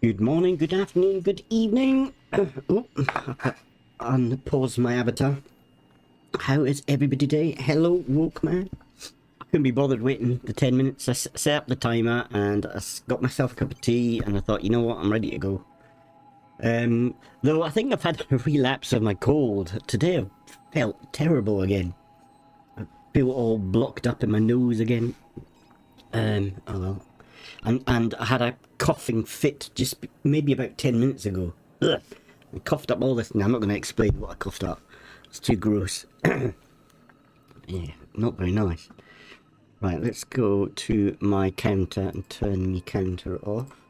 Good morning, good afternoon, good evening. Oh, unpause my avatar. How is everybody today? Hello, woke man. I couldn't be bothered waiting the 10 minutes. I set up the timer and I got myself a cup of tea and I thought, you know what, I'm ready to go. Though I think I've had a relapse of my cold. Today I've felt terrible again. I feel all blocked up in my nose again. Oh well. And I had a coughing fit just maybe about 10 minutes ago. Ugh. I coughed up all this. Now, I'm not going to explain what I coughed up. It's too gross. Yeah, not very nice. Right, let's go to my counter and turn my counter off.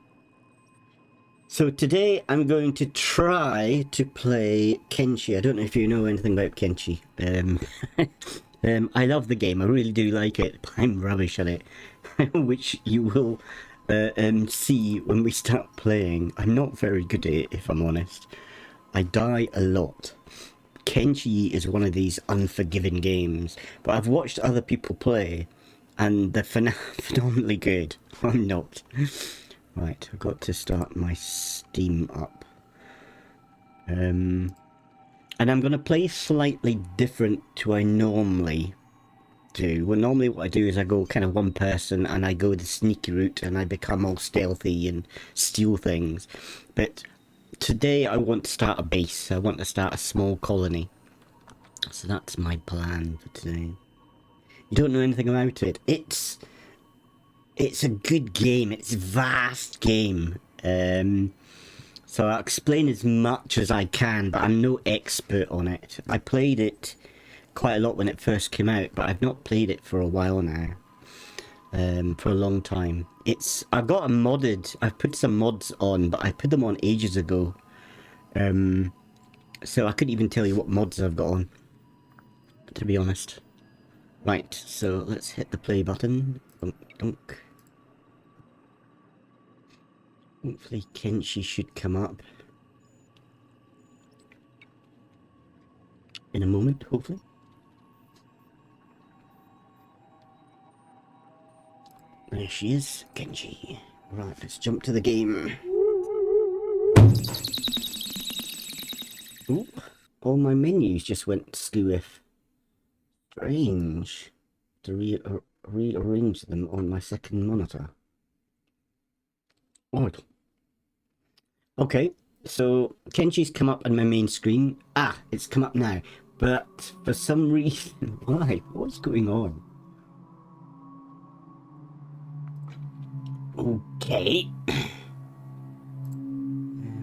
So today I'm going to try to play Kenshi. I don't know if you know anything about Kenshi. I love the game. I really do like it. But I'm rubbish at it, which you will see when we start playing. I'm not very good at it, if I'm honest. I die a lot. Kenshi is one of these unforgiving games, but I've watched other people play, and they're phenomenally good. I'm not. Right, I've got to start my Steam up. And I'm going to play slightly different to I normally do. Well, normally what I do is I go kind of one person and I go the sneaky route and I become all stealthy and steal things. But today I want to start a base. I want to start a small colony. So that's my plan for today. You don't know anything about it. It's a good game. It's a vast game. So I'll explain as much as I can, but I'm no expert on it. I played it quite a lot when it first came out, but I've not played it for a while now. For a long time. I've got I've put some mods on, but I put them on ages ago. So I couldn't even tell you what mods I've got on, to be honest. Right, so let's hit the play button. Dunk, dunk. Hopefully Kenshi should come up in a moment, hopefully. There she is, Kenshi. Right, let's jump to the game. Ooh, all my menus just went skew-if. Strange. To rearrange them on my second monitor. Odd. Okay, so Kenshi's come up on my main screen. Ah, it's come up now. But for some reason, why? What's going on? Okay.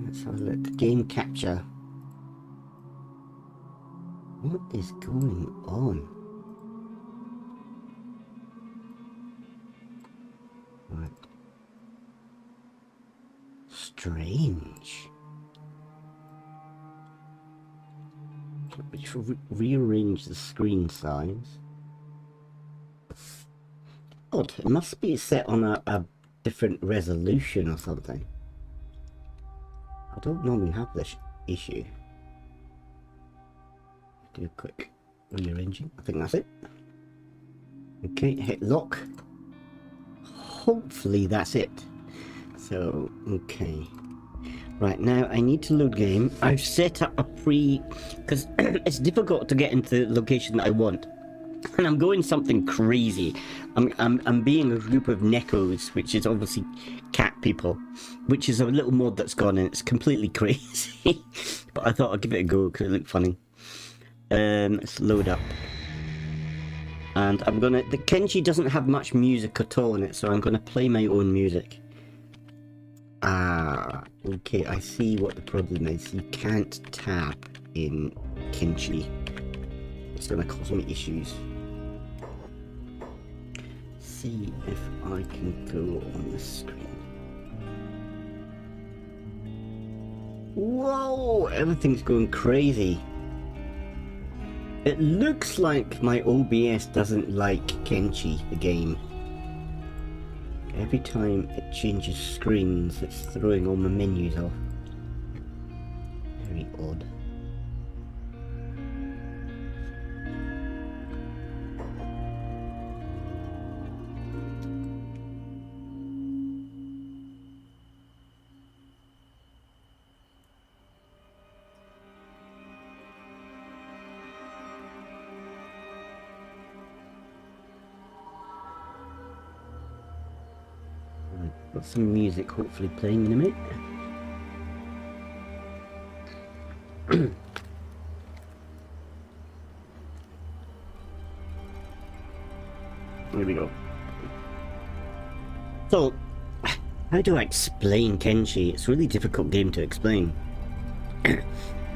Let's have a look. Game capture. What is going on? Right. Strange. Rearrange the screen size. Odd. It must be set on a different resolution or something. I don't normally have this issue. Do a quick rearranging. I think that's it. Okay, hit lock. Hopefully that's it. So, okay. Right, now I need to load game. I've set up a because it's difficult to get into the location that I want. And I'm going something crazy. I'm being a group of Nekos, which is obviously cat people, which is a little mod that's gone in. It's completely crazy. But I thought I'd give it a go because it looked funny. Let's load up. And the Kenshi doesn't have much music at all in it, so I'm gonna play my own music. Ah, okay, I see what the problem is. You can't tab in Kenshi. It's gonna cause me issues. See if I can go on the screen. Whoa, everything's going crazy. It looks like my OBS doesn't like Kenshi, the game. Every time it changes screens, it's throwing all my menus off. Very odd. Got some music hopefully playing in a minute. Here we go. So, how do I explain Kenshi? It's a really difficult game to explain.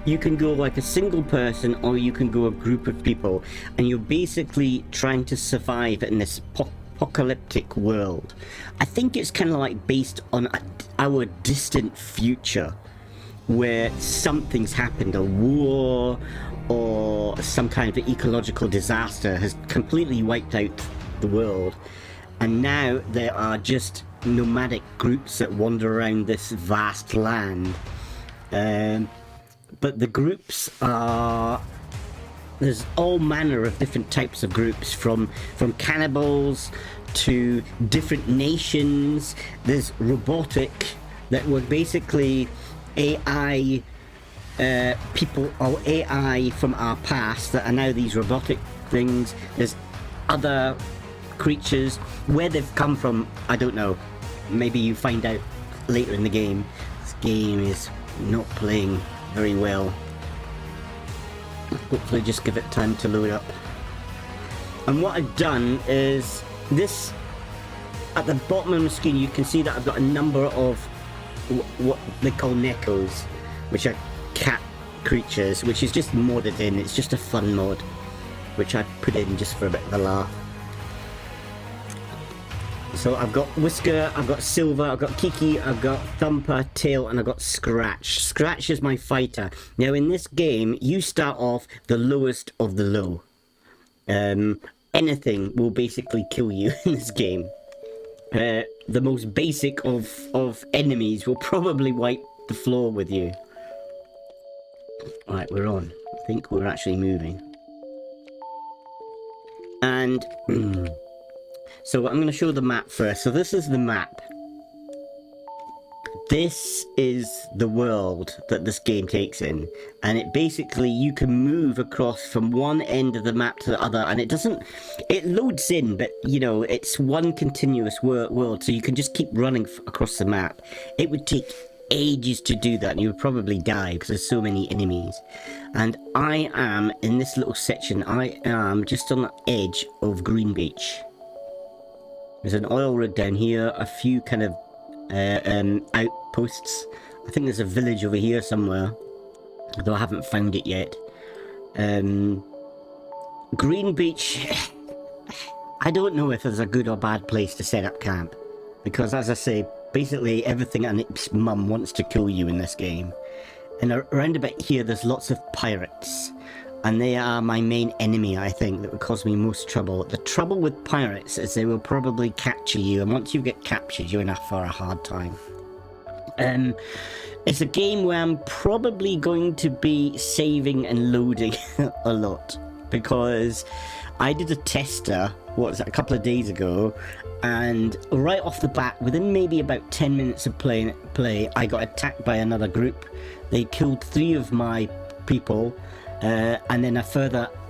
You can go like a single person, or you can go a group of people, and you're basically trying to survive in this apocalyptic world. I think it's kind of like based on our distant future, where something's happened, a war or some kind of ecological disaster has completely wiped out the world, and now there are just nomadic groups that wander around this vast land. But the groups are... there's all manner of different types of groups, from cannibals to different nations. There's robotic, that were basically AI people, or AI from our past, that are now these robotic things. There's other creatures. Where they've come from, I don't know. Maybe you find out later in the game. This game is not playing very well. Hopefully just give it time to load up. And what I've done is this, at the bottom of the screen you can see that I've got a number of what they call Nekos, which are cat creatures, which is just modded in. It's just a fun mod which I put in just for a bit of a laugh. So I've got Whisker, I've got Silver, I've got Kiki, I've got Thumper, Tail, and I've got Scratch. Scratch is my fighter. Now in this game, you start off the lowest of the low. Anything will basically kill you in this game. The most basic of enemies will probably wipe the floor with you. Alright, we're on. I think we're actually moving. And... so I'm going to show the map first. So this is the map. This is the world that this game takes in. And it basically, you can move across from one end of the map to the other. And it doesn't... it loads in, but, you know, it's one continuous world. So you can just keep running across the map. It would take ages to do that, and you would probably die because there's so many enemies. And I am, in this little section, I am just on the edge of Green Beach. There's an oil rig down here, a few kind of outposts. I think there's a village over here somewhere, though I haven't found it yet. Green Beach, I don't know if there's a good or bad place to set up camp, because as I say, basically everything and its mum wants to kill you in this game. And around about here there's lots of pirates. And they are my main enemy, I think, that would cause me most trouble. The trouble with pirates is they will probably capture you, and once you get captured, you're in for a hard time. It's a game where I'm probably going to be saving and loading a lot, because I did a tester, what was it, a couple of days ago, and right off the bat, within maybe about 10 minutes of play, I got attacked by another group. They killed 3 of my people. And then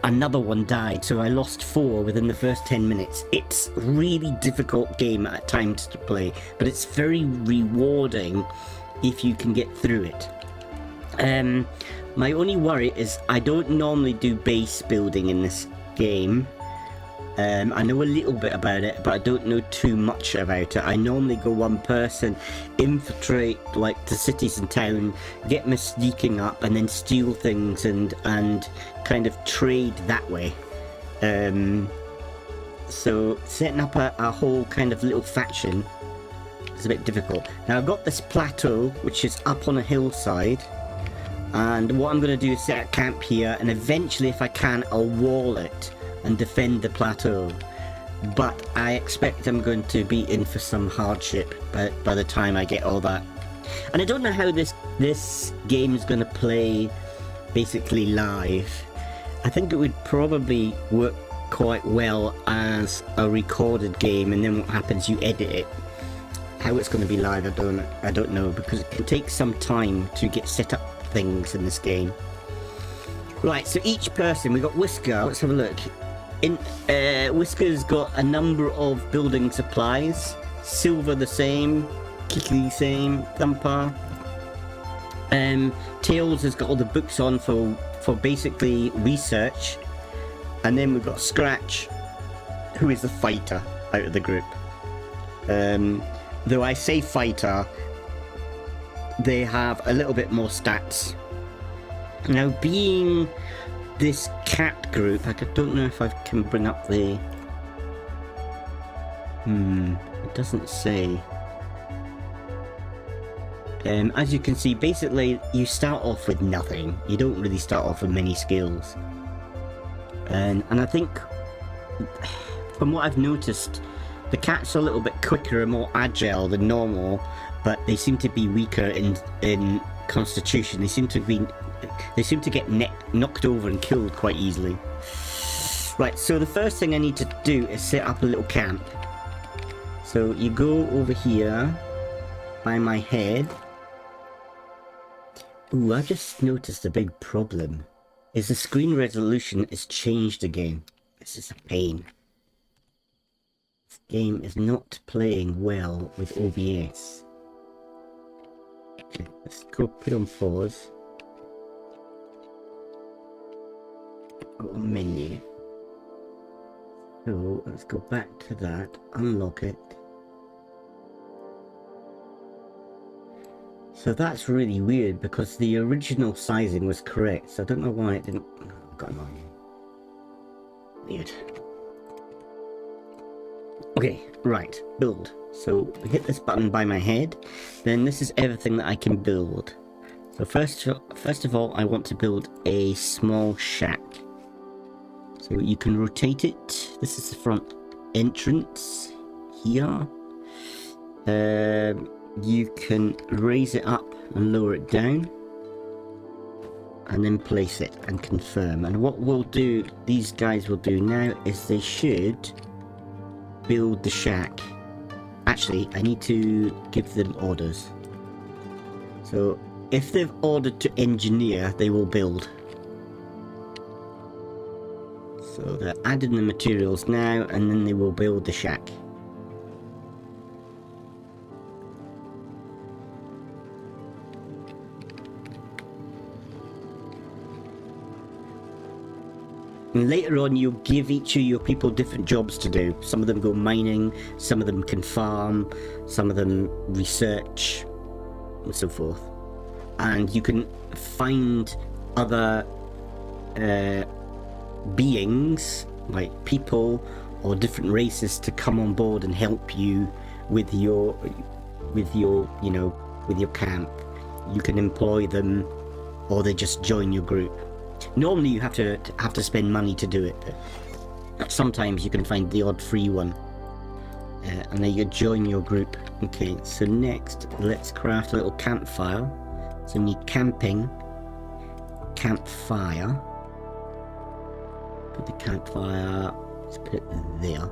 another one died, so I lost 4 within the first 10 minutes. It's a really difficult game at times to play, but it's very rewarding if you can get through it. My only worry is I don't normally do base building in this game. I know a little bit about it, but I don't know too much about it. I normally go one person, infiltrate like the cities and town, get my sneaking up, and then steal things and kind of trade that way. So setting up a whole kind of little faction is a bit difficult. Now I've got this plateau which is up on a hillside, and what I'm going to do is set up camp here, and eventually if I can I'll wall it and defend the plateau, but I expect I'm going to be in for some hardship by the time I get all that. And I don't know how this game is going to play basically live. I think it would probably work quite well as a recorded game, and then what happens, you edit it. How it's going to be live, I don't know, because it can take some time to get set up things in this game. Right, so each person, we got Whisker, let's have a look. Whisker's got a number of building supplies, Silver the same, Gliese, Thumper. Tails has got all the books on for basically research. And then we've got Scratch, who is the fighter out of the group. Though I say fighter, they have a little bit more stats. Now, being this cat group, I don't know if I can bring up the... it doesn't say. As you can see, basically, you start off with nothing. You don't really start off with many skills. And I think, from what I've noticed, the cats are a little bit quicker and more agile than normal, but they seem to be weaker in constitution. They seem to get knocked over and killed quite easily. Right, so the first thing I need to do is set up a little camp. So you go over here by my head. Ooh, I just noticed a big problem. Is the screen resolution is changed again. This is a pain. This game is not playing well with OBS. Okay, let's go put on pause. Go on menu. So let's go back to that, unlock it. So that's really weird because the original sizing was correct, so I don't know why it didn't... Oh, got annoying. Weird. Okay, right, build. So hit this button by my head, then this is everything that I can build. So first of all, I want to build a small shack. So you can rotate it. This is the front entrance here. You can raise it up and lower it down, and then place it and confirm. And what we'll do, these guys will do now, is they should build the shack. Actually, I need to give them orders. So if they've ordered to engineer, they will build. So they're adding the materials now, and then they will build the shack. And later on, you'll give each of your people different jobs to do. Some of them go mining, some of them can farm, some of them research, and so forth. And you can find other beings, like people or different races, to come on board and help you with your camp. You can employ them, or they just join your group. Normally you have to spend money to do it, but sometimes you can find the odd free one, and then you join your group. Okay, so next let's craft a little campfire. So we need camping, campfire. Put the campfire, let's put it there.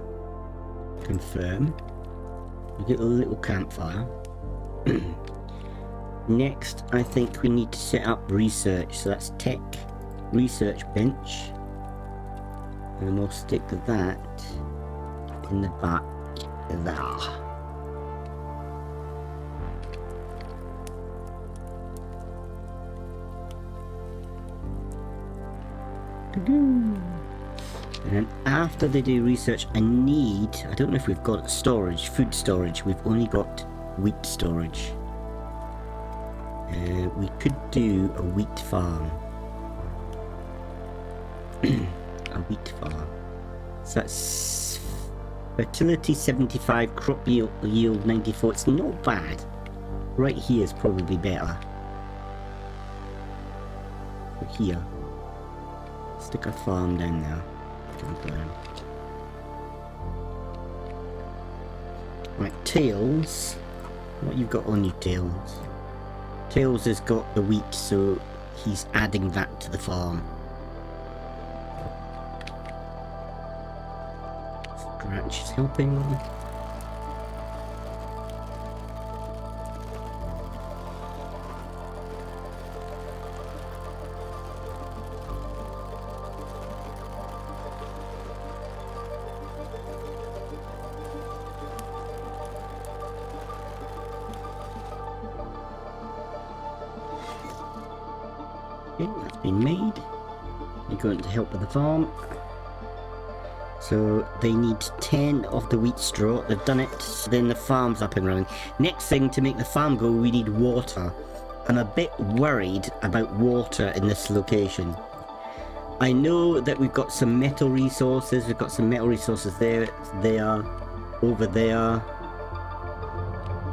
Confirm. We get a little campfire. Next, I think we need to set up research. So that's tech. Research bench, and we'll stick that in the back there. And after they do research, I don't know if we've got storage, food storage. We've only got wheat storage. We could do a wheat farm. A wheat farm. So that's fertility 75, crop yield 94. It's not bad. Right here is probably better. So here, stick a farm down there. Right, Tails. What you've got on your Tails? Tails has got the wheat, so he's adding that to the farm. Scratch is helping. Okay, that's been made. You're going to help with the farm. So they need 10 of the wheat straw. They've done it. So then the farm's up and running. Next thing, to make the farm go, we need water. I'm a bit worried about water in this location. I know that we've got some metal resources. We've got some metal resources there, over there.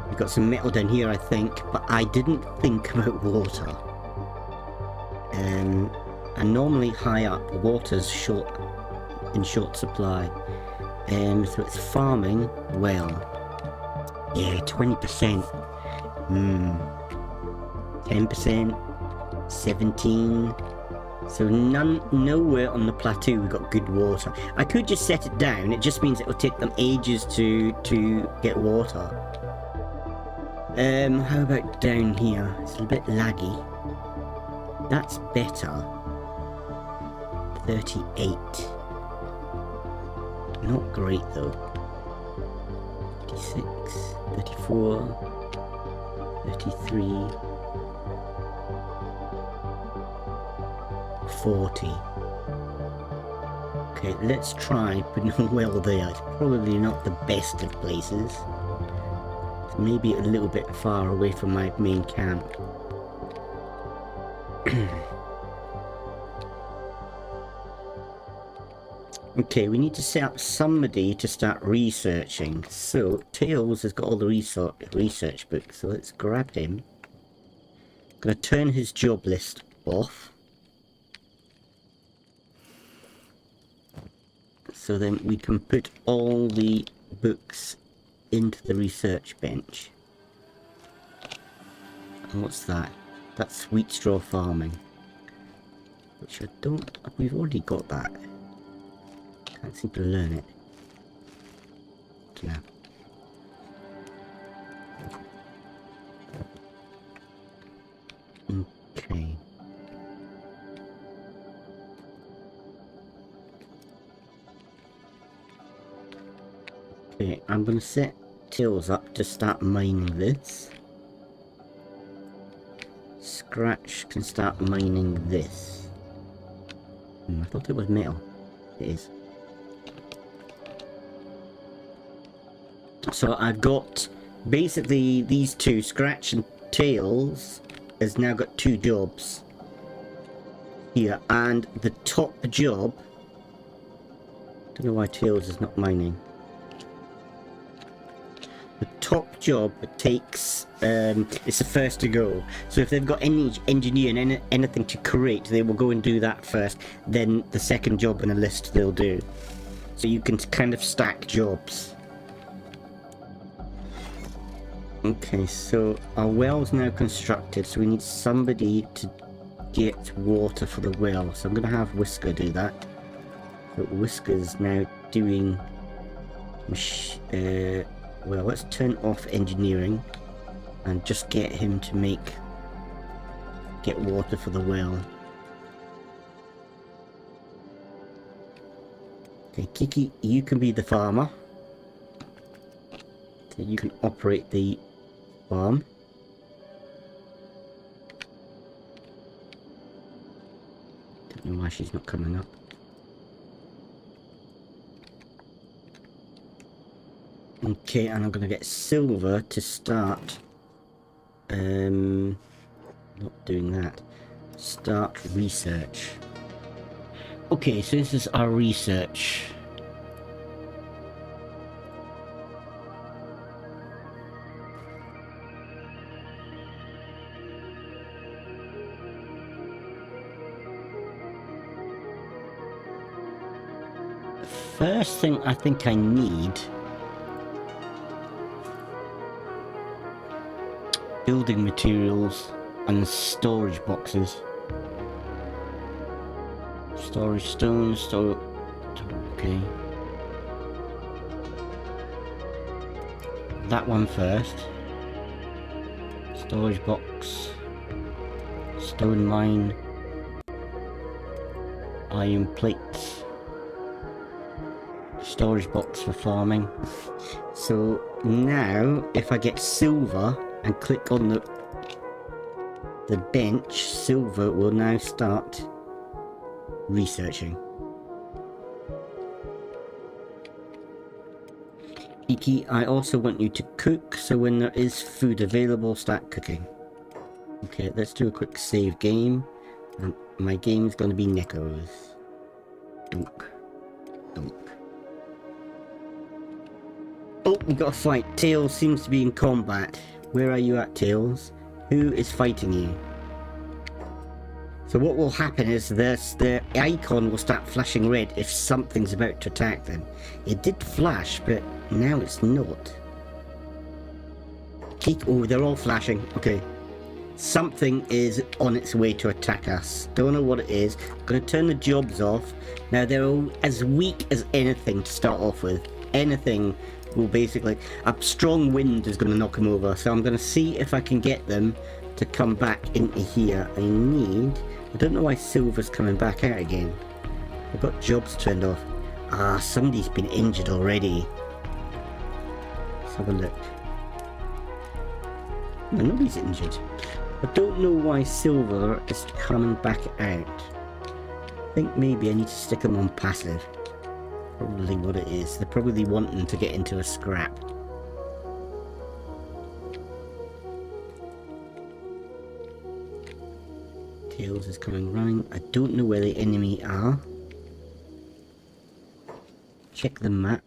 We've got some metal down here, I think. But I didn't think about water. And normally high up, water's in short supply. So it's farming well. Yeah, 20%. 10%. 17. So nowhere on the plateau we've got good water. I could just set it down. It just means it will take them ages to get water. How about down here? It's a bit laggy. That's better. 38. Not great though. 36, 34, 33, 40. Okay, let's try putting a well there. It's probably not the best of places. It's maybe a little bit far away from my main camp. Okay, we need to set up somebody to start researching. So, Tails has got all the research books, so let's grab him. I'm going to turn his job list off. So then we can put all the books into the research bench. And what's that? That's wheat straw farming. Which I don't... We've already got that. Can't seem to learn it. Yeah. Okay. Okay, I'm gonna set Tails up to start mining this. Scratch can start mining this. I thought it was metal. It is. So I've got basically these two, Scratch and Tails, has now got 2 jobs here, and the top job, don't know why Tails is not mining. The top job takes, it's the first to go. So if they've got any engineering, anything to create, they will go and do that first. Then the second job in the list they'll do. So you can kind of stack jobs. Okay, so our well's now constructed, so we need somebody to get water for the well. So I'm going to have Whisker do that. So Whisker's now doing... well, let's turn off engineering and just get him to get water for the well. Okay, Kiki, you can be the farmer. So you can operate the farm. Don't know why she's not coming up. Okay, and I'm gonna get Silver to start not doing that. Start research. Okay, so this is our research. First thing I think I need, building materials and storage boxes. Storage stones, okay. That one first. Storage box. Stone mine. Iron plates. Storage box for farming. So now if I get Silver and click on the the bench, Silver will now start researching. Iki, I also want you to cook, so when there is food available, start cooking. Okay, let's do a quick save game. My game is going to be Neko's. Dunk. Dunk. Oh, we got a fight. Tails seems to be in combat. Where are you at, Tails? Who is fighting you? So what will happen is this, the icon will start flashing red if something's about to attack them. It did flash, but now it's not. Oh, they're all flashing. Okay. Something is on its way to attack us. Don't know what it is. I'm going to turn the jobs off. Now, they're all as weak as anything to start off with. Anything will basically... A strong wind is going to knock them over. So I'm going to see if I can get them to come back into here. I don't know why Silver's coming back out again. I've got jobs turned off. Ah, somebody's been injured already. Let's have a look. No, nobody's injured. I don't know why Silver is coming back out. I think maybe I need to stick them on passive. Probably what it is. They're probably wanting to get into a scrap. Tails is coming running. I don't know where the enemy are. Check the map.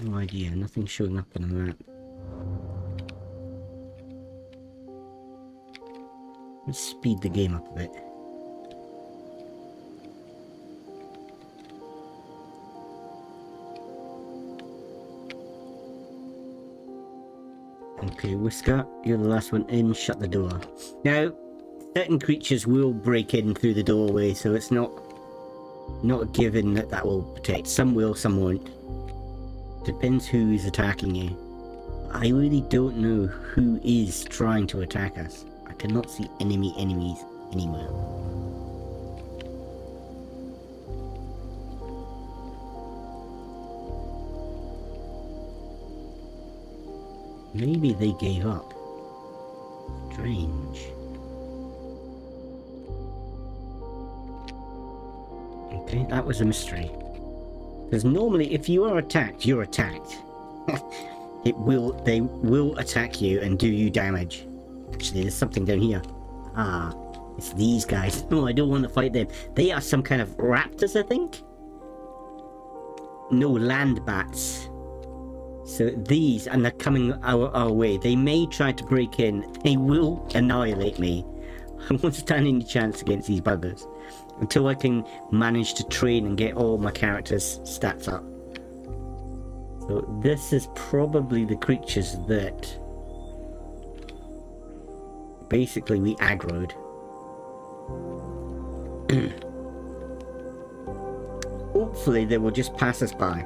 No idea. Nothing showing up on the map. Let's speed the game up a bit. Okay, Whisker, you're the last one in. Shut the door. Now, certain creatures will break in through the doorway, so it's not a given that that will protect. Some will, some won't. Depends who's attacking you. I really don't know who is trying to attack us. I cannot see enemies anywhere. Maybe they gave up. Strange. Okay, that was a mystery. Because normally if you are attacked, you're attacked. They will attack you and do you damage. Actually, there's something down here. Ah, it's these guys. No, I don't want to fight them. They are some kind of raptors, I think? No, land bats. So these, and they're coming our way. They may try to break in. They will annihilate me. I won't stand any chance against these buggers. Until I can manage to train and get all my characters' stats up. So this is probably the creatures that... basically we aggroed. Hopefully they will just pass us by.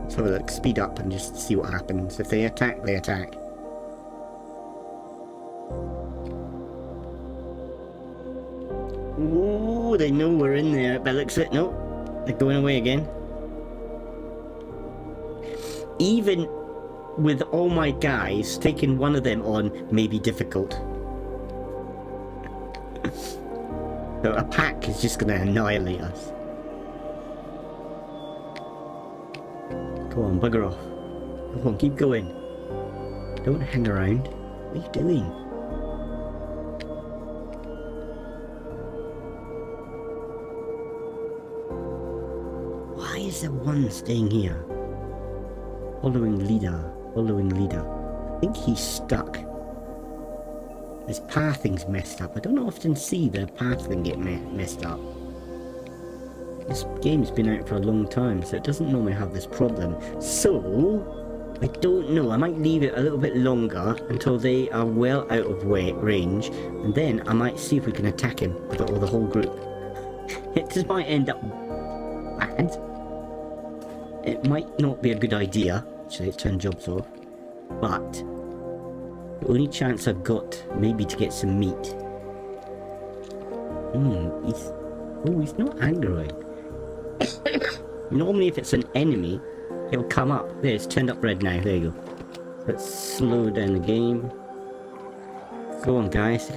So we'll like speed up and just see what happens. If they attack, they attack. Ooh, they know we're in there by the looks of it. No, they're going away again. Even with all my guys, taking one of them on may be difficult. So a pack is just going to annihilate us. Go on, bugger off. Come on, keep going. Don't hang around. What are you doing? Why is there one staying here? Following leader. Following leader. I think he's stuck. His pathing's messed up. I don't often see the pathing get messed up. This game's been out for a long time, so it doesn't normally have this problem. So, I don't know. I might leave it a little bit longer until they are well out of range, and then I might see if we can attack him or the whole group. It just might end up bad. It might not be a good idea. Actually, let's turn jobs off. But the only chance I've got maybe to get some meat. He's not angry. Normally if it's an enemy, it'll come up. There, it's turned up red now. There you go. Let's slow down the game. Go on, guys.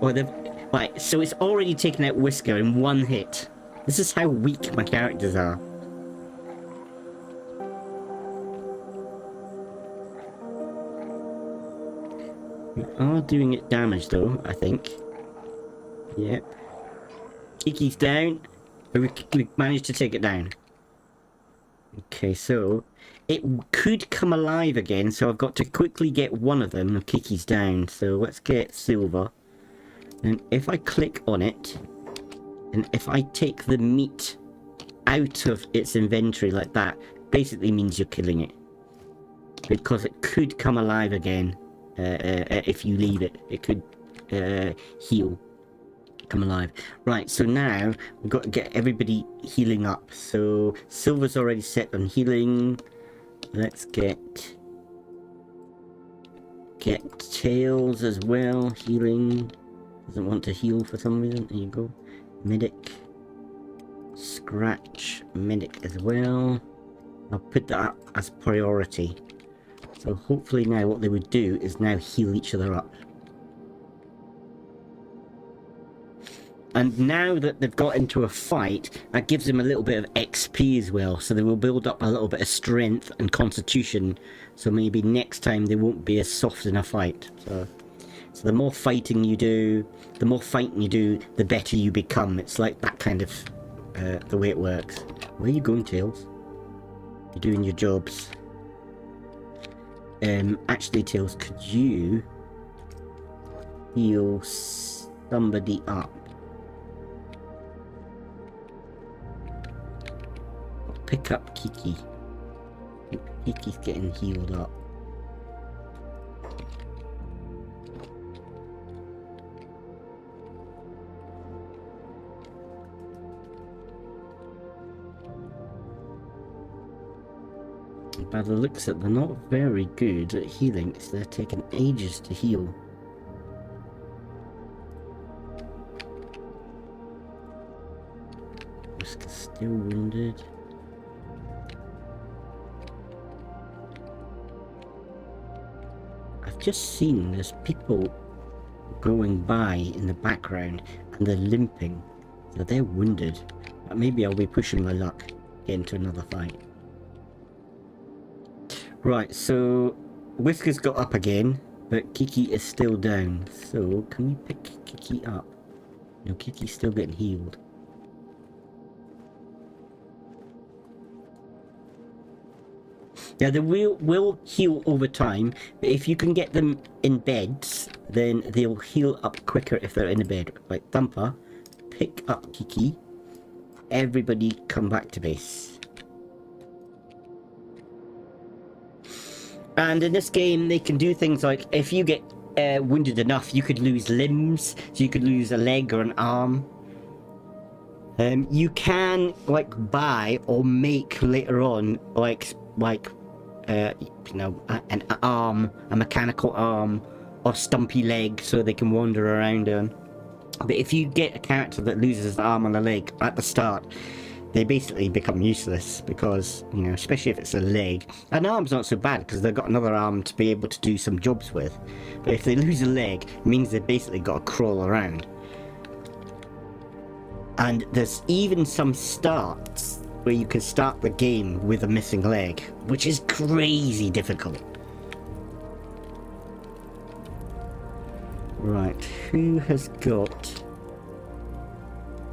Oh, they've... Right, so it's already taken out Whisker in one hit. This is how weak my characters are. We are doing it damage, though, I think. Yep. Kiki's down. We managed to take it down. Okay, so it could come alive again, so I've got to quickly get one of them. Kiki's down, so let's get Silver. And if I click on it, and if I take the meat out of its inventory like that, basically means you're killing it. Because it could come alive again if you leave it. It could heal. Come alive. Right, so now we've got to get everybody healing up. So Silver's already set on healing. Let's get Tails as well. Healing. Doesn't want to heal for some reason. There you go. Medic. Scratch. Medic as well. I'll put that up as priority. So hopefully now what they would do is now heal each other up. And now that they've got into a fight, that gives them a little bit of XP as well. So they will build up a little bit of strength and constitution. So maybe next time they won't be as soft in a fight. So the more fighting you do, the better you become. It's like that kind of the way it works. Where are you going, Tails? You're doing your jobs. Actually, Tails, could you heal somebody up? Pick up Kiki. Kiki's getting healed up. By the looks of it, they're not very good at healing, so they're taking ages to heal. Whisker's still wounded. I've just seen there's people going by in the background and they're limping, so they're wounded. But maybe I'll be pushing my luck, get into another fight. Right, so Whisker's got up again, but Kiki is still down. So can we pick Kiki up? No, Kiki's still getting healed. Yeah, they will heal over time, but if you can get them in beds, then they'll heal up quicker if they're in a bed. Like Thumper, pick up Kiki. Everybody come back to base. And in this game, they can do things like, if you get wounded enough, you could lose limbs, so you could lose a leg or an arm. You can, like, buy or make later on, you know, an arm, a mechanical arm, or stumpy leg, so they can wander around on. But if you get a character that loses an arm and a leg at the start, they basically become useless, because, you know, especially if it's a leg. An arm's not so bad because they've got another arm to be able to do some jobs with. But if they lose a leg, it means they've basically got to crawl around. And there's even some starts where you can start the game with a missing leg, which is crazy difficult. Right, who has got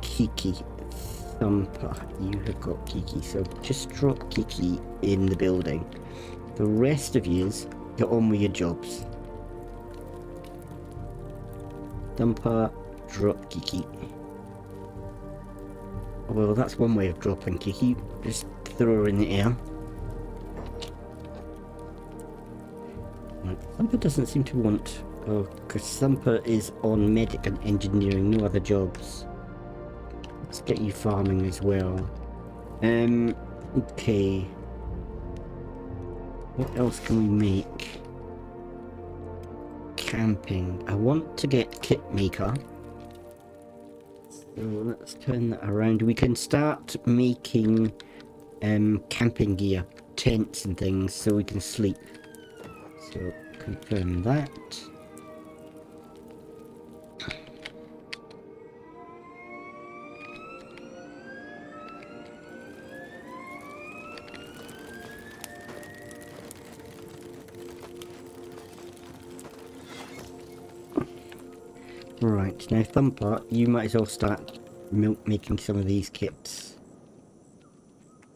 Kiki? Thumper, you have got Kiki, so just drop Kiki in the building. The rest of yous, get on with your jobs. Thumper, drop Kiki. Well, that's one way of dropping Kiki. Just throw her in the air. Right. Thumper doesn't seem to want... Oh, because Thumper is on medic and engineering, no other jobs. Let's get you farming as well. Okay. What else can we make? Camping. I want to get kit maker. So let's turn that around. We can start making camping gear, tents and things, so we can sleep. So confirm that. Right, now Thumper, you might as well start making some of these kits.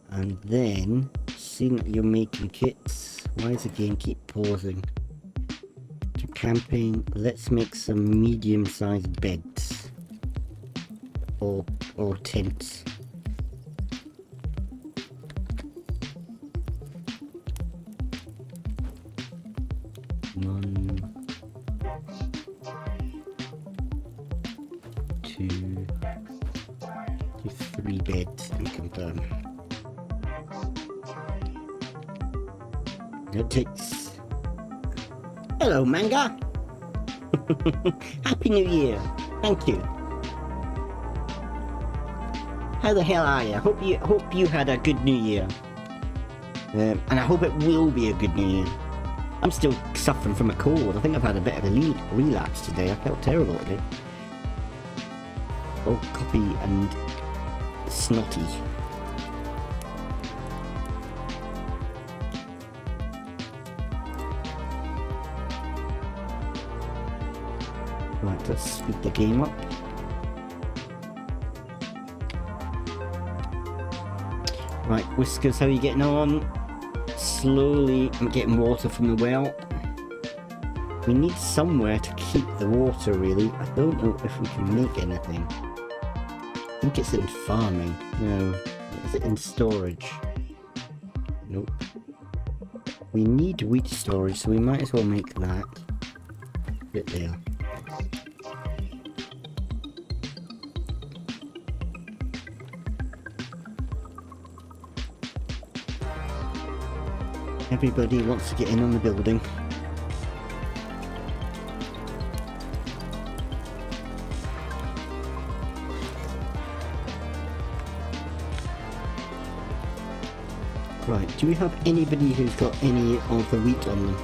And then, seeing that you're making kits, why does the game keep pausing? To camping, let's make some medium-sized beds. Or tents. One, two, 3 beds and confirm. It takes. Hello, Manga. Happy New Year. Thank you. How the hell are you? Hope you had a good New Year. And I hope it will be a good New Year. I'm still suffering from a cold. I think I've had a bit of a relapse today. I felt terrible today. All coffee and snotty. Right, let's speed the game up. Right, Whiskers, how are you getting on? Slowly, I'm getting water from the well. We need somewhere to keep the water, really. I don't know if we can make anything. I think it's in farming. No. Is it in storage? Nope. We need wheat storage, so we might as well make that. Bit there. Everybody wants to get in on the building. Right, do we have anybody who's got any of the wheat on them?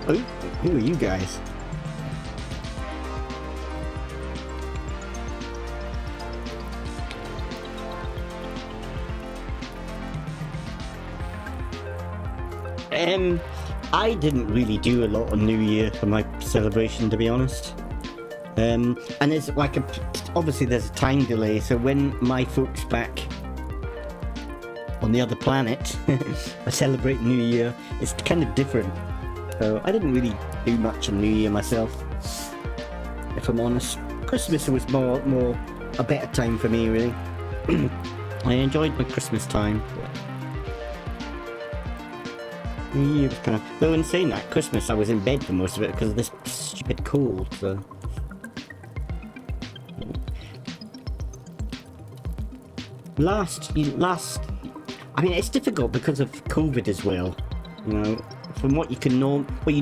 Oh, who are you guys? I didn't really do a lot on New Year for my celebration, to be honest. And it's like obviously there's a time delay, so when my folks back on the other planet are celebrating New Year, it's kind of different. So I didn't really do much on New Year myself, if I'm honest. Christmas was more a better time for me, really. I enjoyed my Christmas time. New Year was kind of... Though in saying that, Christmas I was in bed for most of it because of this stupid cold, so... Last, I mean, it's difficult because of COVID as well. You know, from what you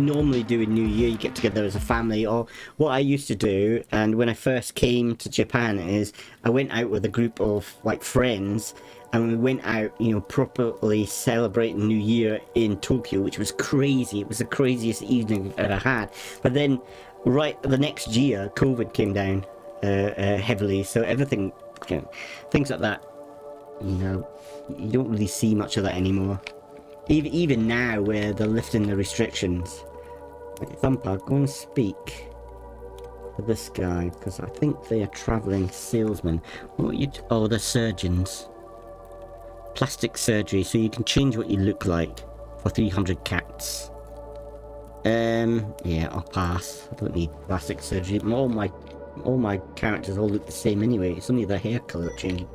normally do in New Year, you get together as a family. Or what I used to do, and when I first came to Japan, is I went out with a group of like friends, and we went out, you know, properly celebrating New Year in Tokyo, which was crazy. It was the craziest evening I've ever had. But then, right the next year, COVID came down heavily, so everything, you know, things like that. You know, you don't really see much of that anymore. Even now, where they're lifting the restrictions. Thumper, go and speak to this guy, because I think they are travelling salesmen. What are you? Oh, they're surgeons. Plastic surgery, so you can change what you look like for 300 cats. Yeah, I'll pass. I don't need plastic surgery. All my characters all look the same anyway. It's only their hair colour that changes.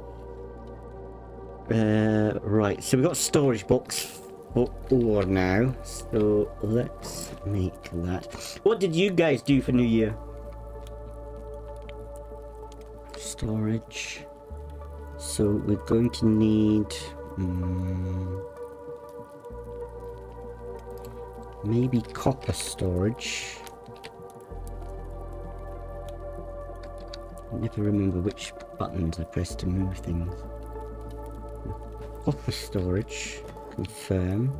Right, so we've got a storage box for ore now, so let's make that. What did you guys do for New Year? Storage. So we're going to need maybe copper storage. I never remember which buttons I press to move things. Copper storage, confirm.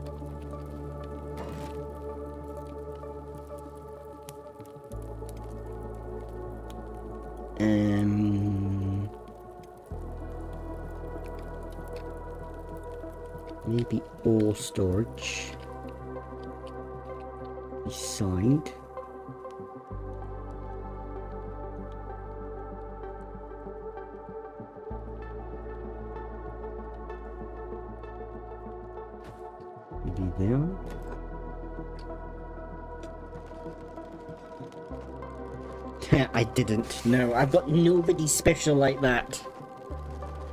Maybe ore storage. side. Maybe there. I didn't. No, I've got nobody special like that.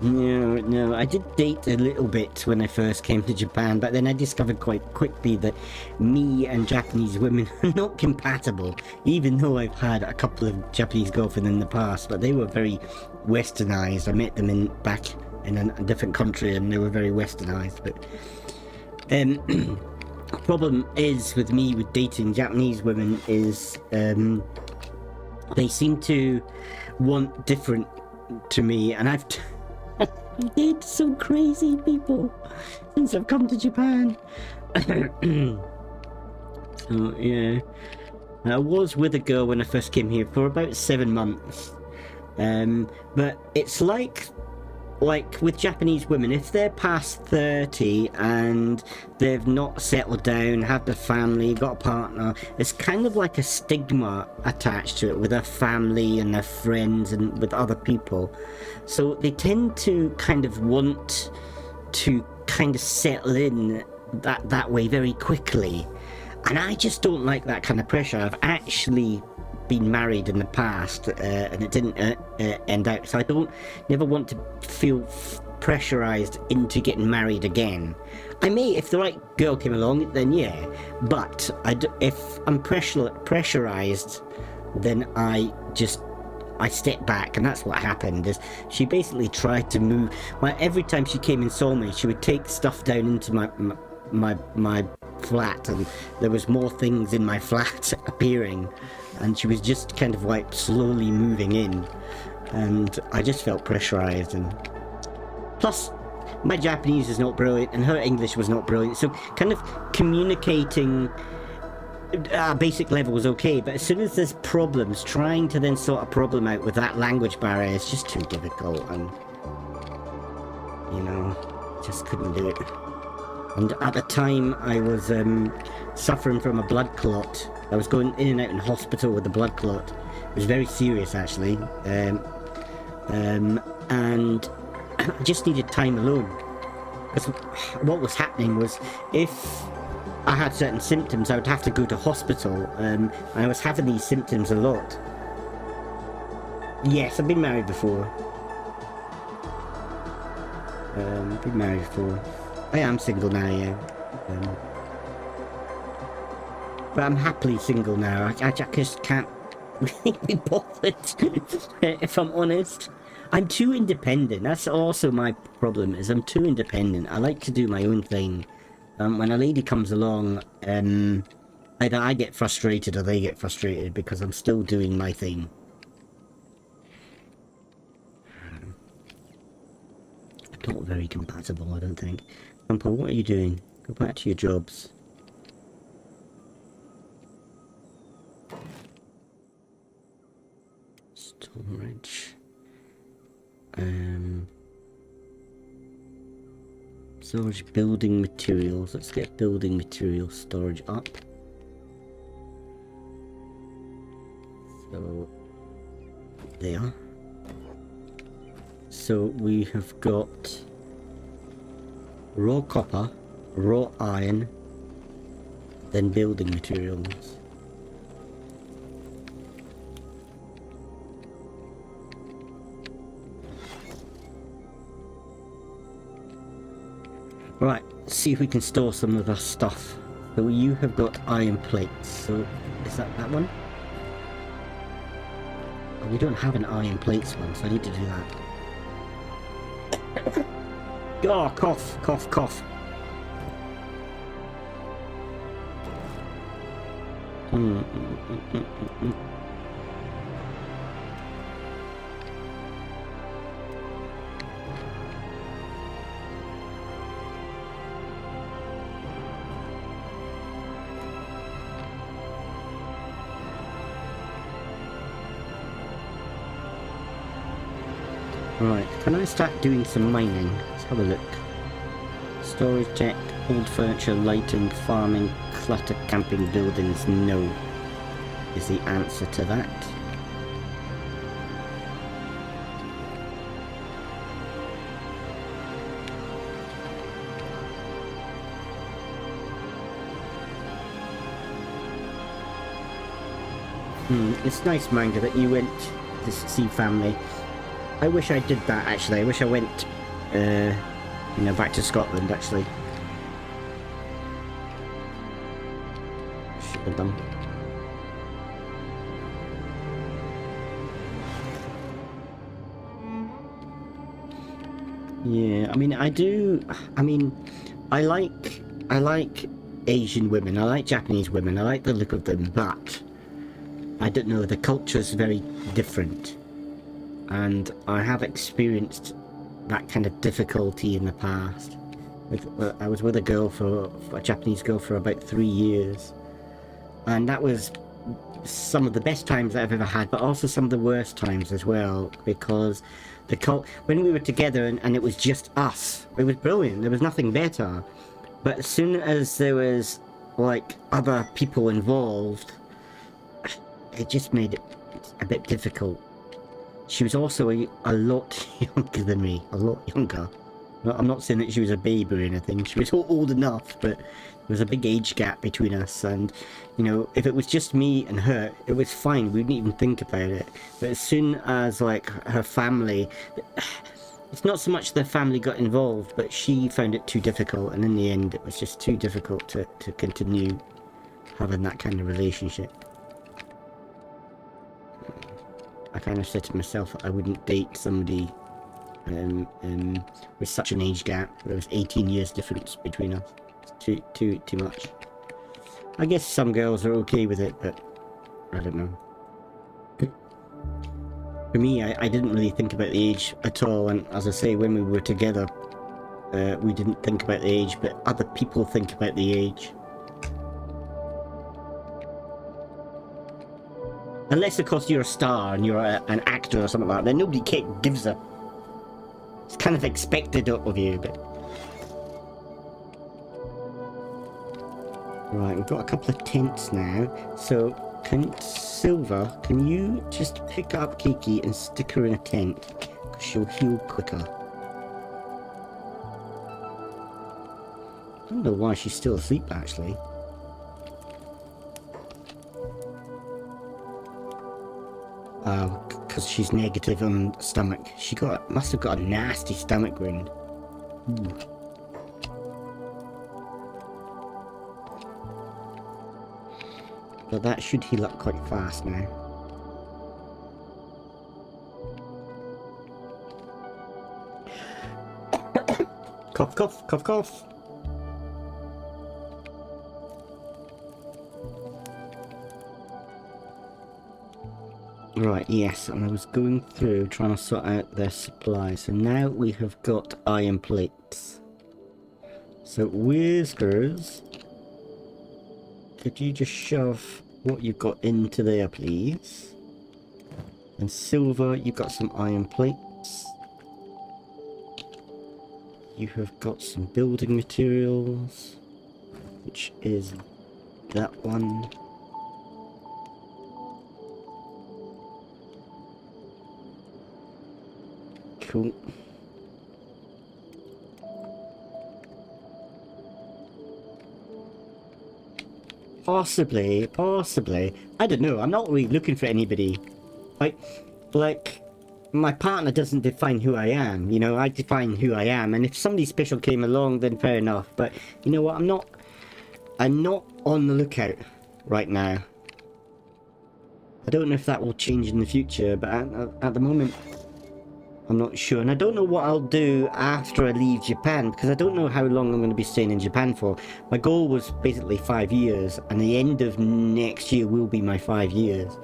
No, I did date a little bit when I first came to Japan, but then I discovered quite quickly that me and Japanese women are not compatible, even though I've had a couple of Japanese girlfriends in the past, but they were very westernized. I met them back in a different country and they were very westernized, but problem is with me with dating Japanese women is they seem to want different to me, and I've dated some crazy people since I've come to Japan. So yeah, I was with a girl when I first came here for about 7 months, but it's like with Japanese women, if they're past 30 and they've not settled down, have a family, got a partner, it's kind of like a stigma attached to it with their family and their friends and with other people. So they tend to kind of want to kind of settle in that way very quickly. And I just don't like that kind of pressure. I've actually been married in the past and it didn't end out, so I never want to feel pressurized into getting married again. I may, if the right girl came along, then yeah, but if I'm pressurized, then I step back, and that's what happened. Is she basically tried to move, every time she came and saw me, she would take stuff down into my flat, and there was more things in my flat appearing, and she was just kind of like slowly moving in, and I just felt pressurized. And plus my Japanese is not brilliant and her English was not brilliant, so kind of communicating basic level was okay, but as soon as there's problems, trying to then sort a problem out with that language barrier is just too difficult, and just couldn't do it. And at the time I was suffering from a blood clot. I was going in and out in hospital with a blood clot. It was very serious actually, and I just needed time alone. Because what was happening was, if I had certain symptoms, I would have to go to hospital. I was having these symptoms a lot. Yes, I've been married before. I am single now, yeah. But I'm happily single now. I just can't really be bothered, if I'm honest. I'm too independent. That's also my problem, is I'm too independent. I like to do my own thing. When a lady comes along, either I get frustrated or they get frustrated because I'm still doing my thing. Not very compatible, I don't think. Grandpa, what are you doing? Go back to your jobs. Storage. Storage building materials. Let's get building materials storage up. So there. So we have got raw copper, raw iron, then building materials. Right, let's see if we can store some of our stuff. So you have got iron plates, so is that one? Oh, we don't have an iron plates one, so I need to do that. Oh, cough, cough, cough. Right, can I start doing some mining? Let's have a look. Storage tech, old furniture, lighting, farming, clutter camping buildings? No, is the answer to that. It's nice, Manga, that you went to see family. I wish I did that, actually. I wish I went, you know, back to Scotland, actually. Should have done. Yeah, I mean, I like Asian women, I like Japanese women, I like the look of them, but I don't know, the culture's very different, and I have experienced that kind of difficulty in the past. I was with a Japanese girl for about 3 years, and that was some of the best times I've ever had, but also some of the worst times as well, because when we were together and it was just us, it was brilliant, there was nothing better. But as soon as there was like other people involved, it just made it a bit difficult. She was also a lot younger than me, a lot younger. I'm not saying that she was a baby or anything, she was old enough, but there was a big age gap between us, and, you know, if it was just me and her, it was fine, we didn't even think about it. But as soon as, like, her family, it's not so much the family got involved, but she found it too difficult, and in the end it was just too difficult to continue having that kind of relationship. I kind of said to myself I wouldn't date somebody with such an age gap. There was 18 years difference between us. It's too much. I guess some girls are okay with it, but I don't know. For me, I didn't really think about the age at all, and as I say, when we were together, we didn't think about the age, but other people think about the age. Unless, of course, you're a star and you're an actor or something like that, then nobody gives a... It's kind of expected of you, but... Right, we've got a couple of tents now, so Silver, can you just pick up Kiki and stick her in a tent? Because she'll heal quicker. I don't know why she's still asleep, actually. Because she's negative on stomach. She must have got a nasty stomach wound. But that should heal up quite fast now. Cough, cough, cough, cough. Right, yes, and I was going through trying to sort out their supplies. So now we have got iron plates. So Whiskers, could you just shove what you've got into there, please? And Silver, you've got some iron plates. You have got some building materials, which is that one. Cool. Possibly. I don't know. I'm not really looking for anybody. Like, my partner doesn't define who I am. You know, I define who I am. And if somebody special came along, then fair enough. But you know what? I'm not on the lookout right now. I don't know if that will change in the future, but at the moment, I'm not sure. And I don't know what I'll do after I leave Japan, because I don't know how long I'm going to be staying in Japan for. My goal was basically 5 years, and the end of next year will be my 5 years.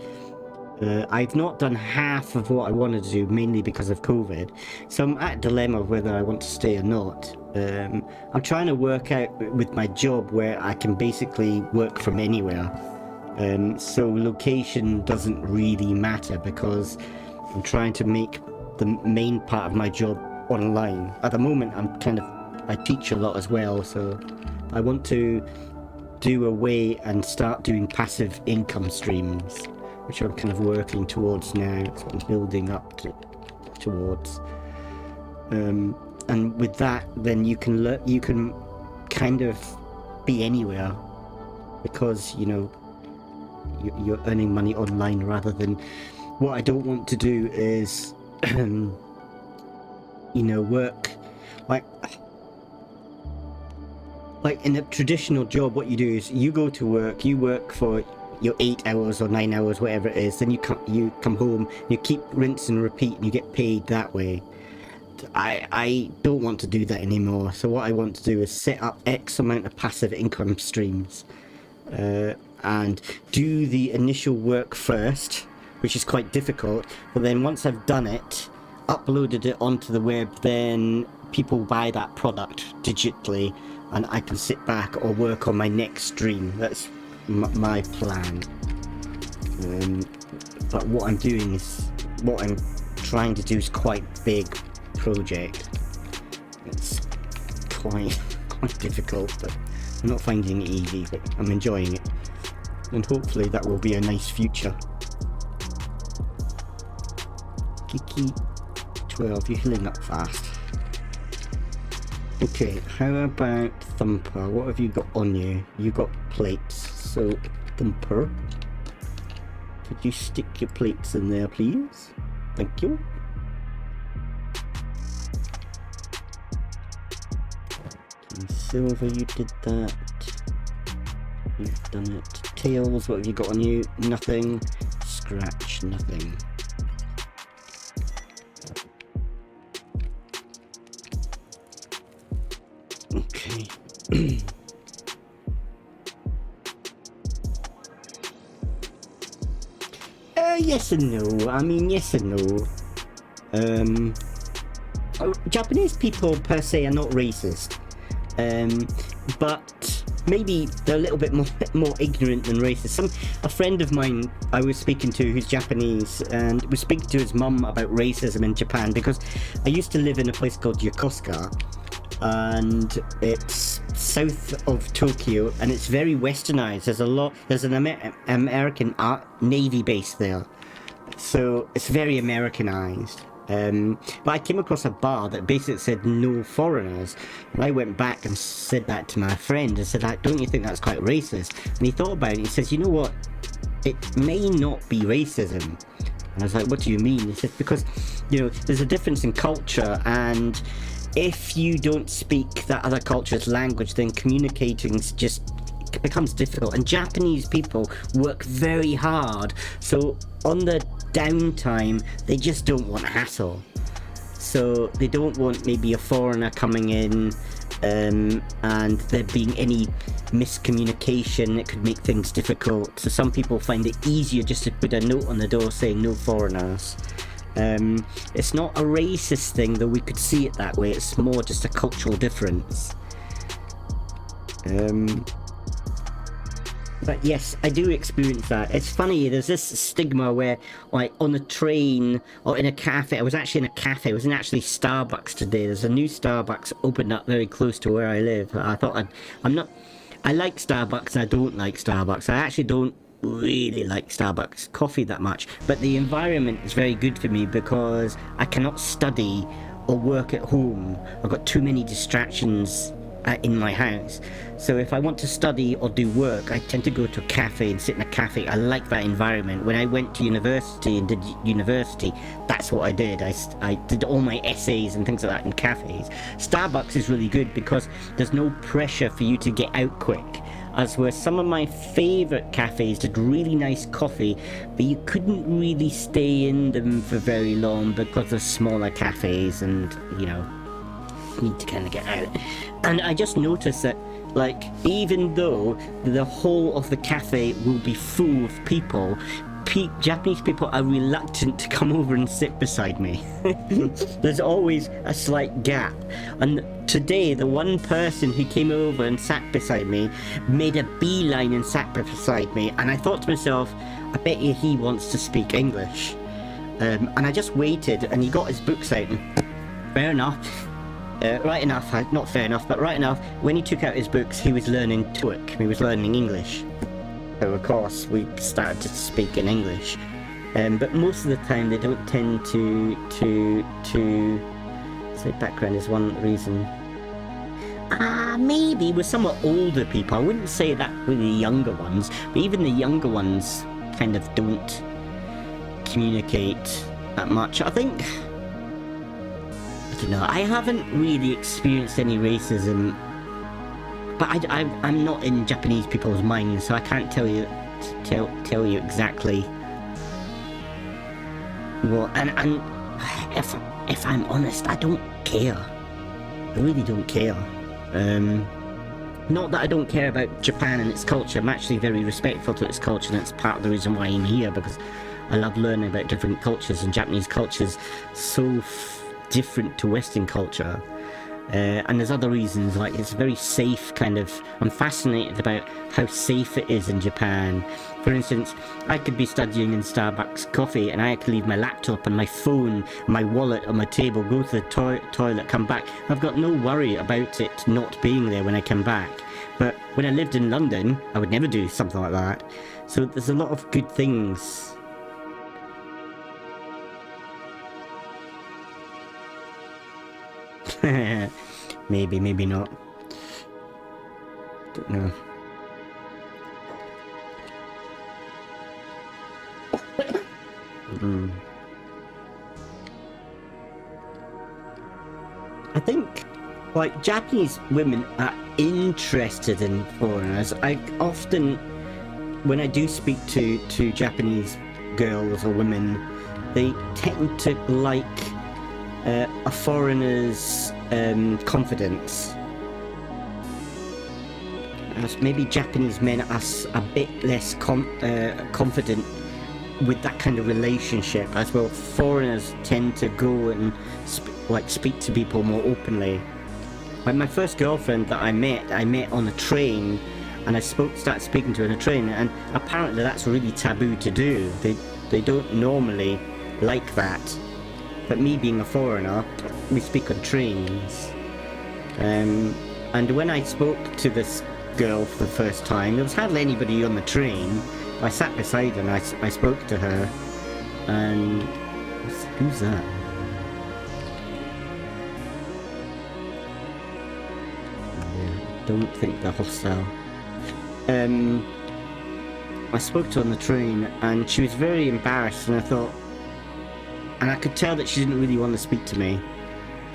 I've not done half of what I wanted to do, mainly because of COVID. So I'm at a dilemma of whether I want to stay or not. I'm trying to work out with my job where I can basically work from anywhere. So location doesn't really matter, because I'm trying to make the main part of my job online. At the moment, I teach a lot as well, so I want to do away and start doing passive income streams, which I'm kind of working towards now. It's what I'm building up towards. And with that, then you can kind of be anywhere, because you know you're earning money online rather than. What I don't want to do is you know, work like in a traditional job. What you do is you go to work, you work for your 8 hours or 9 hours, whatever it is, then you come home, you keep rinse and repeat, and you get paid that way. I don't want to do that anymore. So what I want to do is set up X amount of passive income streams, and do the initial work first, which is quite difficult, but then once I've done it, uploaded it onto the web, then people buy that product digitally, and I can sit back or work on my next stream. That's my plan. But what I'm trying to do is quite big project. It's quite difficult, but I'm not finding it easy, but I'm enjoying it, and hopefully that will be a nice future. Kiki 12, you're healing up fast. Okay, how about Thumper? What have you got on you? You got plates, so Thumper, could you stick your plates in there, please? Thank you. Okay, Silver, you did that. You've done it. Tails, what have you got on you? Nothing. Scratch, nothing. Okay. Yes and no. I mean, yes and no. Japanese people per se are not racist, but maybe they're a little bit more ignorant than racist. A friend of mine I was speaking to, who's Japanese, and was speaking to his mum about racism in Japan, because I used to live in a place called Yokosuka, and it's south of Tokyo, and it's very westernized. There's an American Navy base there, so it's very Americanized. But I came across a bar that basically said no foreigners, and I went back and said that to my friend and said, don't you think that's quite racist? And he thought about it and he says, you know what, it may not be racism. And I was like, what do you mean? He said, because, you know, there's a difference in culture, and if you don't speak that other culture's language, then communicating just becomes difficult. And Japanese people work very hard, so on the downtime they just don't want hassle, so they don't want maybe a foreigner coming in and there being any miscommunication that could make things difficult. So some people find it easier just to put a note on the door saying no foreigners. It's not a racist thing, though we could see it that way. It's more just a cultural difference. But yes, I do experience that. It's funny, there's this stigma where, like, on the train or in a cafe, I was actually in a cafe, it wasn't actually Starbucks today. There's a new Starbucks opened up very close to where I live. I thought I like Starbucks and I don't like Starbucks. I actually don't really like Starbucks coffee that much, but the environment is very good for me because I cannot study or work at home. I've got too many distractions in my house, so if I want to study or do work, I tend to go to a cafe and sit in a cafe. I like that environment. When I went to university and did university, that's what I did. I did all my essays and things like that in cafes. Starbucks is really good because there's no pressure for you to get out quick, as where some of my favourite cafes did really nice coffee, but you couldn't really stay in them for very long because they're smaller cafes and, you know, need to kind of get out. And I just noticed that, like, even though the whole of the cafe will be full of people, Japanese people are reluctant to come over and sit beside me. There's always a slight gap. And today, the one person who came over and sat beside me made a beeline and sat beside me, and I thought to myself, I bet you he wants to speak English. And I just waited, and he got his books out, and fair enough. right enough, not fair enough, but right enough, when he took out his books, he was learning Turk, he was learning English. So of course, we started to speak in English. But most of the time, they don't tend to say background is one reason. Maybe with somewhat older people, I wouldn't say that with the younger ones, but even the younger ones kind of don't communicate that much. I think, I don't know, I haven't really experienced any racism, but I'm not in Japanese people's minds, so I can't tell you exactly what, and if I'm honest, I don't care. I really don't care. Not that I don't care about Japan and its culture. I'm actually very respectful to its culture, and it's part of the reason why I'm here, because I love learning about different cultures, and Japanese culture's so different to Western culture. And there's other reasons, like it's very safe kind of. I'm fascinated about how safe it is in Japan. For instance, I could be studying in Starbucks coffee and I could leave my laptop and my phone, my wallet on my table, go to the toilet, come back. I've got no worry about it not being there when I come back. But when I lived in London, I would never do something like that. So there's a lot of good things. Maybe, maybe not. Don't know. I think, like, Japanese women are interested in foreigners. I often, when I do speak to Japanese girls or women, they tend to like a foreigner's confidence. As maybe Japanese men are a bit less confident with that kind of relationship, as well. Foreigners tend to go and speak to people more openly. Like my first girlfriend that I met on a train, and I started speaking to her on a train, and apparently that's really taboo to do. They don't normally like that. But me being a foreigner, we speak on trains. And when I spoke to this girl for the first time, there was hardly anybody on the train. I sat beside her and I spoke to her. And who's that? Don't think they're hostile. I spoke to her on the train and she was very embarrassed, and I thought, and I could tell that she didn't really want to speak to me.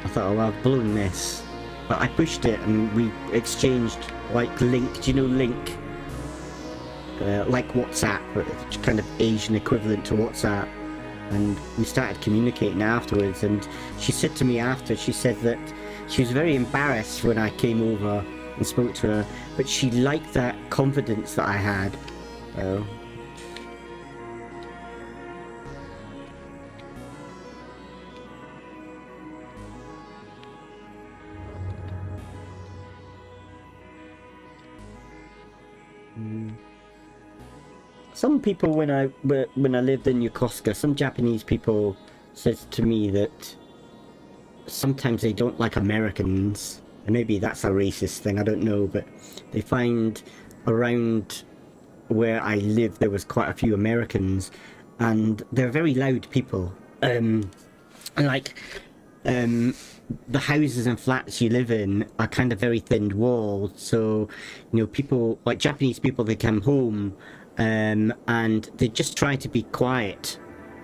I thought, oh well, I've blown this. But I pushed it and we exchanged like Link, do you know Link? Like WhatsApp, kind of Asian equivalent to WhatsApp. And we started communicating afterwards, and she said to me after, she said that she was very embarrassed when I came over and spoke to her, but she liked that confidence that I had. Oh. Some people, when I lived in Yokosuka, some Japanese people said to me that sometimes they don't like Americans, and maybe that's a racist thing, I don't know, but they find around where I live there was quite a few Americans, and they're very loud people, and like the houses and flats you live in are kind of very thin walled, so you know, people like Japanese people, they come home and they just try to be quiet.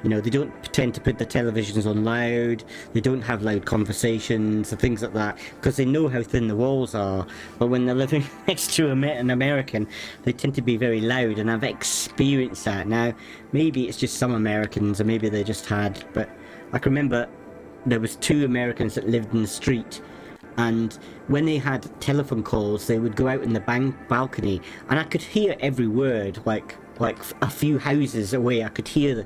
You know, they don't pretend to put the televisions on loud, they don't have loud conversations and things like that, because they know how thin the walls are. But when they're living next to an American, they tend to be very loud, and I've experienced that. Now, maybe it's just some Americans, or maybe they just had, but I can remember there was 2 Americans that lived in the street, and when they had telephone calls, they would go out in the balcony, and I could hear every word, like a few houses away. I could hear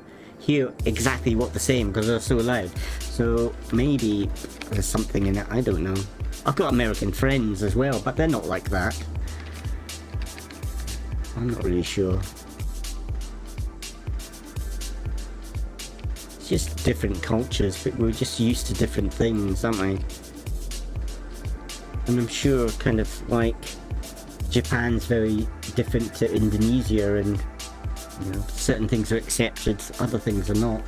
exactly what they're saying because they're so loud. So maybe there's something in it, I don't know. I've got American friends as well, but they're not like that. I'm not really sure. It's just different cultures, but we're just used to different things, aren't we? And I'm sure kind of like Japan's very different to Indonesia, and you know, certain things are accepted, other things are not.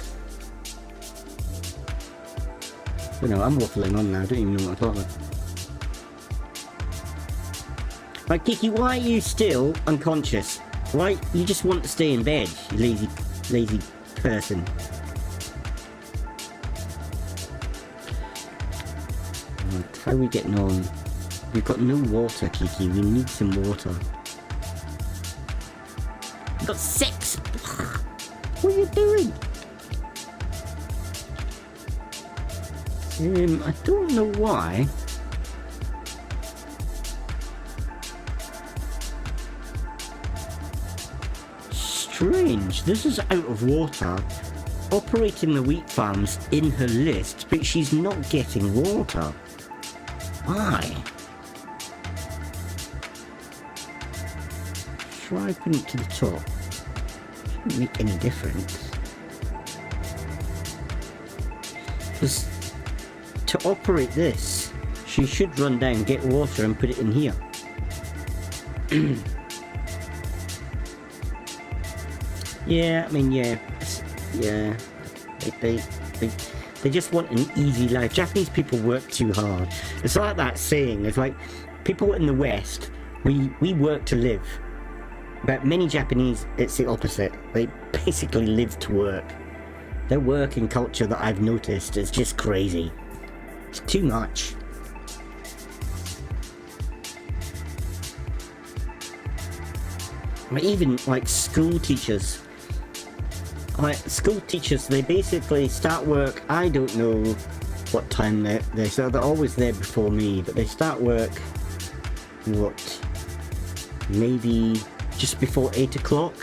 You know, I'm waffling on now, I don't even know what I'm talking about. Right, Kiki, why are you still unconscious? Why, you just want to stay in bed, you lazy person. Right, how are we getting on? We've got no water, Kiki, we need some water. We've got 6! What are you doing? I don't know why. Strange, this is out of water. Operating the wheat farms in her list, but she's not getting water. Why? Try putting it to the top. Shouldn't make any difference. Because to operate this, she should run down, get water and put it in here. Yeah, I mean, yeah, they just want an easy life. Japanese people work too hard. It's like that saying, it's like, people in the West, we work to live. But many Japanese, it's the opposite. They basically live to work. Their working culture that I've noticed is just crazy. It's too much. Even like school teachers, they basically start work, I don't know what time they're always there before me, but they start work, what, maybe just before 8 o'clock.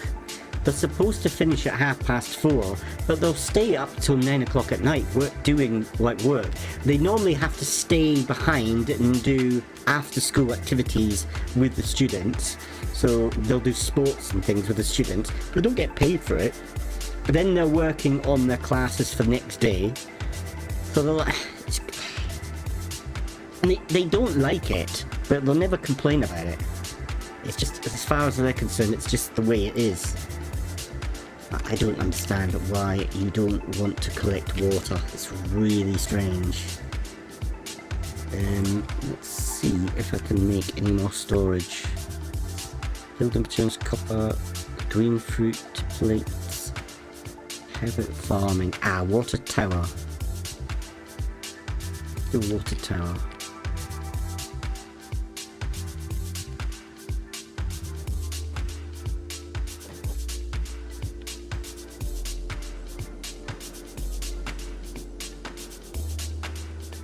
They're supposed to finish at 4:30, but they'll stay up till 9 o'clock at night doing like work. They normally have to stay behind and do after school activities with the students. So they'll do sports and things with the students, but they don't get paid for it. But then they're working on their classes for the next day. So they're like, and they don't like it, but they'll never complain about it. It's just, as far as they're concerned, it's just the way it is. I don't understand why you don't want to collect water. It's really strange. Let's see if I can make any more storage. Building materials, copper, green fruit plates. How about farming? Water tower. The water tower.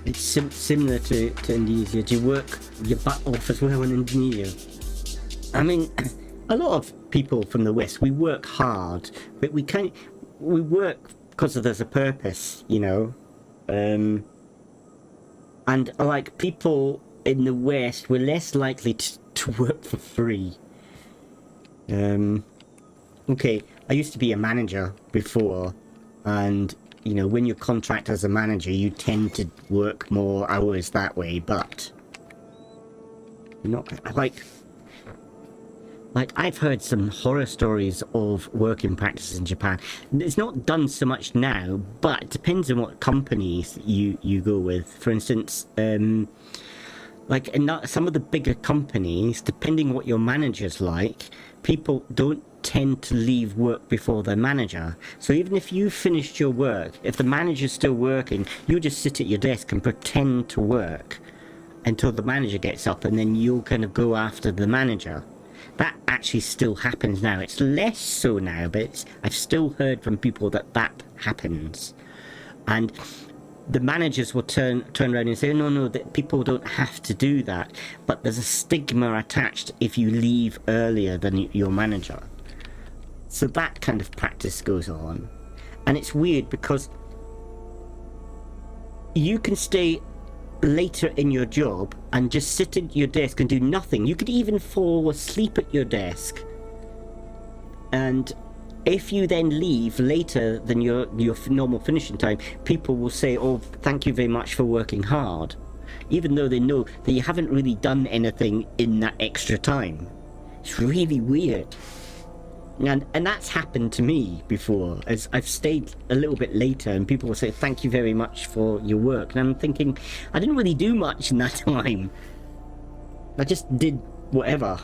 It's similar to Indonesia. Do you work your butt off as well in Indonesia? I mean, a lot of people from the West, we work hard, but we work because there's a purpose, you know. And like people in the West, we're less likely to work for free. Okay, I used to be a manager before, and you know, when you're contracted as a manager, you tend to work more hours that way, but not like I've heard some horror stories of working practices in Japan. It's not done so much now, but it depends on what companies you go with. For instance, like in some of the bigger companies, depending what your manager's like, people don't tend to leave work before their manager. So even if you finished your work, if the manager's still working, you just sit at your desk and pretend to work until the manager gets up, and then you'll kind of go after the manager. That actually still happens now. It's less so now, but I've still heard from people that happens. And the managers will turn around and say, no, that people don't have to do that. But there's a stigma attached if you leave earlier than your manager. So that kind of practice goes on. And it's weird because you can stay later in your job and just sit at your desk and do nothing. You could even fall asleep at your desk. And if you then leave later than your normal finishing time, people will say, oh, thank you very much for working hard. even though they know that you haven't really done anything in that extra time. It's really weird. And that's happened to me before, as I've stayed a little bit later and people will say, thank you very much for your work. And I'm thinking, I didn't really do much in that time. I just did whatever.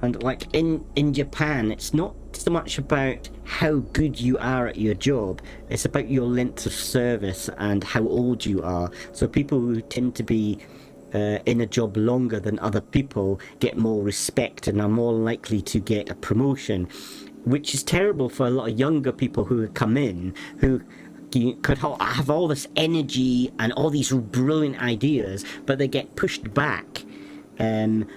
And like in Japan, it's not so much about how good you are at your job, it's about your length of service and how old you are. So people who tend to be in a job longer than other people get more respect and are more likely to get a promotion, which is terrible for a lot of younger people who come in, who could have all this energy and all these brilliant ideas, but they get pushed back and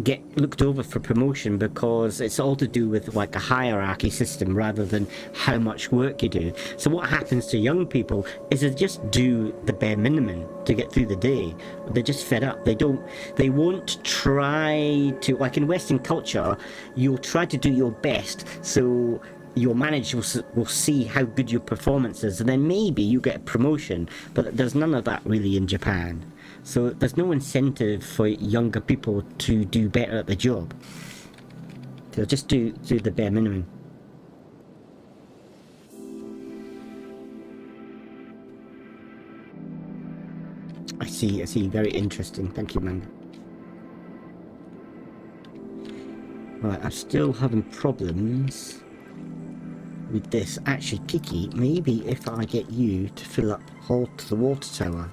get looked over for promotion because it's all to do with like a hierarchy system rather than how much work you do. So what happens to young people is they just do the bare minimum to get through the day. They're just fed up. They won't try to, like in Western culture, you'll try to do your best so your manager will see how good your performance is, and then maybe you get a promotion. But there's none of that really in Japan. So there's no incentive for younger people to do better at the job. They'll just do the bare minimum. I see. Very interesting. Thank you, Manga. Right, I'm still having problems with this. Actually, Kiki, maybe if I get you to fill up Halt to the water tower.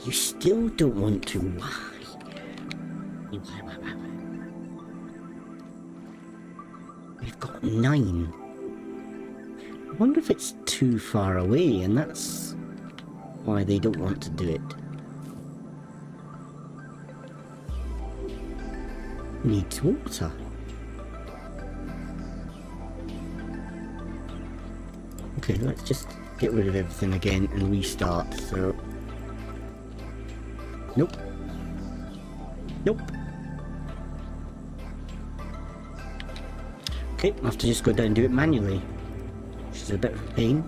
You still don't want to. Why? We've got 9. I wonder if it's too far away, and that's why they don't want to do it. Needs water. Okay, let's just get rid of everything again and restart. So. Nope. Okay, I'll have to just go down and do it manually, which is a bit of a pain.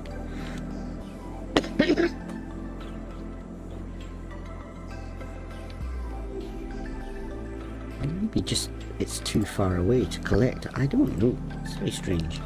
Maybe just it's too far away to collect. I don't know. It's very strange.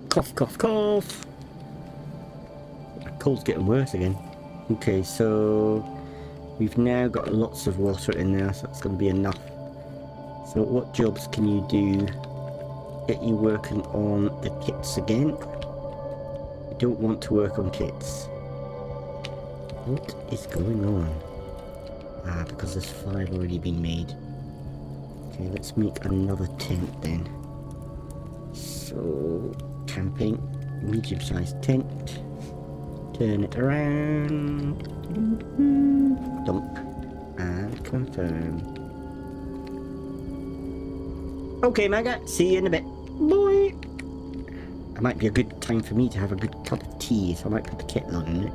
Cough, cough, cough. My cold's getting worse again. Okay, so we've now got lots of water in there, so that's going to be enough. So what jobs can you do? Get you working on the kits again. I don't want to work on kits. What is going on? Ah, because there's 5 already been made. Okay, let's make another tent then. So, camping, medium-sized tent. Turn it around. Dunk. And confirm. Okay, Manga, see you in a bit. Bye. It might be a good time for me to have a good cup of tea, so I might put the kettle on it.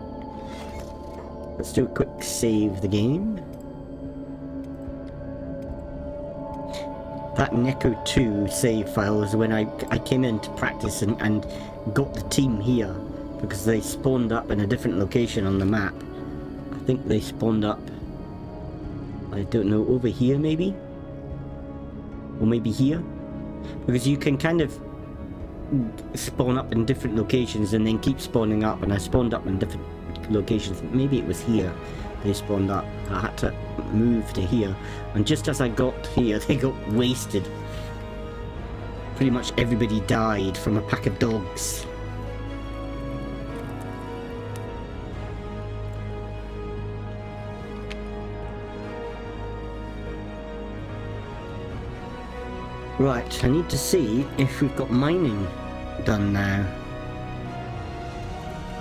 Let's do a quick save the game. That Neko 2 save file is when I came in to practice and got the team here, because they spawned up in a different location on the map. I think they spawned up, I don't know, over here maybe? Or maybe here? Because you can kind of spawn up in different locations and then keep spawning up, and I spawned up in different locations. Maybe it was here they spawned up. I had to move to here, and just as I got here they got wasted. Pretty much everybody died from a pack of dogs. Right, I need to see if we've got mining done now.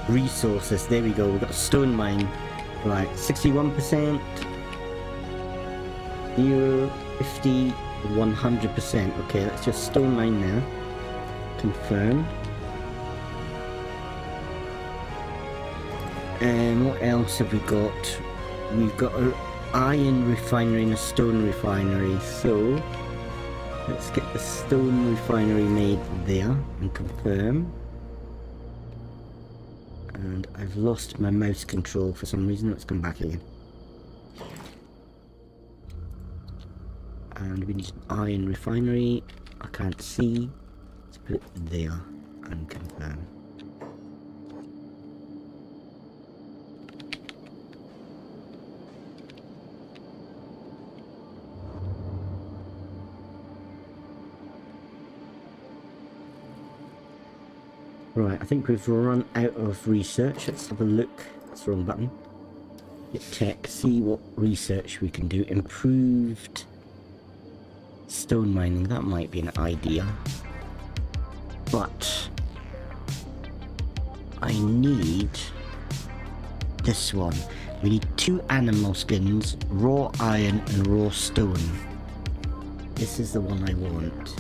Resources, there we go, we've got a stone mine. Right, 61%, 0, 50, 100%. Okay, let's just stone mine now. Confirm. And what else have we got? We've got an iron refinery and a stone refinery. So let's get the stone refinery made there and confirm. And I've lost my mouse control for some reason. Let's come back again. And we need an iron refinery. I can't see. Let's put it there and confirm. Right, I think we've run out of research. Let's have a look. That's the wrong button. Hit tech, see what research we can do. Improved stone mining, that might be an idea. But I need this one. We need 2 animal skins, raw iron and raw stone. This is the one I want.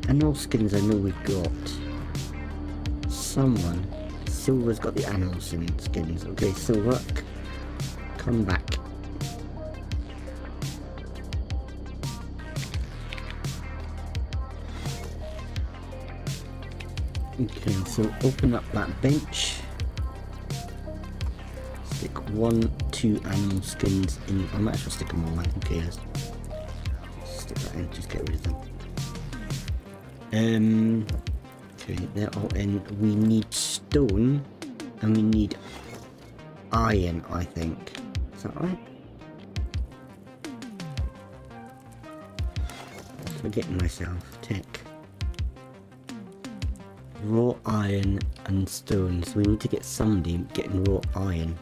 Animal skins I know we've got. Someone. Silver's got the animal skins. Okay, Silver, come back. Okay, so open up that bench. Stick 1, 2 animal skins in. I might as well stick them all in. Who cares? Stick that in. Just get rid of them. Okay, they're all in. We need stone and we need iron, I think. Is that right? Forgetting myself. Tech. Raw iron and stone. So we need to get somebody getting raw iron.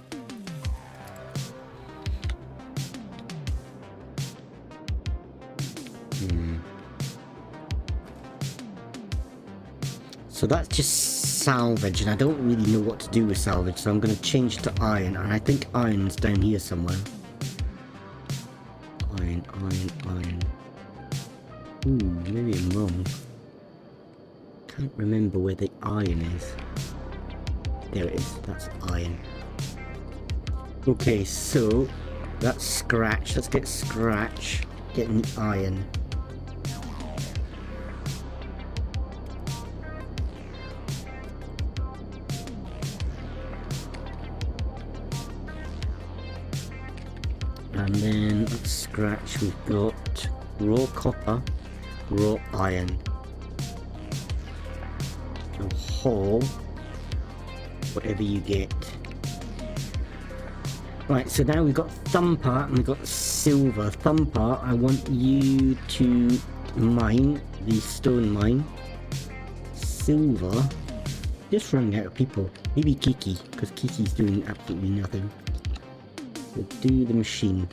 So that's just salvage, and I don't really know what to do with salvage, so I'm going to change to iron, and I think iron's down here somewhere. Iron. Maybe I'm wrong. Can't remember where the iron is. There it is, that's iron. Okay, so that's scratch. Let's get scratch, getting the iron. And then let's scratch, we've got raw copper, raw iron. A haul, whatever you get. Right, so now we've got Thumper and we've got Silver. Thumper, I want you to mine the stone mine. Silver, just running out of people. Maybe Kiki, because Kiki's doing absolutely nothing. So do the machine.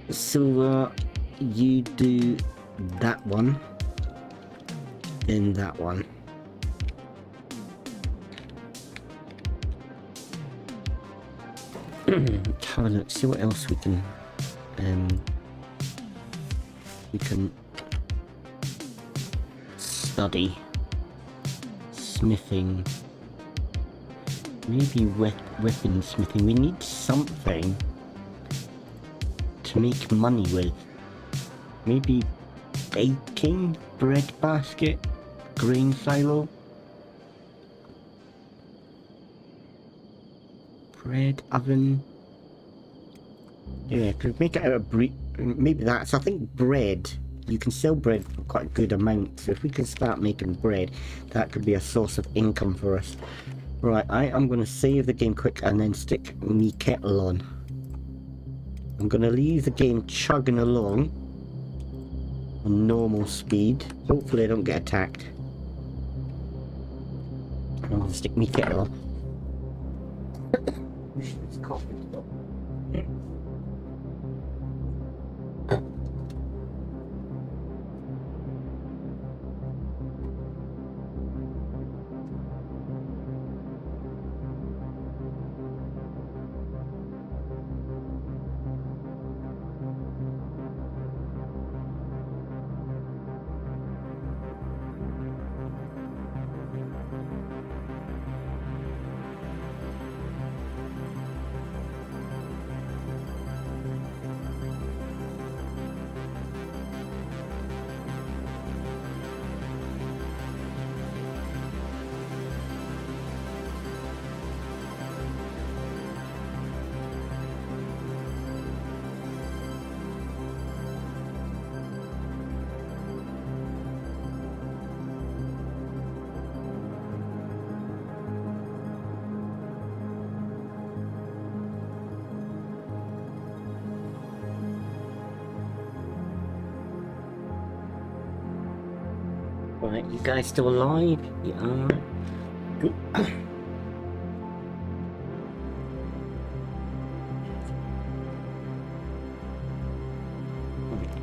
Silver, you do that one. Then that one. Have a look, see what else we can study. Smithing. Maybe weapon smithing. We need something to make money with. Maybe baking, bread basket, grain silo, bread oven. Yeah, could make it out of maybe that. So I think bread. You can sell bread for quite a good amount. So if we can start making bread, that could be a source of income for us. Right, I am going to save the game quick and then stick me kettle on. I'm going to leave the game chugging along on normal speed. Hopefully I don't get attacked. I'm going to stick me kettle on. Right, you guys still alive? You are. Good.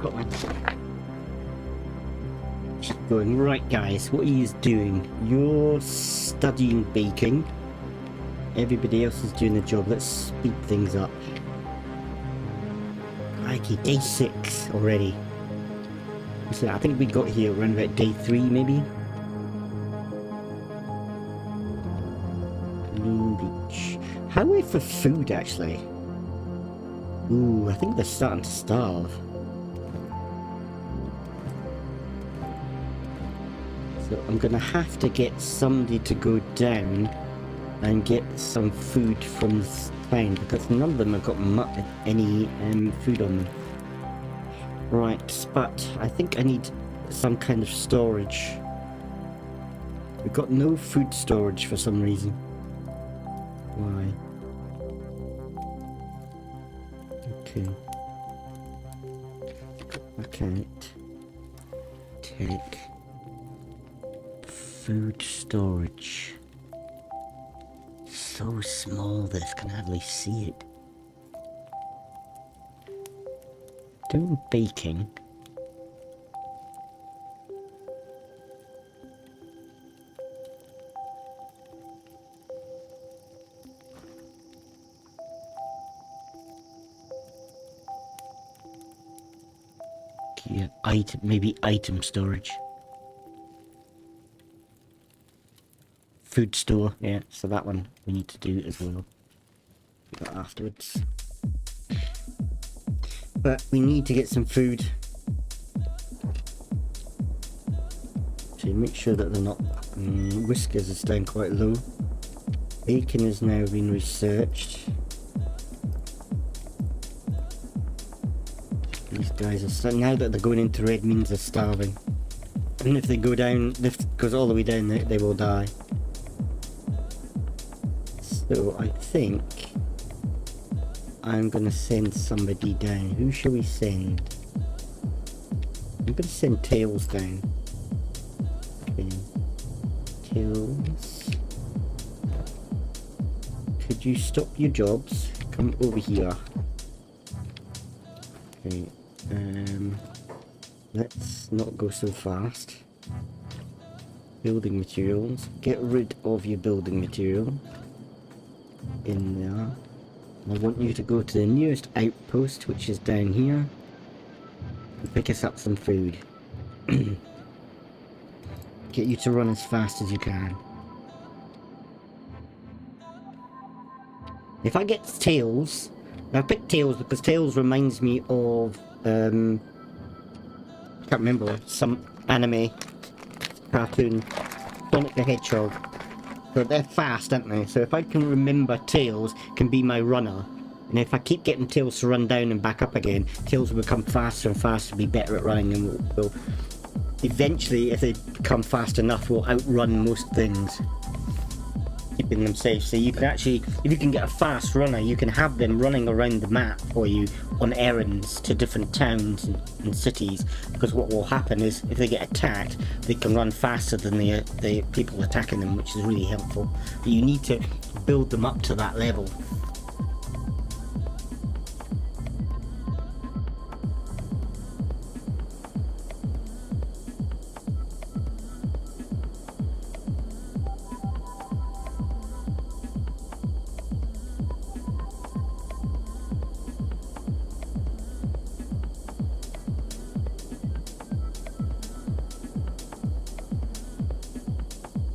Got one. Keep going. Right, guys, what are you doing? You're studying baking. Everybody else is doing the job. Let's speed things up. Crikey, day 6 already. So I think we got here around about day 3, maybe. Moon Beach. How are we for food, actually? Ooh, I think they're starting to starve. So I'm gonna have to get somebody to go down and get some food from this town, because none of them have got any food on them. Right, but I think I need some kind of storage. We've got no food storage for some reason. Why? Okay. Okay. Take food storage. So small this, can hardly see it. Doing baking. Yeah, maybe item storage. Food store, yeah, so that one we need to do as well. Do that afterwards. But we need to get some food. To make sure that they're not... Whiskers is down quite low. Bacon has now been researched. These guys are... Now that they're going into red means they're starving. And if they go down, if it goes all the way down, they will die. So I think I'm gonna send somebody down. Who shall we send? I'm gonna send Tails down. Okay. Tails. Could you stop your jobs? Come over here. Okay. Let's not go so fast. Building materials. Get rid of your building material. In there. I want you to go to the nearest outpost, which is down here, and pick us up some food. Get you to run as fast as you can. If I get Tails, I picked Tails because Tails reminds me of I can't remember, some anime cartoon, Sonic the Hedgehog. So they're fast, aren't they? So if I can remember, Tails can be my runner. And if I keep getting Tails to run down and back up again, Tails will become faster and faster, be better at running, and will eventually, if they become fast enough, will outrun most things, keeping them safe. So you can actually, if you can get a fast runner, you can have them running around the map for you on errands to different towns and cities, because what will happen is if they get attacked, they can run faster than the people attacking them, which is really helpful. But you need to build them up to that level.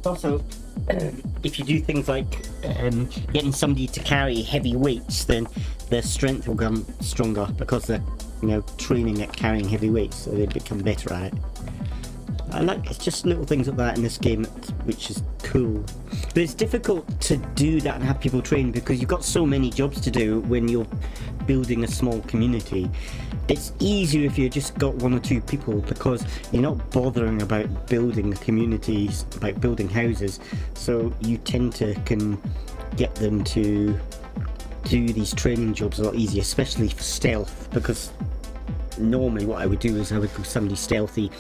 Also, if you do things like getting somebody to carry heavy weights, then their strength will become stronger because they're, training at carrying heavy weights, so they become better at it. It's just little things like that in this game, which is cool. But it's difficult to do that and have people train because you've got so many jobs to do when you're building a small community. It's easier if you just got 1 or 2 people because you're not bothering about building communities, about building houses, so you tend to can get them to do these training jobs a lot easier, especially for stealth, because normally what I would do is I would go somebody stealthy,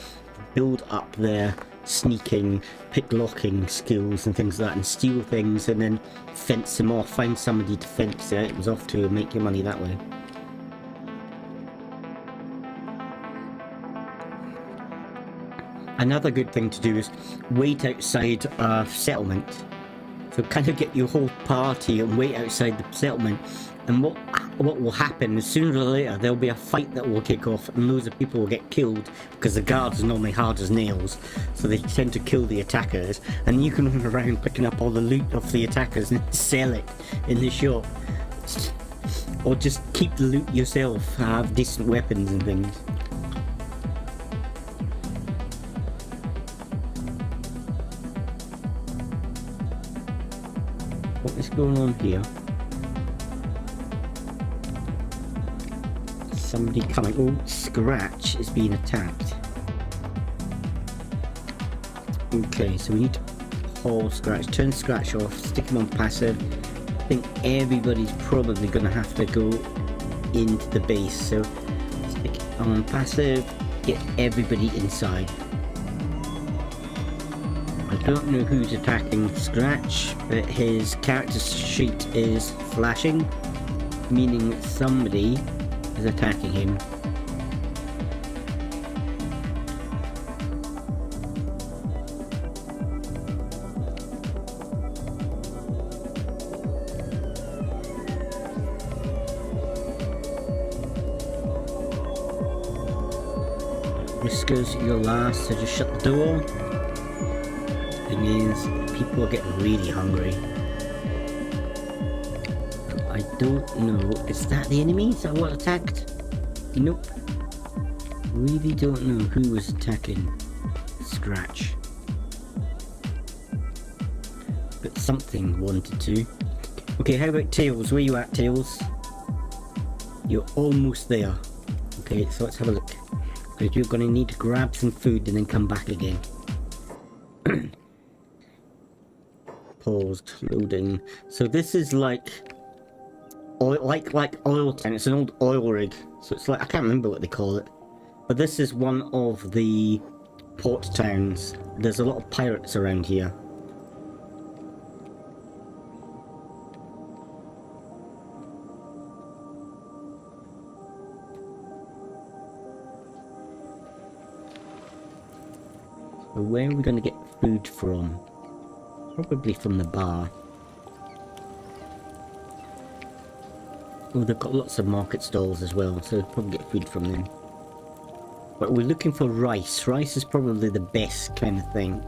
build up their sneaking, picklocking skills and things like that, and steal things and then fence them off, find somebody to fence the items off to and make your money that way. Another good thing to do is wait outside a settlement. So kind of get your whole party and wait outside the settlement, and what will happen is sooner or later there'll be a fight that will kick off and loads of people will get killed because the guards are normally hard as nails, so they tend to kill the attackers, and you can run around picking up all the loot off the attackers and sell it in the shop, or just keep the loot yourself, have decent weapons and things. What is going on here? Somebody coming. Oh, Scratch is being attacked. Okay, so we need to pause Scratch, turn Scratch off, stick him on passive. I think everybody's probably going to have to go into the base, so stick it on passive, get everybody inside. I don't know who's attacking Scratch, but his character sheet is flashing, meaning somebody is attacking him. Whiskers, you're last, so just shut the door. Thing is, people are getting really hungry. I don't know, is that the enemy? Is that what attacked? Nope. Really don't know who was attacking Scratch. But something wanted to. Okay, how about Tails? Where you at, Tails? You're almost there. Okay, so let's have a look. Because you're going to need to grab some food and then come back again. Paused, loading. So this is like oil, like oil tank. It's an old oil rig. So it's like, I can't remember what they call it. But this is one of the port towns. There's a lot of pirates around here. So where are we going to get food from? Probably from the bar. Oh, they've got lots of market stalls as well, so we'll probably get food from them. But we're looking for rice. Rice is probably the best kind of thing.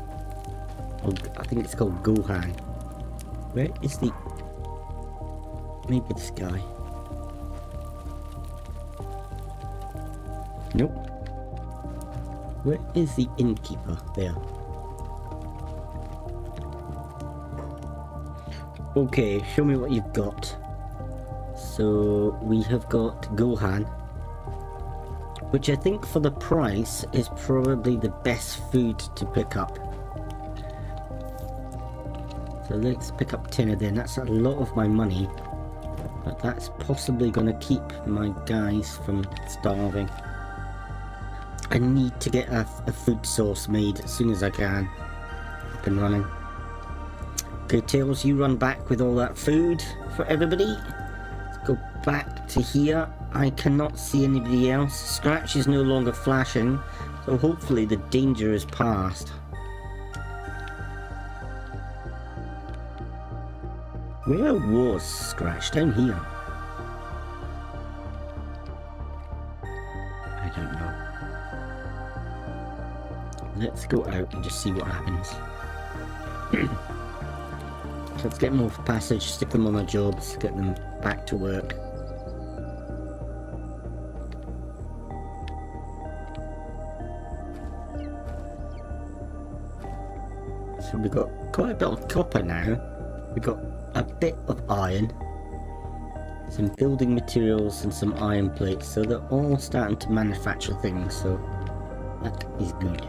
Or, I think it's called Gohan. Where is the... Maybe this guy. Nope. Where is the innkeeper? There. Okay, show me what you've got. So, we have got Gohan, which I think for the price is probably the best food to pick up. So let's pick up 10 of them. That's a lot of my money, but that's possibly going to keep my guys from starving. I need to get a food source made as soon as I can. Up and running. Okay, Tails, you run back with all that food for everybody. Let's go back to here. I cannot see anybody else. Scratch is no longer flashing, so hopefully the danger is past. Where was Scratch? Down here. I don't know. Let's go out and just see what happens. Let's get them off passage, stick them on their jobs, get them back to work. So we've got quite a bit of copper now. We've got a bit of iron, some building materials and some iron plates, so they're all starting to manufacture things, so that is good.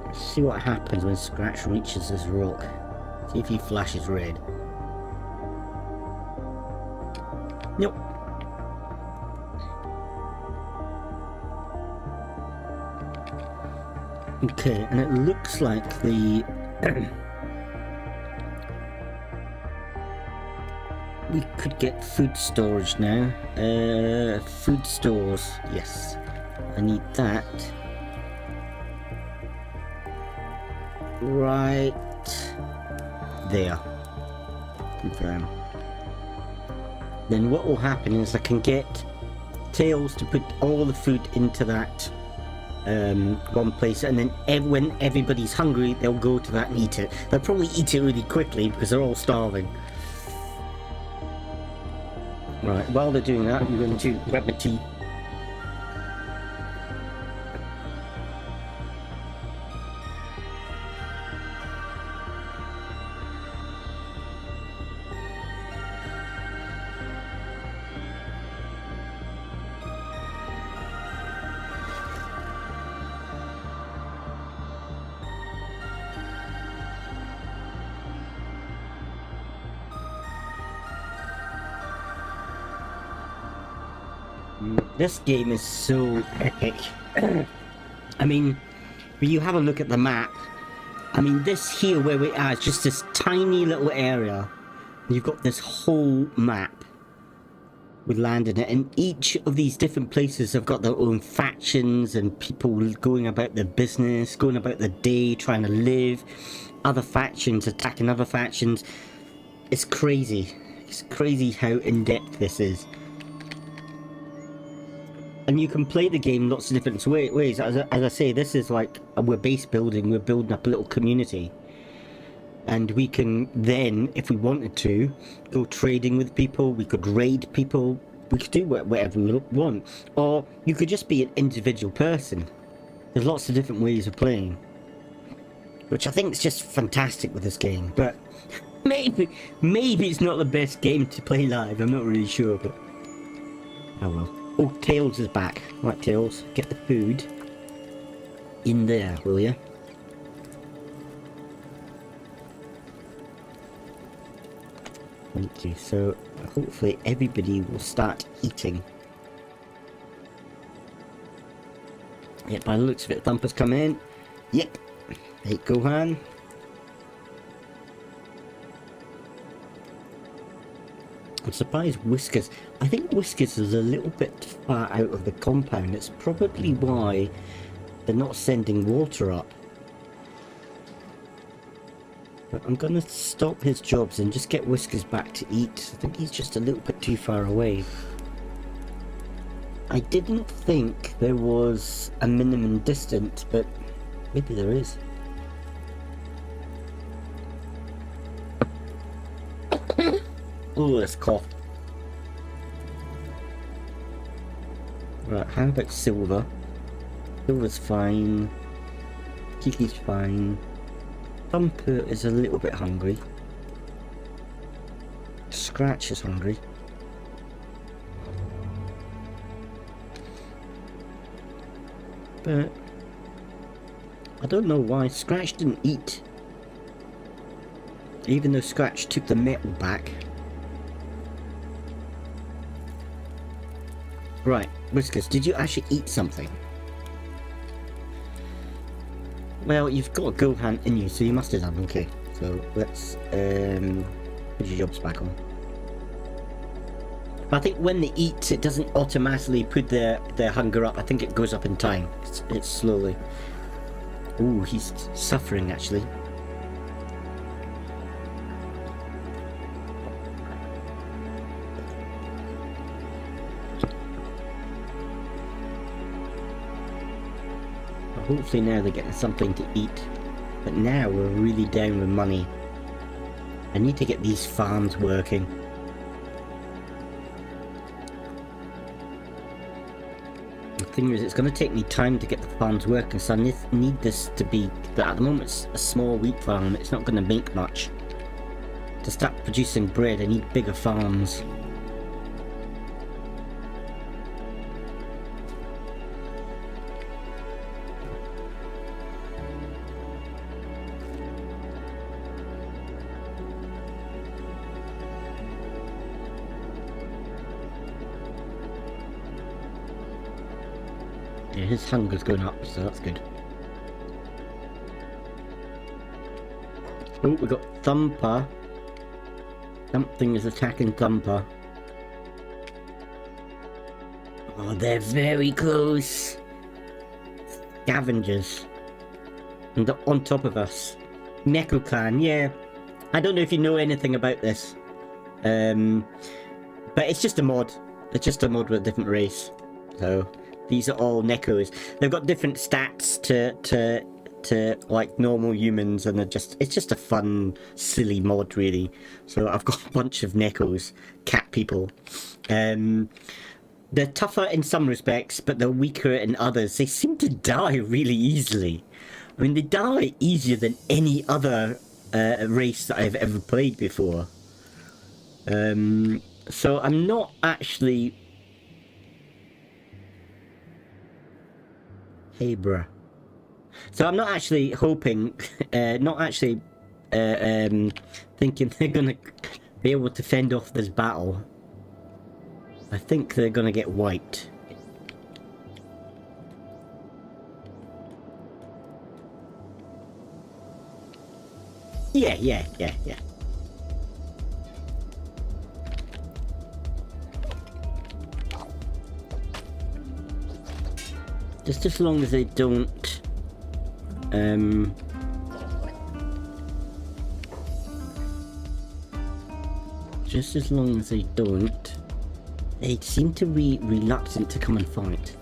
Let's see what happens when Scratch reaches this rock. See if he flashes red. Nope. Okay, and it looks like the we could get food storage now. Food stores. Yes, I need that. Right there. Confirm. Then what will happen is I can get Tails to put all the food into that one place, and then when everybody's hungry, they'll go to that and eat it. They'll probably eat it really quickly because they're all starving. Right, while they're doing that, I'm going to grab my tea. This game is so epic. I mean, when you have a look at the map, I mean, this here where we are is just this tiny little area. You've got this whole map with land in it, and each of these different places have got their own factions and people going about their business, going about their day, trying to live. Other factions attacking other factions. It's crazy. It's crazy how in-depth this is. And you can play the game lots of different ways. As I say, this is like, we're base building, we're building up a little community. And we can then, if we wanted to, go trading with people, we could raid people, we could do whatever we want. Or you could just be an individual person. There's lots of different ways of playing. Which I think is just fantastic with this game. But maybe it's not the best game to play live, I'm not really sure, but oh well. Oh, Tails is back. Right, Tails, get the food in there, will you? Thank you. So, hopefully everybody will start eating. Yep, by the looks of it, Thumper's come in. Yep. Hey, Gohan. I'm surprised Whiskers... I think Whiskers is a little bit far out of the compound. It's probably why they're not sending water up. But I'm gonna stop his jobs and just get Whiskers back to eat. I think he's just a little bit too far away. I didn't think there was a minimum distance, but maybe there is. Oh, this cough. Right, how about Silver? Silver's fine. Kiki's fine. Thumper is a little bit hungry. Scratch is hungry. But I don't know why Scratch didn't eat. Even though Scratch took the metal back. Right, Whiskers, did you actually eat something? Well, you've got a Gohan in you, so you must have done. Okay, so let's put your jobs back on. I think when they eat, it doesn't automatically put their hunger up. I think it goes up in time. It's slowly. Ooh, he's suffering actually. Hopefully now they're getting something to eat. But now we're really down with money. I need to get these farms working. The thing is, it's going to take me time to get the farms working, so I need this to be... But at the moment it's a small wheat farm, it's not going to make much. To start producing bread I need bigger farms. Yeah, his hunger's going up, so that's good. Oh, we got Thumper. Something is attacking Thumper. Oh, they're very close. Scavengers. And they're on top of us. Neko Clan, yeah. I don't know if you know anything about this. But it's just a mod. It's just a mod with a different race. So, these are all Nekos. They've got different stats to like normal humans, and it's just a fun, silly mod, really. So I've got a bunch of Nekos, cat people. They're tougher in some respects, but they're weaker in others. They seem to die really easily. I mean, they die easier than any other race that I've ever played before. So I'm not actually... Hey, bruh. So I'm not actually hoping, not actually thinking they're gonna be able to fend off this battle. I think they're gonna get wiped. Yeah. Just as long as they don't, just as long as they don't, they seem to be reluctant to come and fight.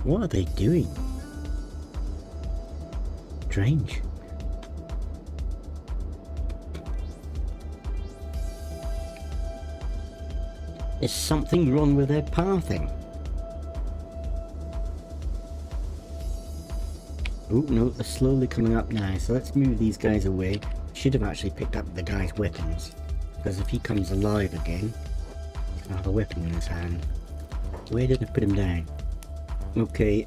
What are they doing? Strange. There's something wrong with their pathing. Oh no, they're slowly coming up now, so let's move these guys away. Should have actually picked up the guy's weapons, because if he comes alive again, he's gonna have a weapon in his hand. Where did I put him down? Okay,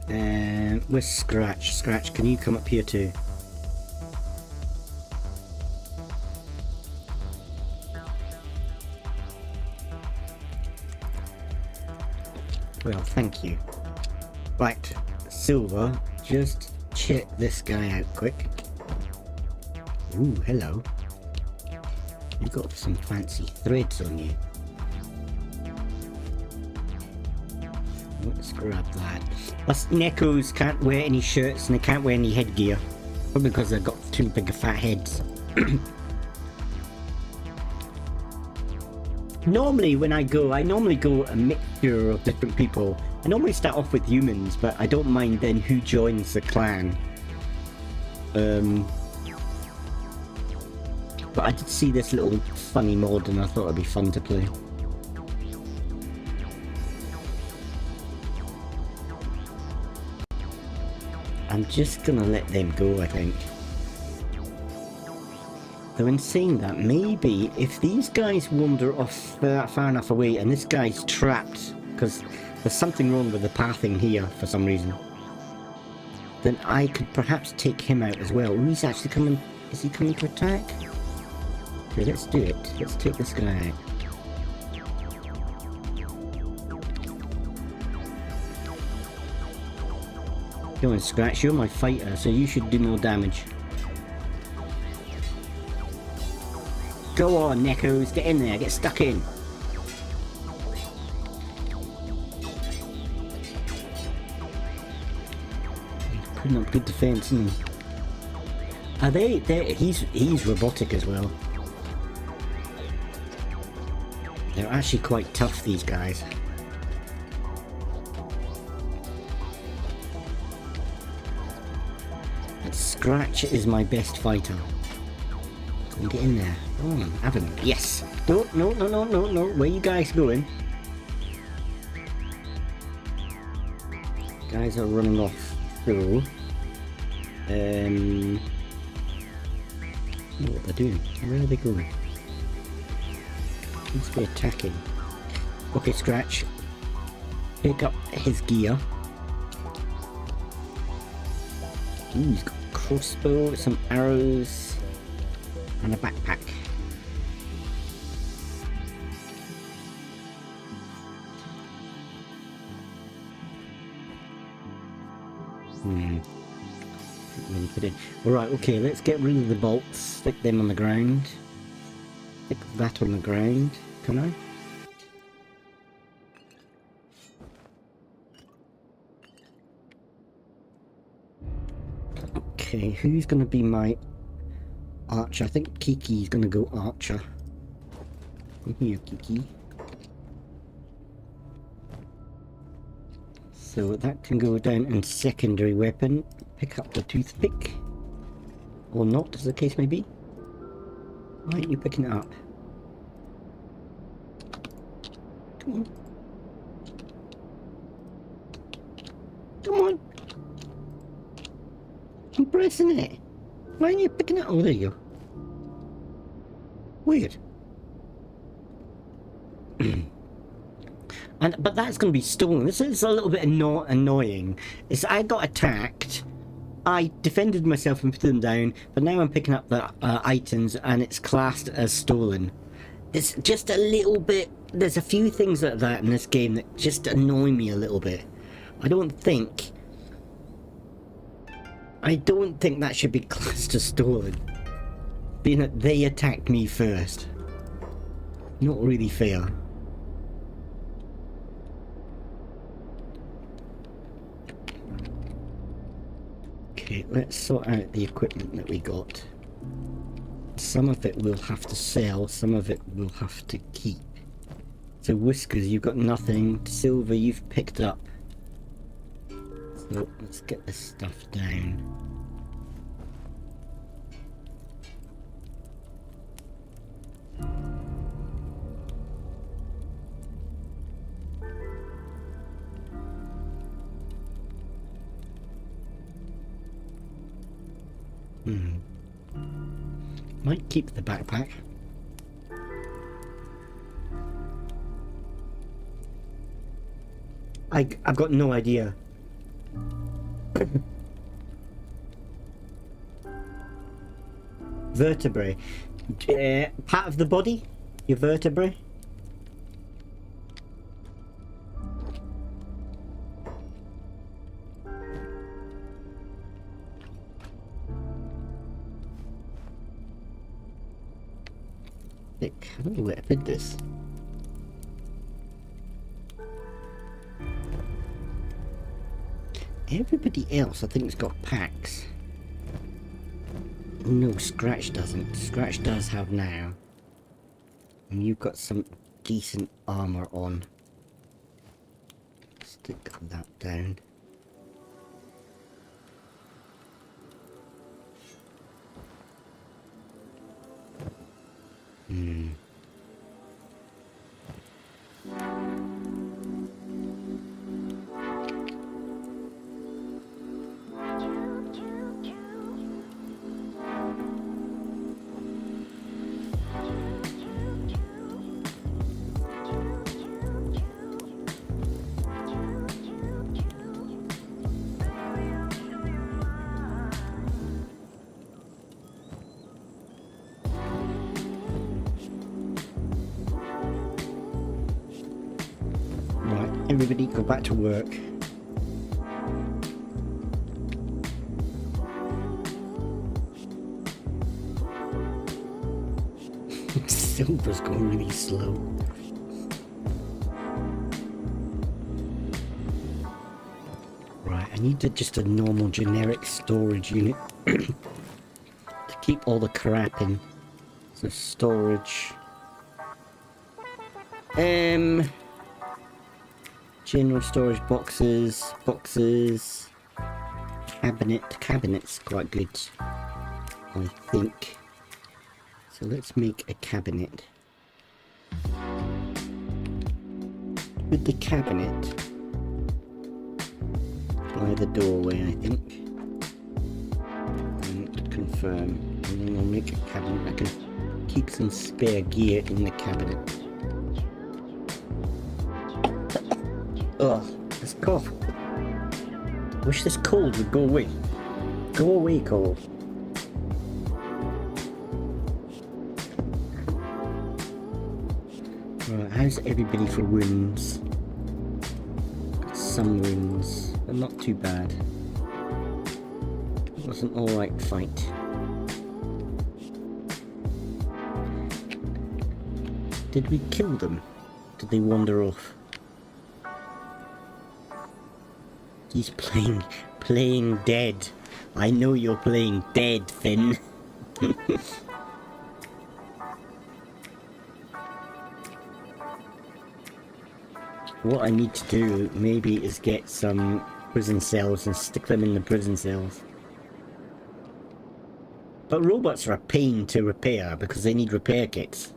where's Scratch? Scratch, can you come up here too? Well, thank you. Right, Silver, just check this guy out quick. Ooh, hello. You've got some fancy threads on you. Let's grab that. Us Nekos can't wear any shirts and they can't wear any headgear. Probably because they've got too big of fat heads. Normally when I normally go a mixture of different people. I normally start off with humans, but I don't mind then who joins the clan. But I did see this little funny mod and I thought it'd be fun to play. I'm just gonna let them go, I think. Though in saying that, maybe if these guys wander off far enough away and this guy's trapped, because there's something wrong with the pathing here for some reason, then I could perhaps take him out as well. Ooh, he's actually coming. Is he coming to attack? Okay, let's do it. Let's take this guy out. Go on, Scratch, you're my fighter, so you should do more damage. Go on, Nekos, get in there, get stuck in. He's putting up good defense, isn't he? Are they? He's robotic as well. They're actually quite tough, these guys. Scratch is my best fighter. Get in there. Come on, have him. Yes. No. Where you guys going? Guys are running off. So, I don't know what they're doing. Where are they going? Must be attacking. Okay, Scratch. Pick up his gear. Ooh, he's got a crossbow, some arrows, and a backpack. Alright, okay, let's get rid of the bolts. Stick them on the ground. Stick that on the ground. Can I? Okay, who's gonna be my archer? I think Kiki's gonna go archer. Come here, Kiki. So that can go down in secondary weapon. Pick up the toothpick. Or not, as the case may be. Why aren't you picking it up? Come on. Come on. I'm pressing it. Why aren't you picking it up? Oh, there you go. Weird. But that's going to be stolen. This is a little bit annoying. I got attacked. I defended myself and put them down, but now I'm picking up the items and it's classed as stolen. It's just a little bit... There's a few things like that in this game that just annoy me a little bit. I don't think that should be classed as stolen. Being that they attacked me first. Not really fair. Okay, let's sort out the equipment that we got. Some of it we'll have to sell, some of it we'll have to keep. So Whiskers, you've got nothing. Silver, you've picked up. So let's get this stuff down. Might keep the backpack. I've got no idea. Vertebrae. Part of the body? Your vertebrae? I don't know where I put this. Everybody else I think has got packs. No, Scratch doesn't. Scratch does have now. And you've got some decent armor on. Stick that down. Everybody go back to work. Silver's going really slow. Right, I need just a normal generic storage unit to keep all the crap in. So storage. General storage boxes, cabinet's quite good, I think. So let's make a cabinet. With the cabinet by the doorway, I think. And confirm. And then I'll make a cabinet. I can keep some spare gear in the cabinet. Ugh, this cough. Wish this cold would go away. Go away, cold. Right, how's everybody for wounds? Got some wounds, but not too bad. was an alright fight. Did we kill them? Did they wander off? He's playing dead. I know you're playing dead, Finn. What I need to do maybe is get some prison cells and stick them in the prison cells. But robots are a pain to repair because they need repair kits.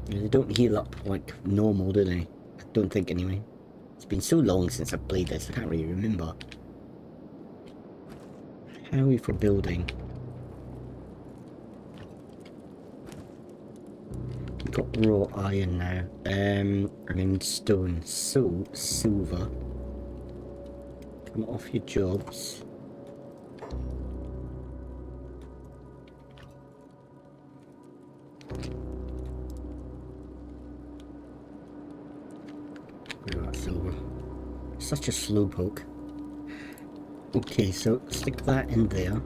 They don't heal up like normal, do they? I don't think anyway. It's been so long since I've played this, I can't really remember. How are we for building? We've got raw iron now. And then stone. So, silver. Come off your jobs. Silver. Such a slowpoke. Okay, so stick that in there.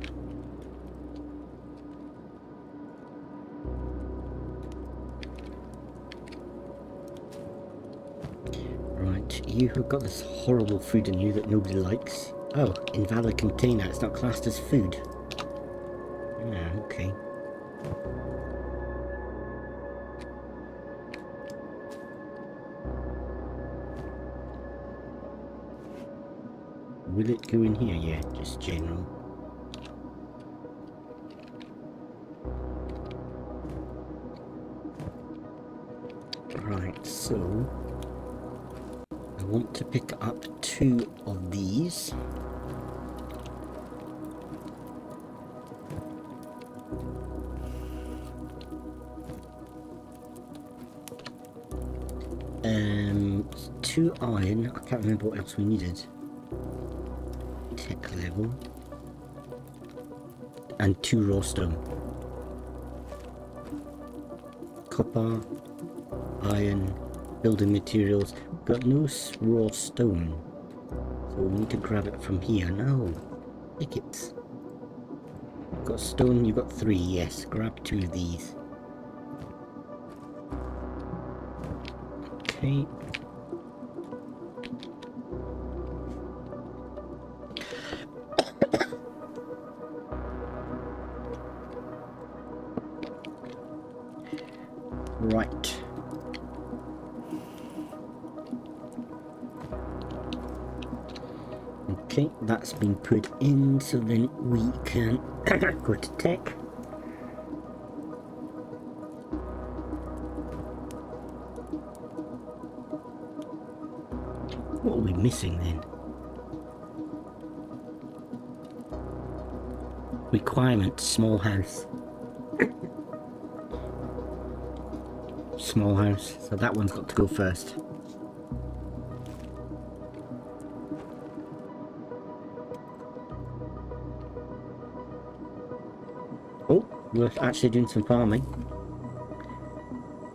Right, you have got this horrible food in you that nobody likes. Oh, invalid container, it's not classed as food. Yeah, okay. Will it go in here? Yeah, just general. Right, so I want to pick up 2 of these. Two iron. I can't remember what else we needed. Tech level. And 2 raw stone. Copper, iron, building materials. Got no raw stone. So we need to grab it from here. No. Tickets. Got stone, you got 3, yes. Grab 2 of these. Okay. Right. Okay, that's been put in, so then we can go to tech. What are we missing then? Requirement, small house. Small house, so that one's got to go first. Oh, we're actually doing some farming.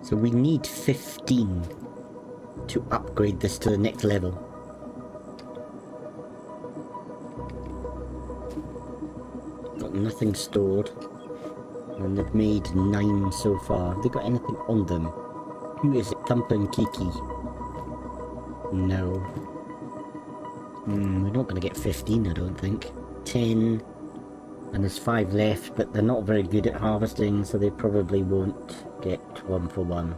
So we need 15 to upgrade this to the next level. Got nothing stored. And they've made 9 so far. Have they got anything on them? Who is it? Thumper and Kiki? No. We're not going to get 15, I don't think. 10. And there's 5 left, but they're not very good at harvesting, so they probably won't get 1 for 1.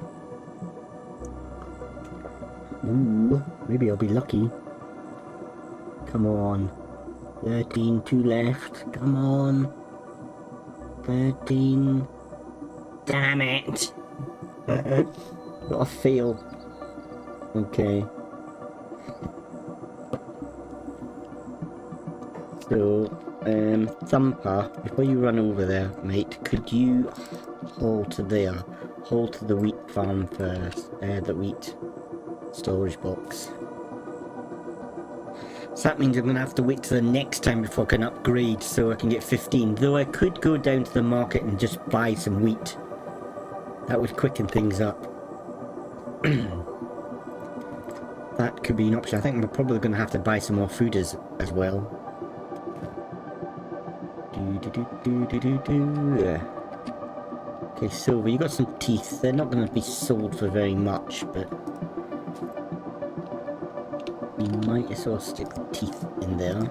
Ooh, maybe I'll be lucky. Come on. 13, 2 left. Come on. 13. Damn it! Got a fail. Okay. So, Thumper, before you run over there, mate, could you haul to there? Haul to the wheat farm first. The wheat storage box. So that means I'm going to have to wait till the next time before I can upgrade so I can get 15. Though I could go down to the market and just buy some wheat. That would quicken things up. That could be an option. I think we're probably going to have to buy some more food as well. Okay, Silver, you got some teeth. They're not going to be sold for very much, but you might as well stick the teeth in there.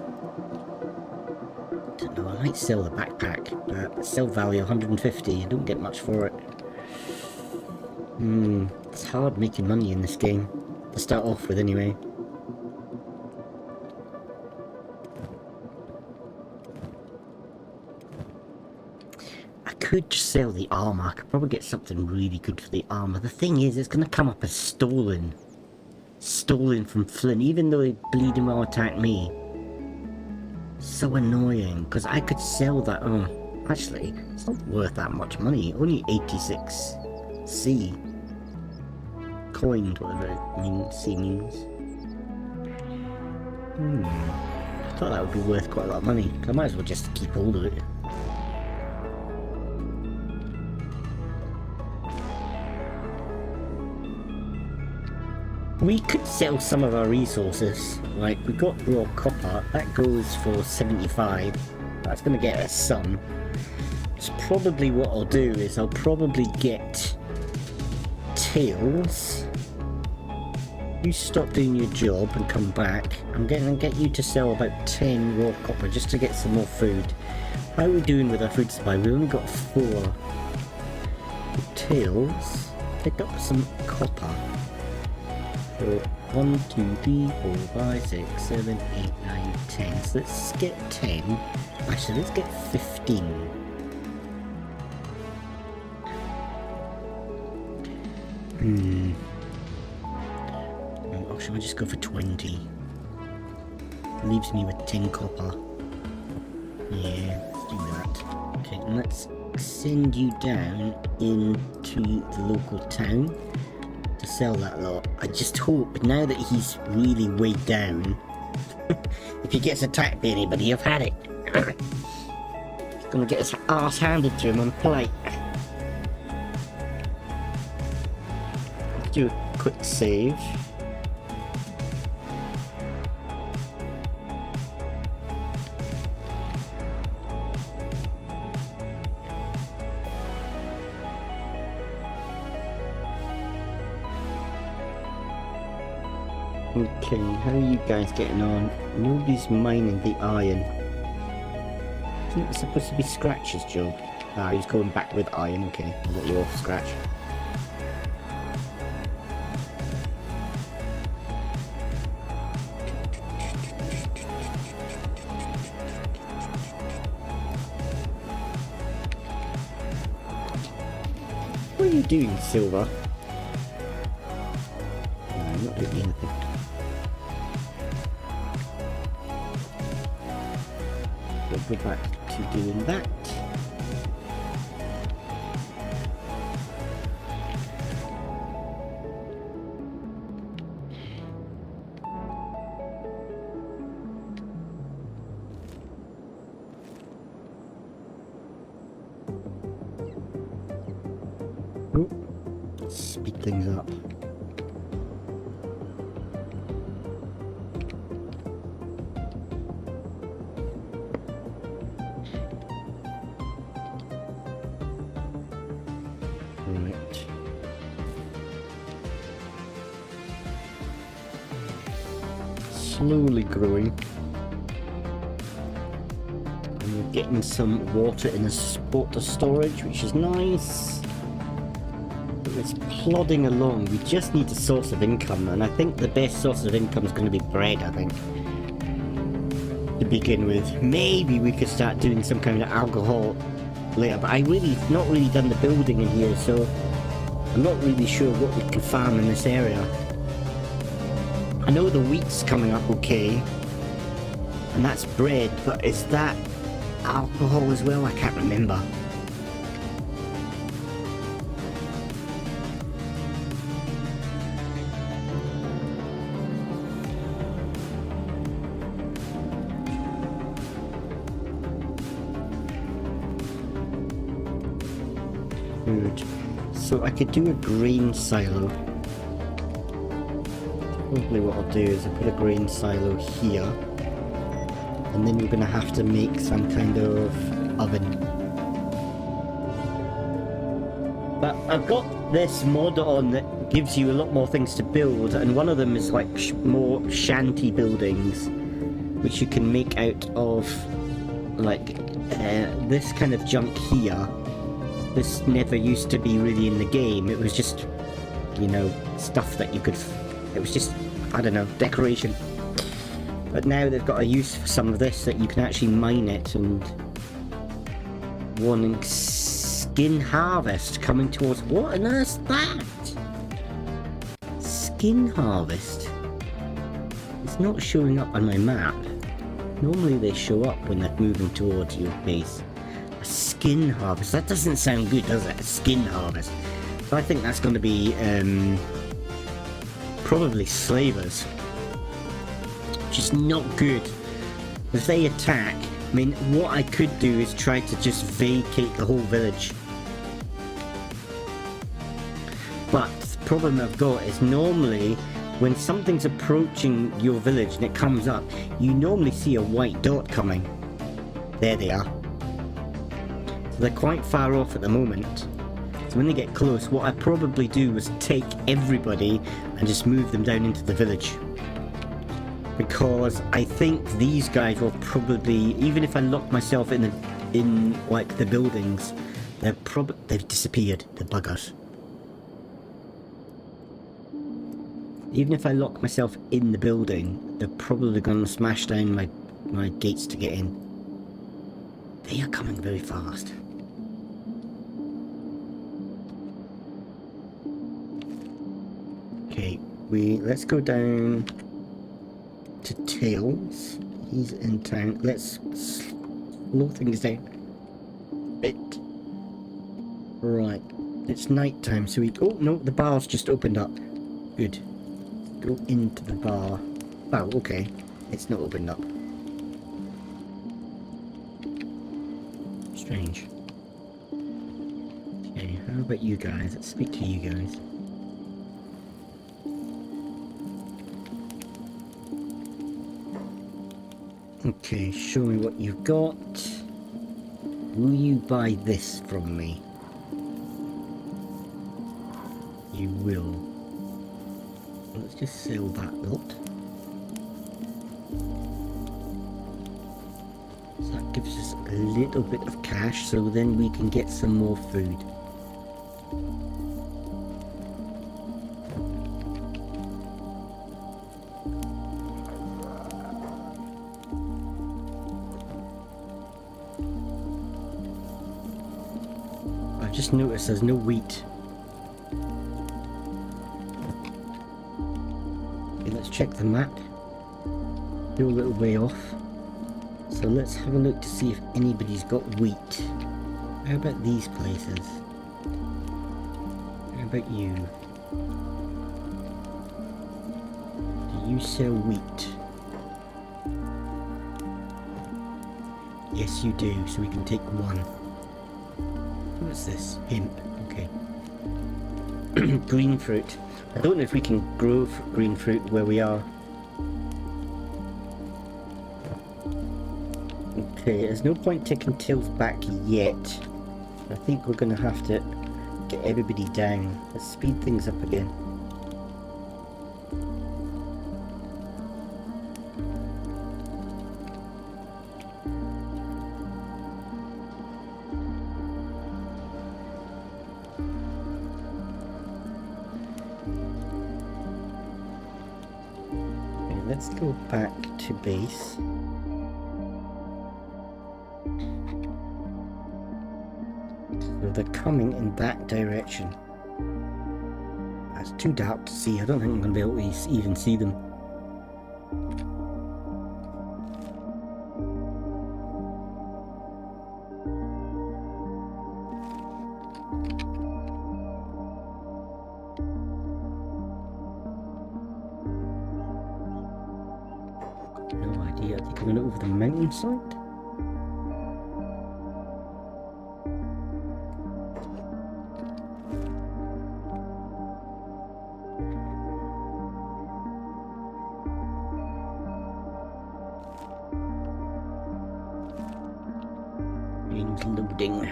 Don't know, I might sell the backpack, but sell value 150. You don't get much for it. It's hard making money in this game to start off with, anyway. I could just sell the armor. I could probably get something really good for the armor. The thing is, it's going to come up as stolen. Stolen from Flynn, even though they bleeding well attacked me. So annoying, because I could sell that. Oh, actually, it's not worth that much money. Only 86C. Coined, whatever it means, C means. I thought that would be worth quite a lot of money. I might as well just keep hold of it. We could sell some of our resources. Like, we got raw copper, that goes for 75. That's gonna get us some. So probably what I'll do is I'll probably get Tails. You stop doing your job and come back. I'm gonna get you to sell about 10 raw copper just to get some more food. How are we doing with our food supply? We've only got 4. Tails, pick up some copper. So 1, 2, 3, 4, 5, 6, 7, 8, 9, 10. So let's get 10. Actually, let's get 15. Or should I just go for 20? Leaves me with 10 copper. Yeah, let's do that. Okay, and let's send you down into the local town to sell that lot. I just hope, now that he's really weighed down, if he gets attacked by anybody, I've had it. He's gonna get his ass handed to him on a plate. Let's do a quick save. Okay, how are you guys getting on? Nobody's mining the iron. Isn't it supposed to be Scratch's job? Ah, he's going back with iron. Okay, I'll let you off, Scratch. What are you doing, Silver? No, I'm not doing anything. We'll go back to doing that. Ooh, speed things up. Slowly growing. And we're getting some water in the water storage, which is nice. But it's plodding along. We just need a source of income, and I think the best source of income is going to be bread, I think. To begin with. Maybe we could start doing some kind of alcohol later, but I've not really done the building in here, so I'm not really sure what we can farm in this area. I know the wheat's coming up okay, and that's bread, but is that alcohol as well? I can't remember. Food. So I could do a grain silo. Probably what I'll do is I'll put a grain silo here. and then we're gonna have to make some kind of oven. But I've got this mod on that gives you a lot more things to build, and one of them is like more shanty buildings, which you can make out of like this kind of junk here. This never used to be really in the game. It was just, you know, stuff that you could, it was just, I don't know, decoration. But now they've got a use for some of this that you can actually mine it, and one skin harvest coming towards, what on earth's that? Skin harvest? It's not showing up on my map. Normally they show up when they're moving towards your base. A skin harvest, that doesn't sound good, does it? A skin harvest. So I think that's going to be probably slavers, which is not good. If they attack, I mean, what I could do is try to just vacate the whole village. But the problem I've got is normally when something's approaching your village and it comes up, you normally see a white dot coming. There they are. So they're quite far off at the moment. So when they get close, what I probably do is take everybody and just move them down into the village. Because I think these guys will probably, even if I lock myself in like the buildings, they've disappeared, the buggers. Even if I lock myself in the building, they're probably going to smash down my gates to get in. They are coming very fast. Okay, let's go down to Tails. He's in town. Let's slow things down a bit. Right, it's night time, so oh no, the bar's just opened up. Good. Go into the bar. Oh, okay. It's not opened up. Strange. Okay, how about you guys? Let's speak to you guys. Okay, show me what you've got. Will you buy this from me? You will. Let's just sell that lot. So that gives us a little bit of cash, so then we can get some more food. I've just noticed there's no wheat. Let's check the map. They're a little way off. So let's have a look to see if anybody's got wheat. How about these places? How about you? Do you sell wheat? Yes you do, so we can take one. What's this? Hemp. Okay. Green fruit. I don't know if we can grow green fruit where we are. Okay, there's no point taking Tails back yet. I think we're going to have to get everybody down. Let's speed things up again. Let's go back to base. So they're coming in that direction. It's too dark to see. I don't think I'm going to be able to even see them. No idea. Are they coming over the mountainside? Game's loading. They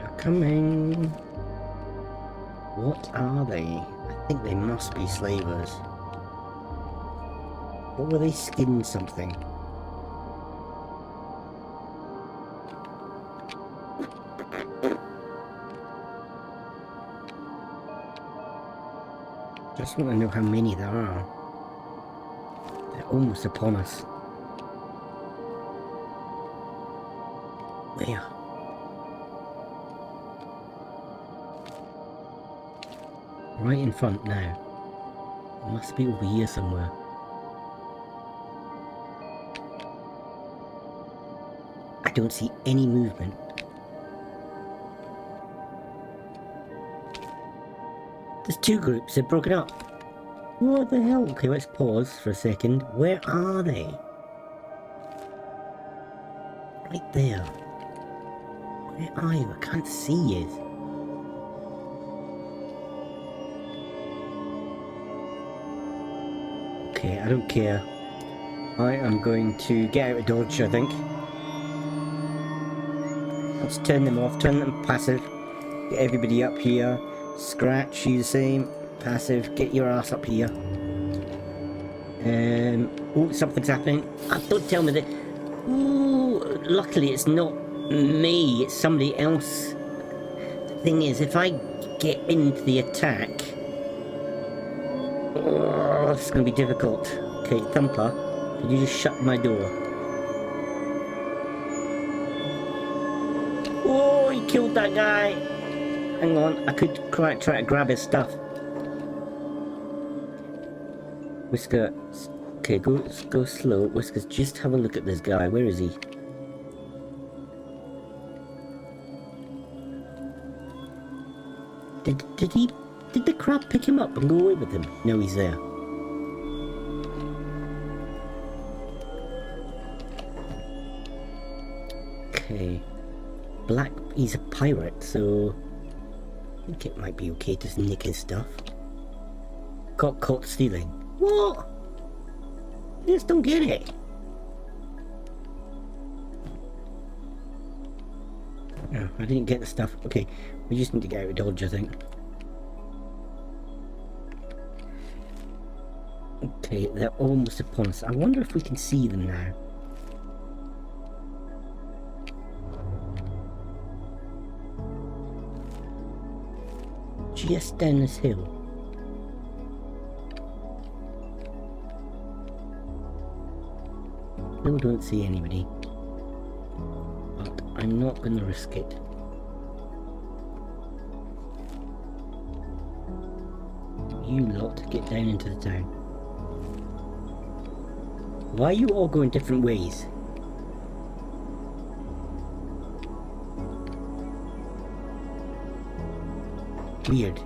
are coming. What are they? I think they must be slavers. What were they, skin something? Just want to know how many there are. They're almost upon us. Where? Right in front now. It must be over here somewhere. I don't see any movement. There's two groups, they've broken up. What the hell? Okay, let's pause for a second. Where are they? Right there. Where are you? I can't see you. Okay, I don't care. I am going to get out of dodge, I think. Let's turn them off, turn them passive. Get everybody up here. Scratch, you the same. Passive, get your ass up here. Oh, something's happening. Don't tell me that. Ooh, luckily it's not me, it's somebody else. The thing is, if I get into the attack, oh, it's going to be difficult. Okay, Thumper, could you just shut my door? Oh, he killed that guy. Hang on, I could try to grab his stuff. Whisker, okay, go slow. Whiskers, just have a look at this guy. Where is he? Did the crab pick him up and go away with him? No, he's there. Okay. Black, he's a pirate, so I think it might be okay to nick his stuff. Got caught stealing. What? I just don't get it. No, I didn't get the stuff. Okay, we just need to get out of dodge, I think. Okay, they're almost upon us. I wonder if we can see them now. Just down this hill. Still don't see anybody. But I'm not going to risk it. You lot get down into the town. Why are you all going different ways? Weird.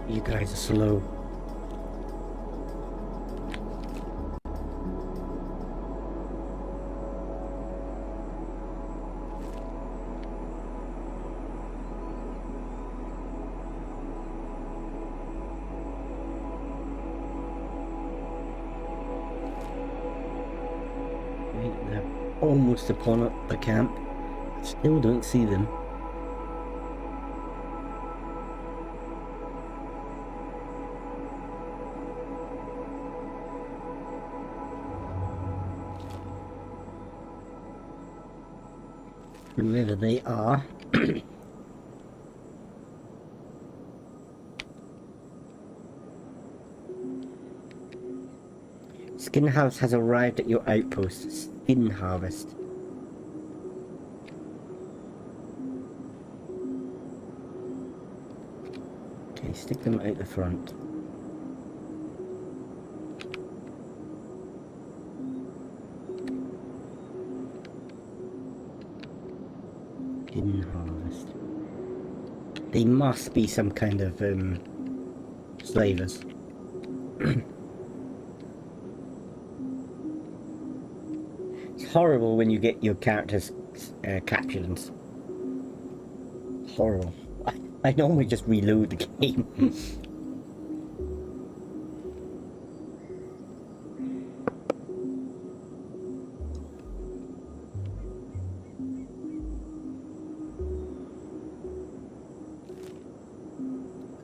You guys are slow. They're almost upon the camp. Still don't see them. Whoever they are. Skin Harvest has arrived at your outpost. Skin Harvest. Okay, stick them out the front. Skin Harvest. They must be some kind of slavers. It's horrible when you get your characters captured. Horrible. I normally just reload the game.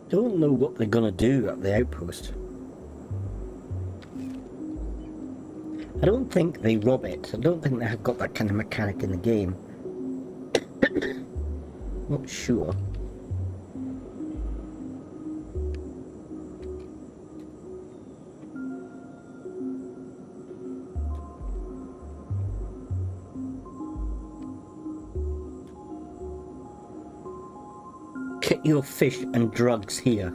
Don't know what they're gonna do at the outpost. I don't think they rob it. I don't think they have got that kind of mechanic in the game. Not sure. Get your fish and drugs here.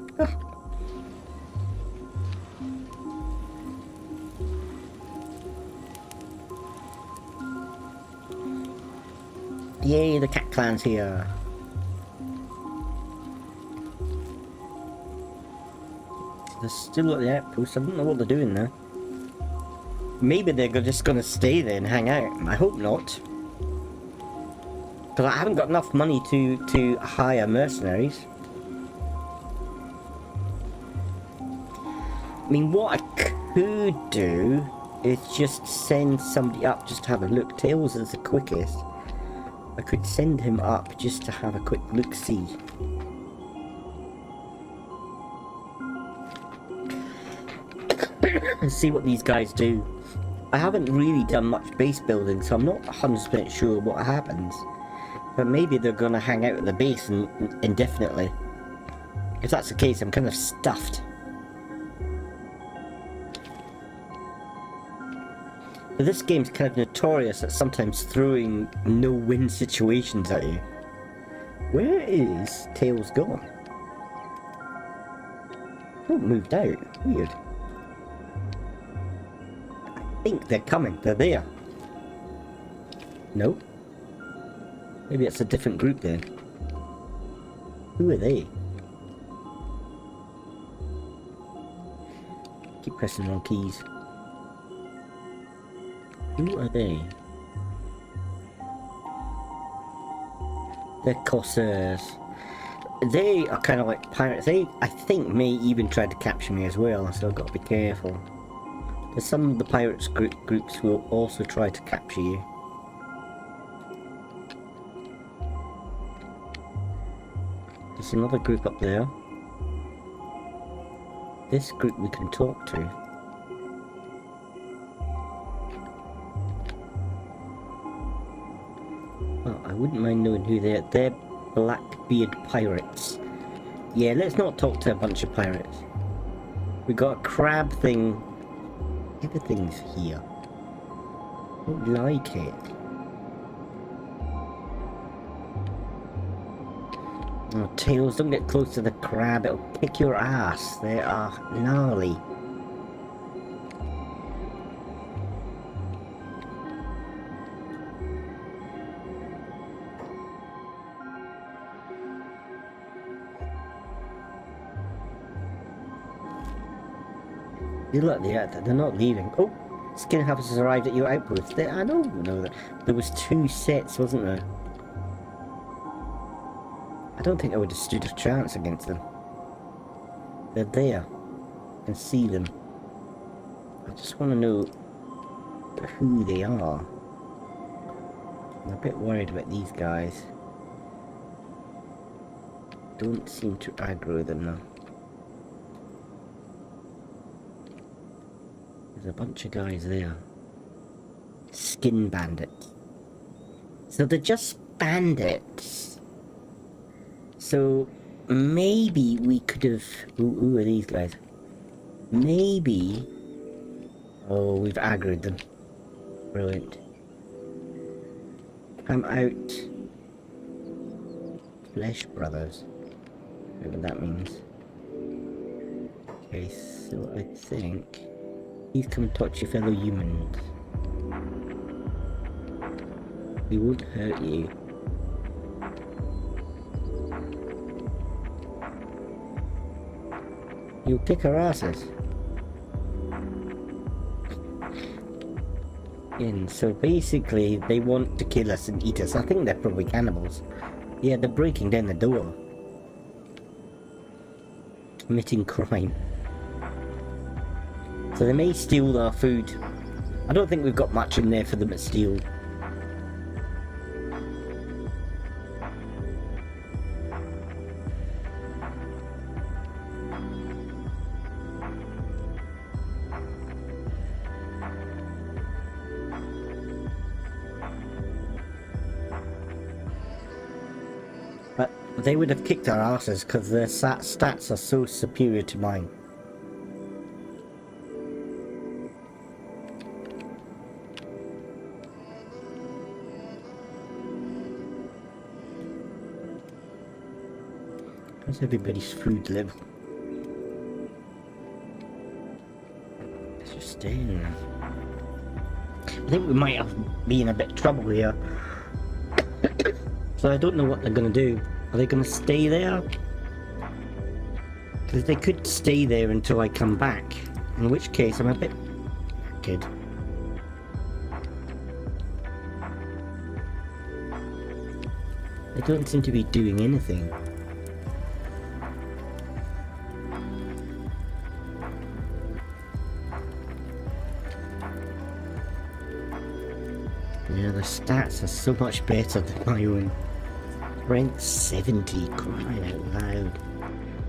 Yay, the cat clan's here. They're still at the outpost. I don't know what they're doing there. Maybe they're just gonna stay there and hang out. I hope not. Because I haven't got enough money to hire mercenaries. I mean, what I could do is just send somebody up just to have a look. Tails is the quickest. I could send him up just to have a quick look-see. And see what these guys do. I haven't really done much base building, so I'm not 100% sure what happens. But maybe they're gonna hang out at the base indefinitely. If that's the case, I'm kind of stuffed. But this game's kind of notorious at sometimes throwing no-win situations at you. Where is Tails gone? Oh, moved out. Weird. I think they're coming. They're there. No? Maybe it's a different group then. Who are they? Keep pressing the wrong keys. Who are they? They're Corsairs. They are kind of like pirates. They, I think, may even try to capture me as well, so I've got to be careful. There's some of the pirates groups will also try to capture you. There's another group up there. This group we can talk to. Well, I wouldn't mind knowing who they are. They're Blackbeard pirates. Yeah, let's not talk to a bunch of pirates. We got a crab thing. Everything's here. Don't like it. Oh, Tails, don't get close to the crab, it'll kick your ass. They are gnarly. You look, they're not leaving. Oh, Skin Harvest has arrived at your outpost. I don't know that. There was 2 sets, wasn't there? I don't think I would have stood a chance against them. They're there. I can see them. I just want to know who they are. I'm a bit worried about these guys. Don't seem to aggro them now. There's a bunch of guys there. Skin bandits. So they're just bandits. So maybe we could have... Who are these guys? Maybe Oh, we've aggroed them. Brilliant. I'm out. Flesh brothers. Whatever that means. Okay, so I think... Please come and touch your fellow humans. We won't hurt you. You'll kick our asses. And so basically, they want to kill us and eat us. I think they're probably cannibals. Yeah, they're breaking down the door. Committing crime. So they may steal our food. I don't think we've got much in there for them to steal. But they would have kicked our asses because their stats are so superior to mine. How's everybody's food level? Let's just stay in there. I think we might have been in a bit of trouble here. So I don't know what they're gonna do. Are they gonna stay there? Because they could stay there until I come back. In which case I'm a bit good. They don't seem to be doing anything. Yeah, the stats are so much better than my own. Rank 70, crying out loud.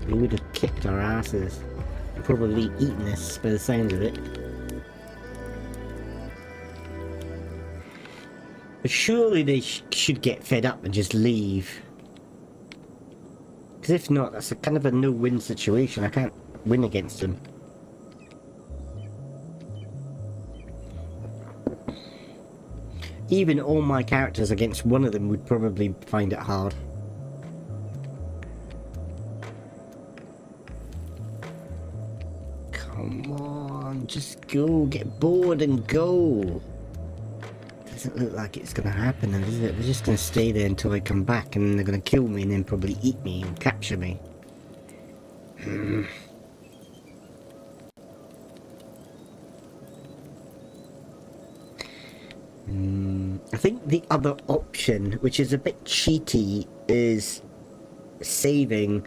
We would have kicked our asses. Probably eaten us by the sound of it. But surely they should get fed up and just leave. Because if not, that's a kind of a no-win situation. I can't win against them. Even all my characters against one of them would probably find it hard. Come on, just go, get bored and go. Doesn't look like it's gonna happen though, does it? They're just gonna stay there until I come back and then they're gonna kill me and then probably eat me and capture me. I think the other option, which is a bit cheaty, is saving,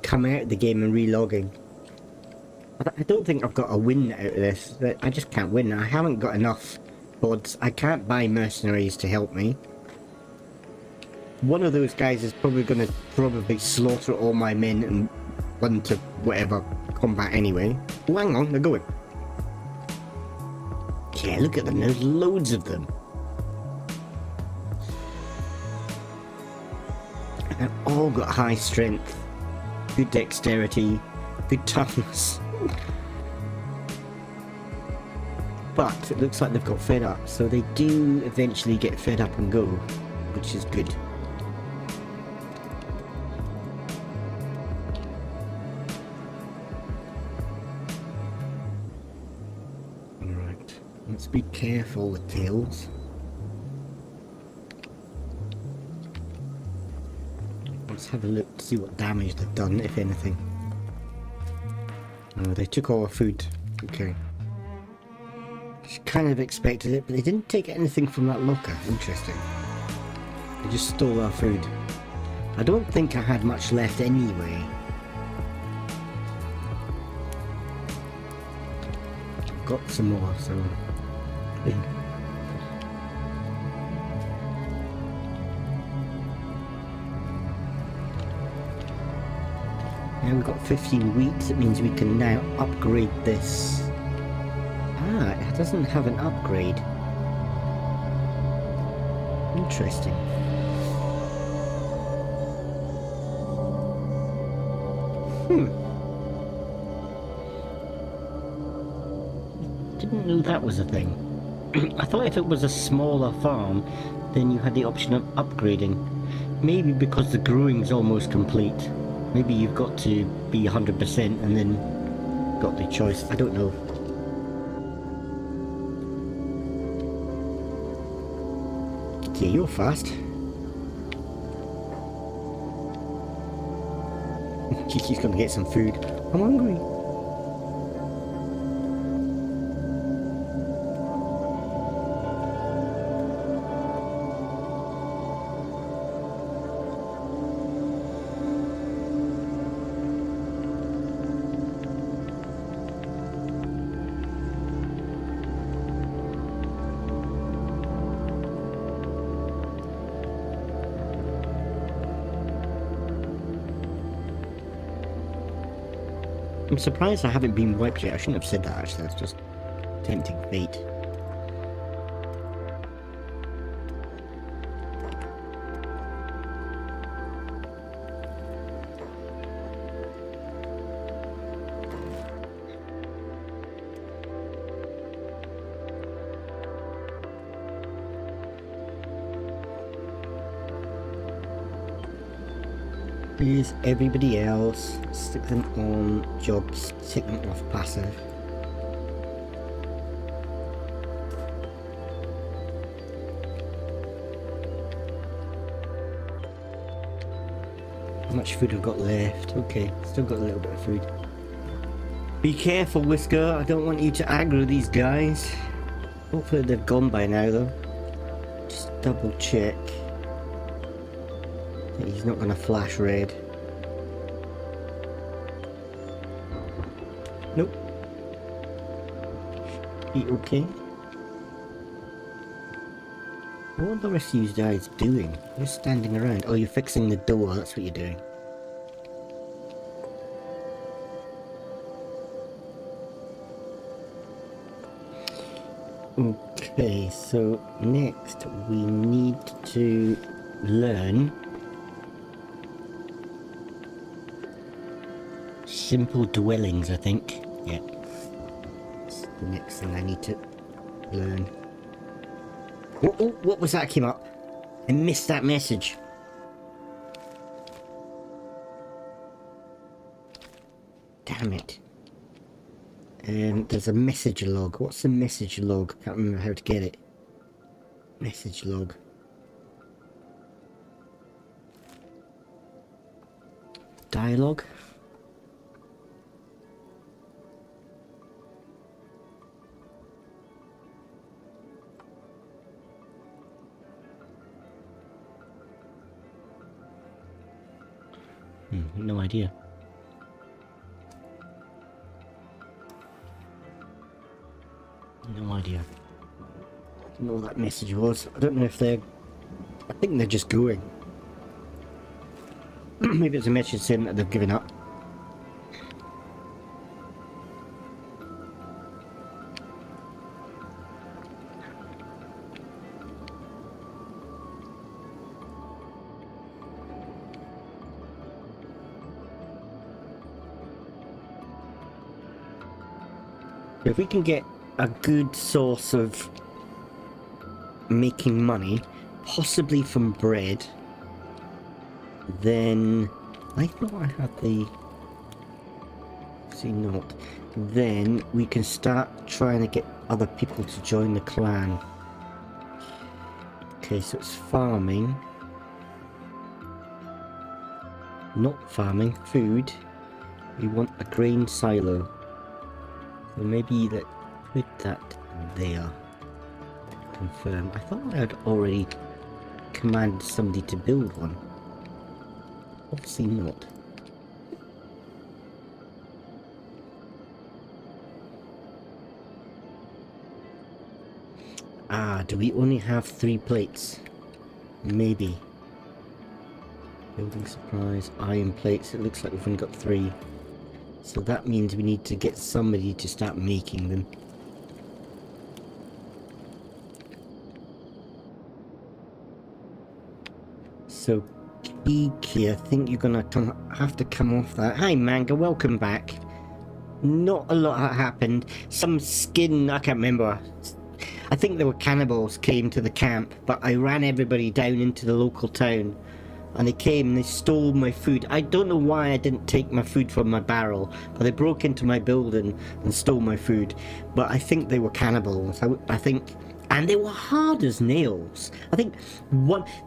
come out of the game and relogging. I don't think I've got a win out of this. I just can't win. I haven't got enough bods. I can't buy mercenaries to help me. One of those guys is probably going to slaughter all my men and run to whatever combat anyway. Oh, hang on, they're going. Yeah, look at them. There's loads of them. They've all got high strength, good dexterity, good toughness. But it looks like they've got fed up, so they do eventually get fed up and go, which is good. Alright, let's be careful with tails. Let's have a look to see what damage they've done, if anything. Oh, they took all our food. Okay. Just kind of expected it, but they didn't take anything from that locker. Interesting. They just stole our food. I don't think I had much left anyway. Got some more, so... Yeah. Now we've got 15 weeks, it means we can now upgrade this. Ah, it doesn't have an upgrade. Interesting. Didn't know that was a thing. I thought if it was a smaller farm, then you had the option of upgrading. Maybe because the growing's almost complete. Maybe you've got to be 100% and then got the choice. I don't know. Okay, you're fast. She's gonna get some food. I'm hungry. I'm surprised I haven't been wiped yet. I shouldn't have said that actually, that's just tempting fate. Here's everybody else. Stick them on jobs, take them off passive. How much food I've got left? Okay, still got a little bit of food. Be careful, Whisker. I don't want you to aggro these guys. Hopefully they've gone by now though. Just double check. He's not gonna flash red. Nope. Be okay. What are the rest of you guys doing? You're standing around. Oh, you're fixing the door, that's what you're doing. Okay, so next we need to learn simple dwellings, I think. Yeah. That's the next thing I need to learn. Oh, what was that came up? I missed that message. Damn it. There's a message log. What's the message log? Can't remember how to get it. Message log. Dialogue? No idea. No idea. I don't know what that message was. I don't know if they're... I think they're just going. Maybe it's a message saying that they've given up. If we can get a good source of making money, possibly from bread, then I thought I had the... See not. Then we can start trying to get other people to join the clan. Okay, so it's farming. Not farming, food. We want a grain silo. So maybe that put that there. Confirm. I thought I had already commanded somebody to build one. Obviously not. Ah, do we only have 3 plates? Maybe. Building supplies, iron plates. It looks like we've only got 3. So that means we need to get somebody to start making them. So, Kiki, I think you're gonna have to come off that. Hi, Manga, welcome back. Not a lot happened. Some skin, I can't remember. I think there were cannibals came to the camp, but I ran everybody down into the local town. And they came and they stole my food. I don't know why I didn't take my food from my barrel, but they broke into my building and stole my food. But I think they were cannibals. I think... And they were hard as nails. I think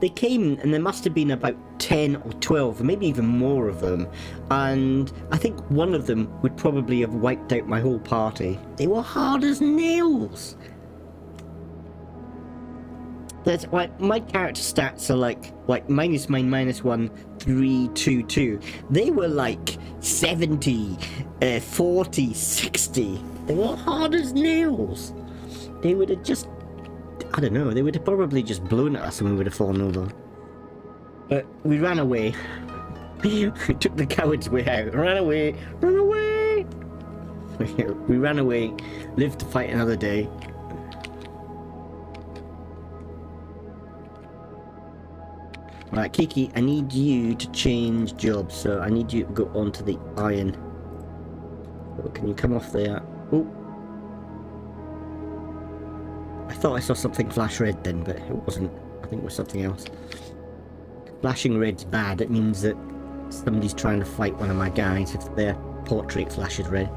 they came and there must have been about 10 or 12, or maybe even more of them. And I think one of them would probably have wiped out my whole party. They were hard as nails. That's like my character stats are like minus mine, -1, 3, 2, 2. They were like 70, 40, 60. They were hard as nails. They would have just, I don't know, they would have probably just blown at us and we would have fallen over. But we ran away. We took the coward's way out. Ran away. Run away. We ran away. Lived to fight another day. Right, Kiki, I need you to change jobs, so I need you to go onto the iron. So can you come off there? Oh! I thought I saw something flash red then, but it wasn't. I think it was something else. Flashing red's bad. It means that somebody's trying to fight one of my guys if their portrait flashes red.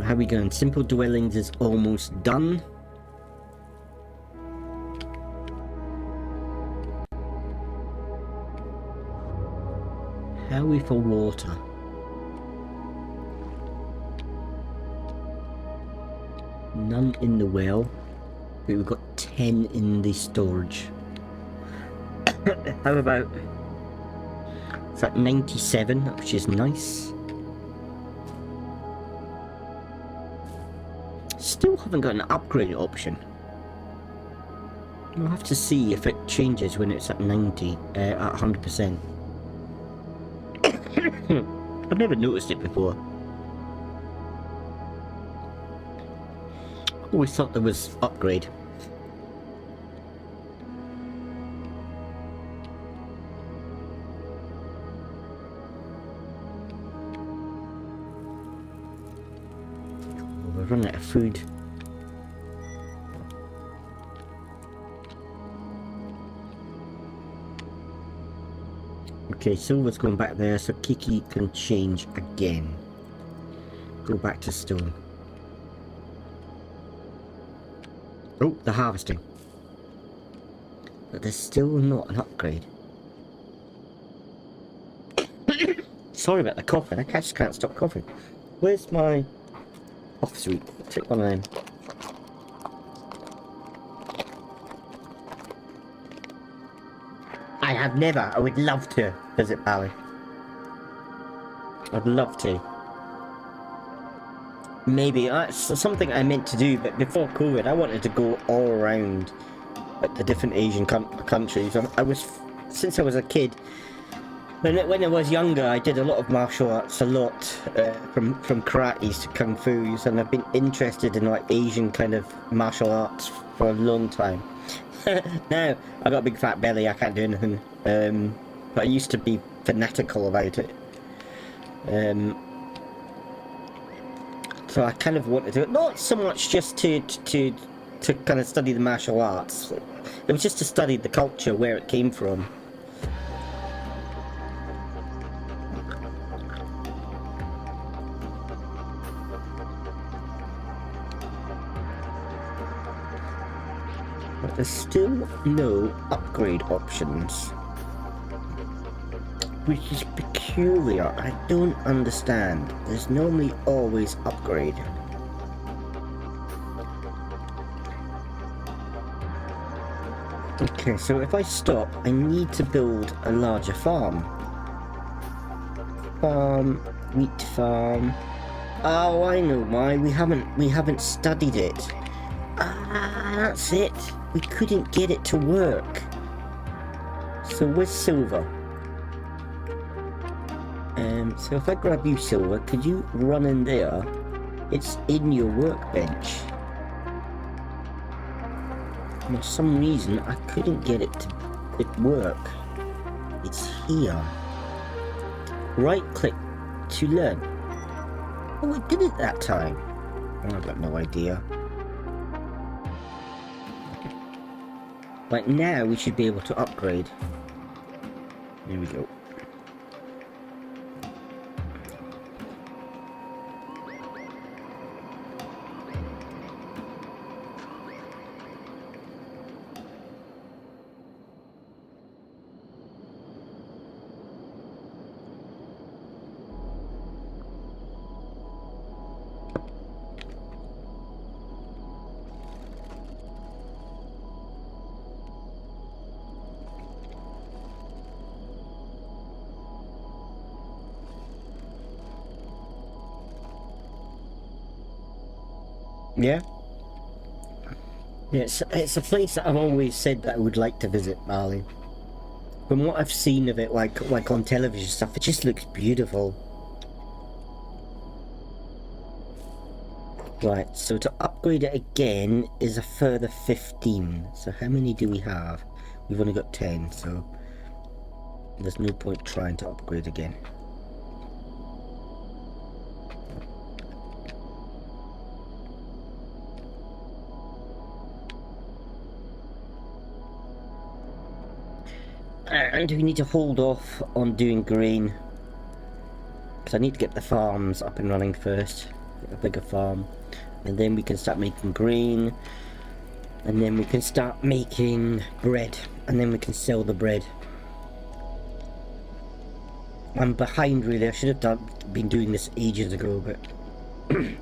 How are we going? Simple dwellings is almost done. How are we for water? None in the well, but we've got 10 in the storage. How about... It's at 97, which is nice. Still haven't got an upgrade option. We'll have to see if it changes when it's at 90, at 100%. I've never noticed it before. Always thought there was upgrade. We're running out of food. Okay, silver's going back there, so Kiki can change again. Go back to stone. Oh, the harvesting. But there's still not an upgrade. Sorry about the coughing, I just can't stop coughing. Where's my... Oh, sweet. Take one of them. I have never. I would love to visit Bali. I'd love to. Maybe. That's something I meant to do, but before COVID, I wanted to go all around like, the different Asian countries. I was, since I was a kid, when I was younger, I did a lot of martial arts, a lot from karates to kung fu's, and I've been interested in like Asian kind of martial arts for a long time. Now I got a big fat belly, I can't do anything. But I used to be fanatical about it. So I kind of wanted to, not so much just to kind of study the martial arts. It was just to study the culture, where it came from. But there's still no upgrade options. Which is peculiar. I don't understand. There's normally always upgrade. Okay, so if I stop, I need to build a larger farm. Wheat farm. Oh, I know why. We haven't studied it. Ah, that's it. We couldn't get it to work. So where's silver? So if I grab you, silver, could you run in there? It's in your workbench. And for some reason, I couldn't get it to work. It's here. Right click to learn. Oh, I did it that time. Oh, I've got no idea. But now we should be able to upgrade. Here we go. Yeah. It's a place that I've always said that I would like to visit, Bali. From what I've seen of it, like on television stuff, it just looks beautiful. Right, so to upgrade it again is a further 15. So how many do we have? We've only got 10, so there's no point trying to upgrade again. And we need to hold off on doing grain, because I need to get the farms up and running first, get a bigger farm, and then we can start making grain, and then we can start making bread, and then we can sell the bread. I'm behind really. I should have been doing this ages ago, but I'm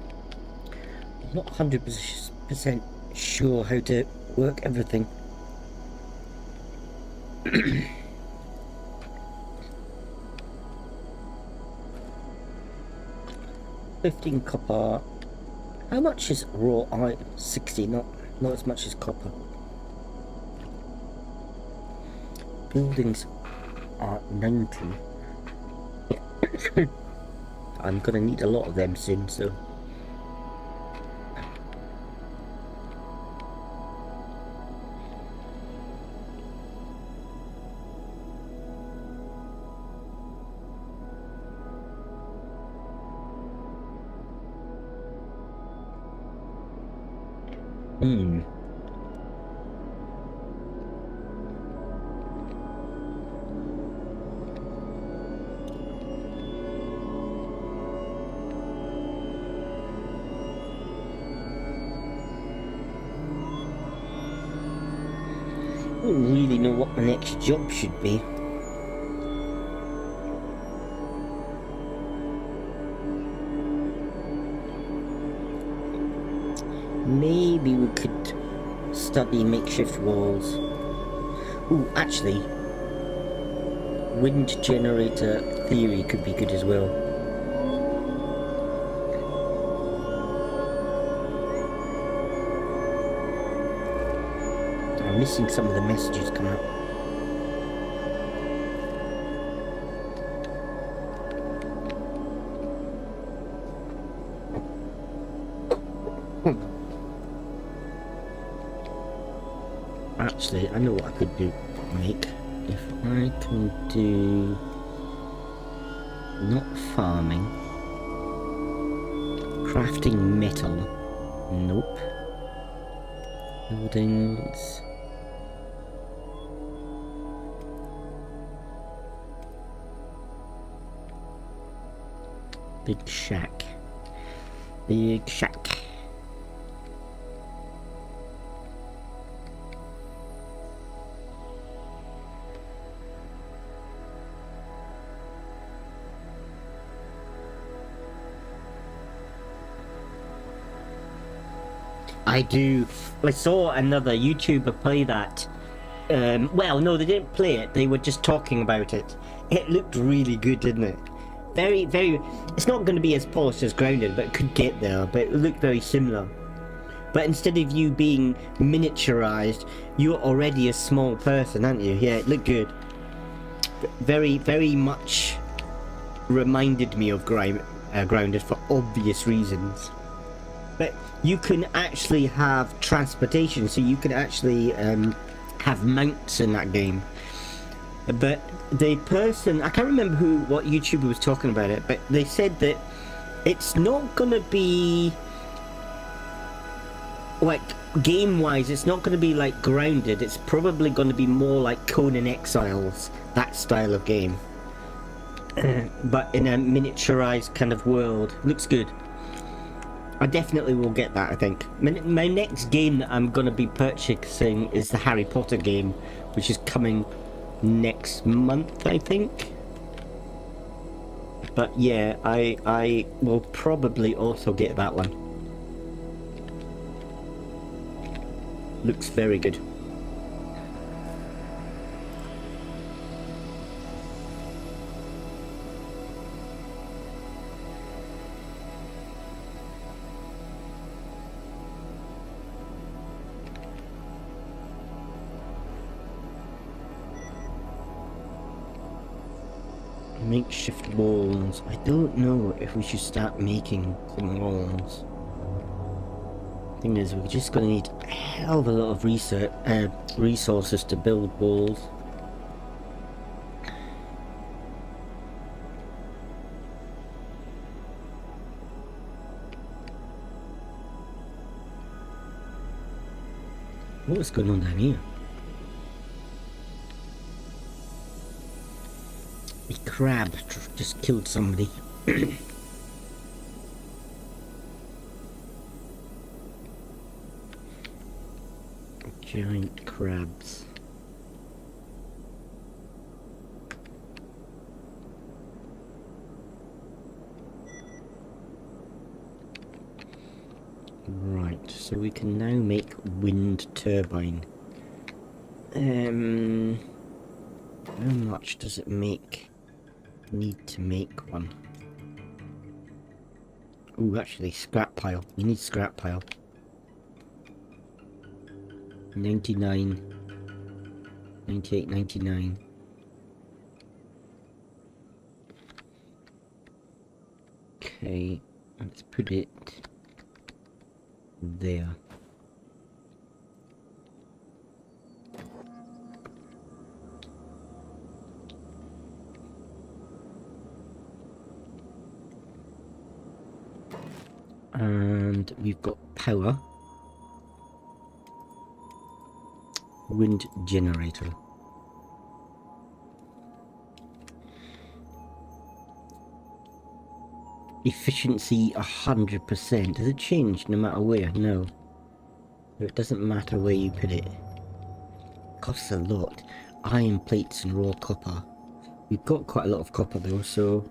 not 100% sure how to work everything. 15 copper. How much is raw iron? 60, not as much as copper. Buildings are 90. I'm gonna need a lot of them soon, so. I don't really know what my next job should be. Maybe we could study makeshift walls. Ooh, actually, wind generator theory could be good as well. I'm missing some of the messages coming up. Actually, I know what I could do, make. If I can do not farming, crafting metal, nope. Buildings. Big shack. Big shack. I do. I saw another YouTuber play that. Well, no, they didn't play it. They were just talking about it. It looked really good, didn't it? Very, very... It's not going to be as polished as Grounded, but it could get there. But it looked very similar. But instead of you being miniaturized, you're already a small person, aren't you? Yeah, it looked good. Very, very much reminded me of Grounded for obvious reasons. But you can actually have transportation, so you can actually have mounts in that game. But the person, I can't remember what YouTuber was talking about it, but they said that it's not gonna be like game-wise. It's not gonna be like Grounded. It's probably gonna be more like Conan Exiles, that style of game, but in a miniaturized kind of world. Looks good. I definitely will get that, I think. My next game that I'm going to be purchasing is the Harry Potter game, which is coming next month, I think. But yeah, I will probably also get that one. Looks very good. Makeshift walls. I don't know if we should start making some walls. Thing is, we're just going to need a hell of a lot of resources to build walls. What's going on down here? A crab just killed somebody. Giant crabs. Right, so we can now make wind turbine. How much does it need to make one? Oh, actually, scrap pile. We need scrap pile. 99, 98, 99. Okay, let's put it there. And we've got power. Wind generator. Efficiency 100%. Does it change no matter where? No. It doesn't matter where you put it. Costs a lot. Iron plates and raw copper. We've got quite a lot of copper though, so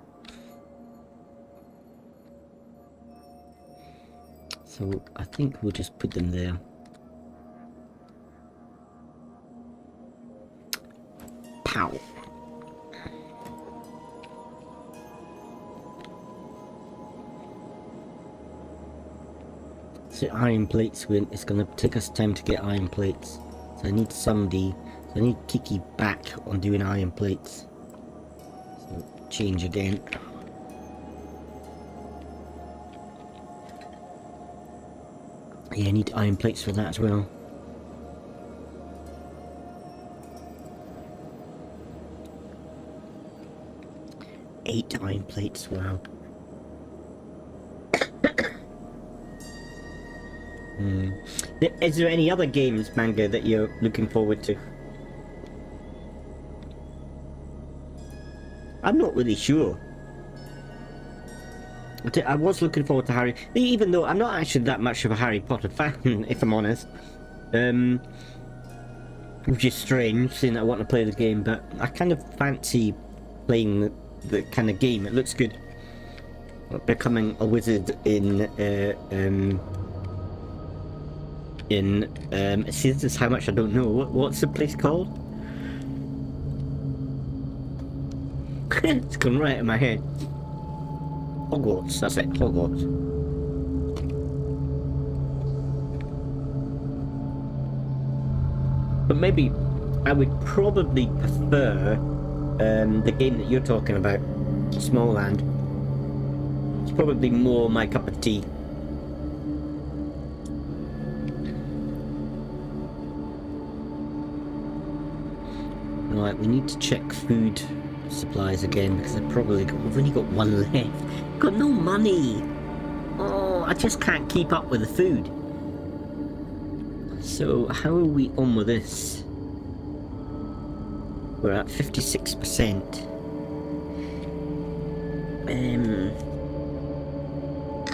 I think we'll just put them there. Pow! So iron plates, it's gonna take us time to get iron plates. So I need somebody, so I need Kiki back on doing iron plates. So change again. Yeah, I need iron plates for that as well. Eight iron plates, wow. Is there any other games, Manga, that you're looking forward to? I'm not really sure. I was looking forward to Harry, even though I'm not actually that much of a Harry Potter fan, if I'm honest. Which is strange, seeing that I want to play the game, but I kind of fancy playing the kind of game. It looks good. Becoming a wizard in see, this is how much I don't know. What's the place called? It's gone right in my head. Hogwarts, that's it, Hogwarts. But maybe I would probably prefer the game that you're talking about, Small Land. It's probably more my cup of tea. Right, we need to check food supplies again because we've only got one left. Got no money. Oh, I just can't keep up with the food. So how are we on with this? We're at 56%.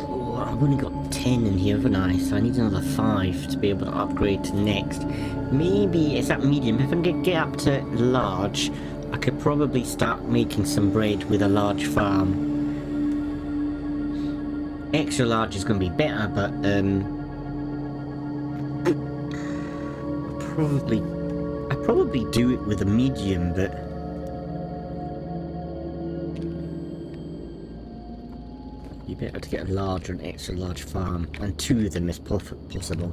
Oh, I've only got 10 in here, haven't I? So I need another 5 to be able to upgrade to next. Maybe it's at medium. If I can get up to large, I could probably start making some bread with a large farm. Extra large is going to be better, but I'd probably do it with a medium, but you better to get a large or an extra large farm, and 2 of them is possible.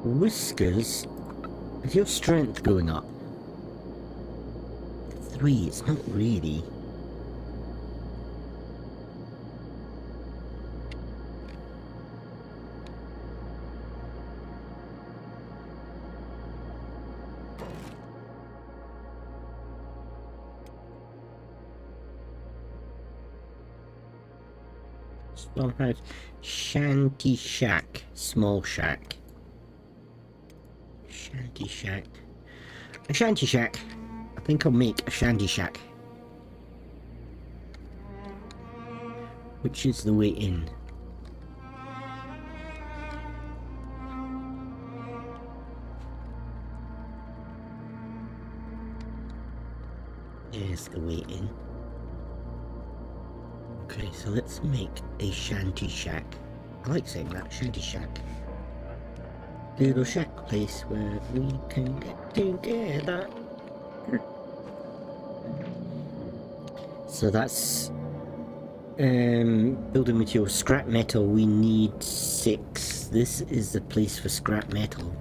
Whiskers, is your strength going up? 3, it's not really. Small house, shanty shack, small shack. Shanty shack. A shanty shack. I think I'll make a shanty shack. Which is the way in? There's the way in. Okay, so let's make a shanty shack. I like saying that, shanty shack. Little shack place where we can get together. So that's building material. Scrap metal, we need 6. This is the place for scrap metal.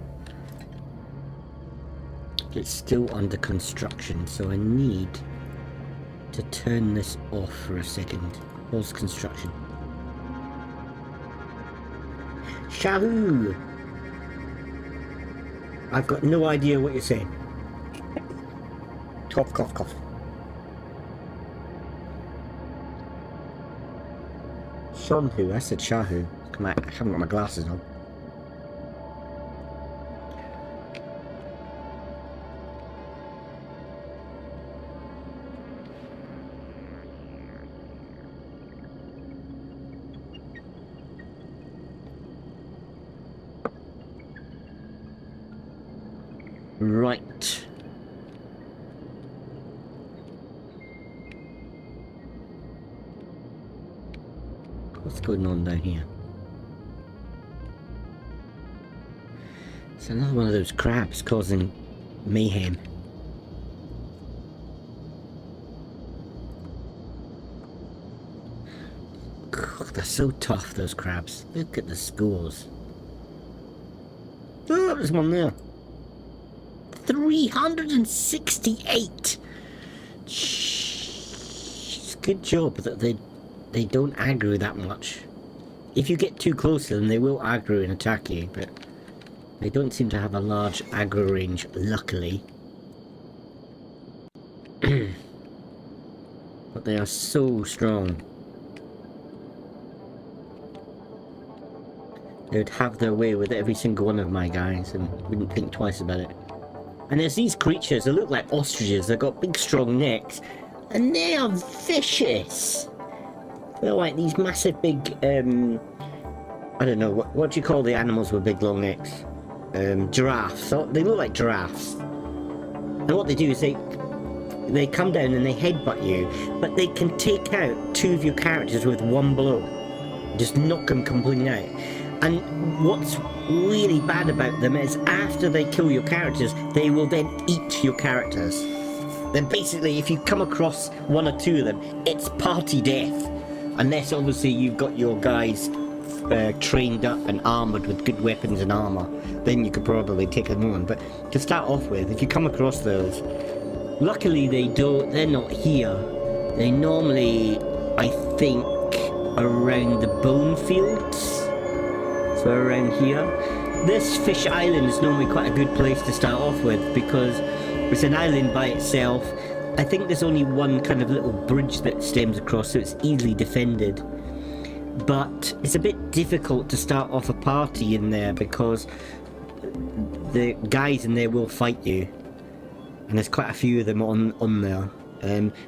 It's still under construction, so I need to turn this off for a second. Pause construction. Shahoo! I've got no idea what you're saying. Cough, cough, cough. Shonhu, I said Shahu. I haven't got my glasses on. Right. What's going on down here? It's another one of those crabs causing mayhem. God, they're so tough, those crabs. Look at the scores. Oh, there's one there. 368! Jeez, good job that they don't aggro that much. If you get too close to them, they will aggro and attack you, but they don't seem to have a large aggro range, luckily. But they are so strong. They would have their way with every single one of my guys and wouldn't think twice about it. And there's these creatures that look like ostriches. They've got big strong necks and they are vicious. They're like these massive big I don't know, what do you call the animals with big long necks? Giraffes. So they look like giraffes. And what they do is they come down and they headbutt you, but they can take out 2 of your characters with 1 blow. Just knock them completely out. And what's really bad about them is after they kill your characters, they will then eat your characters. Then basically, if you come across 1 or 2 of them, it's party death. Unless obviously you've got your guys trained up and armoured with good weapons and armour, then you could probably take them on. But to start off with, if you come across those, luckily they're not here. They normally, I think, around the bone fields. So around here. This fish island is normally quite a good place to start off with because it's an island by itself. I think there's only one kind of little bridge that stems across, so it's easily defended. But it's a bit difficult to start off a party in there because the guys in there will fight you. And there's quite a few of them on there.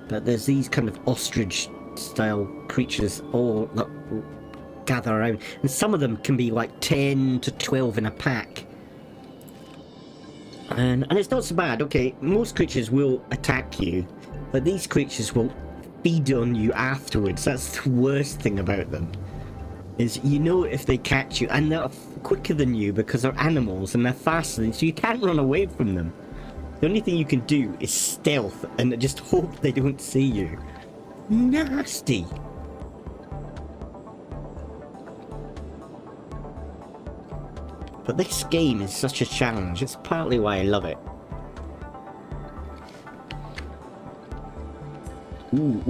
But there's these kind of ostrich style creatures all that gather around. And some of them can be like 10 to 12 in a pack. And it's not so bad. Okay, most creatures will attack you, but these creatures will feed on you afterwards. That's the worst thing about them, is you know if they catch you, and they're quicker than you because they're animals and they're faster than you, so you can't run away from them. The only thing you can do is stealth and just hope they don't see you. Nasty. But this game is such a challenge. It's partly why I love it. Ooh.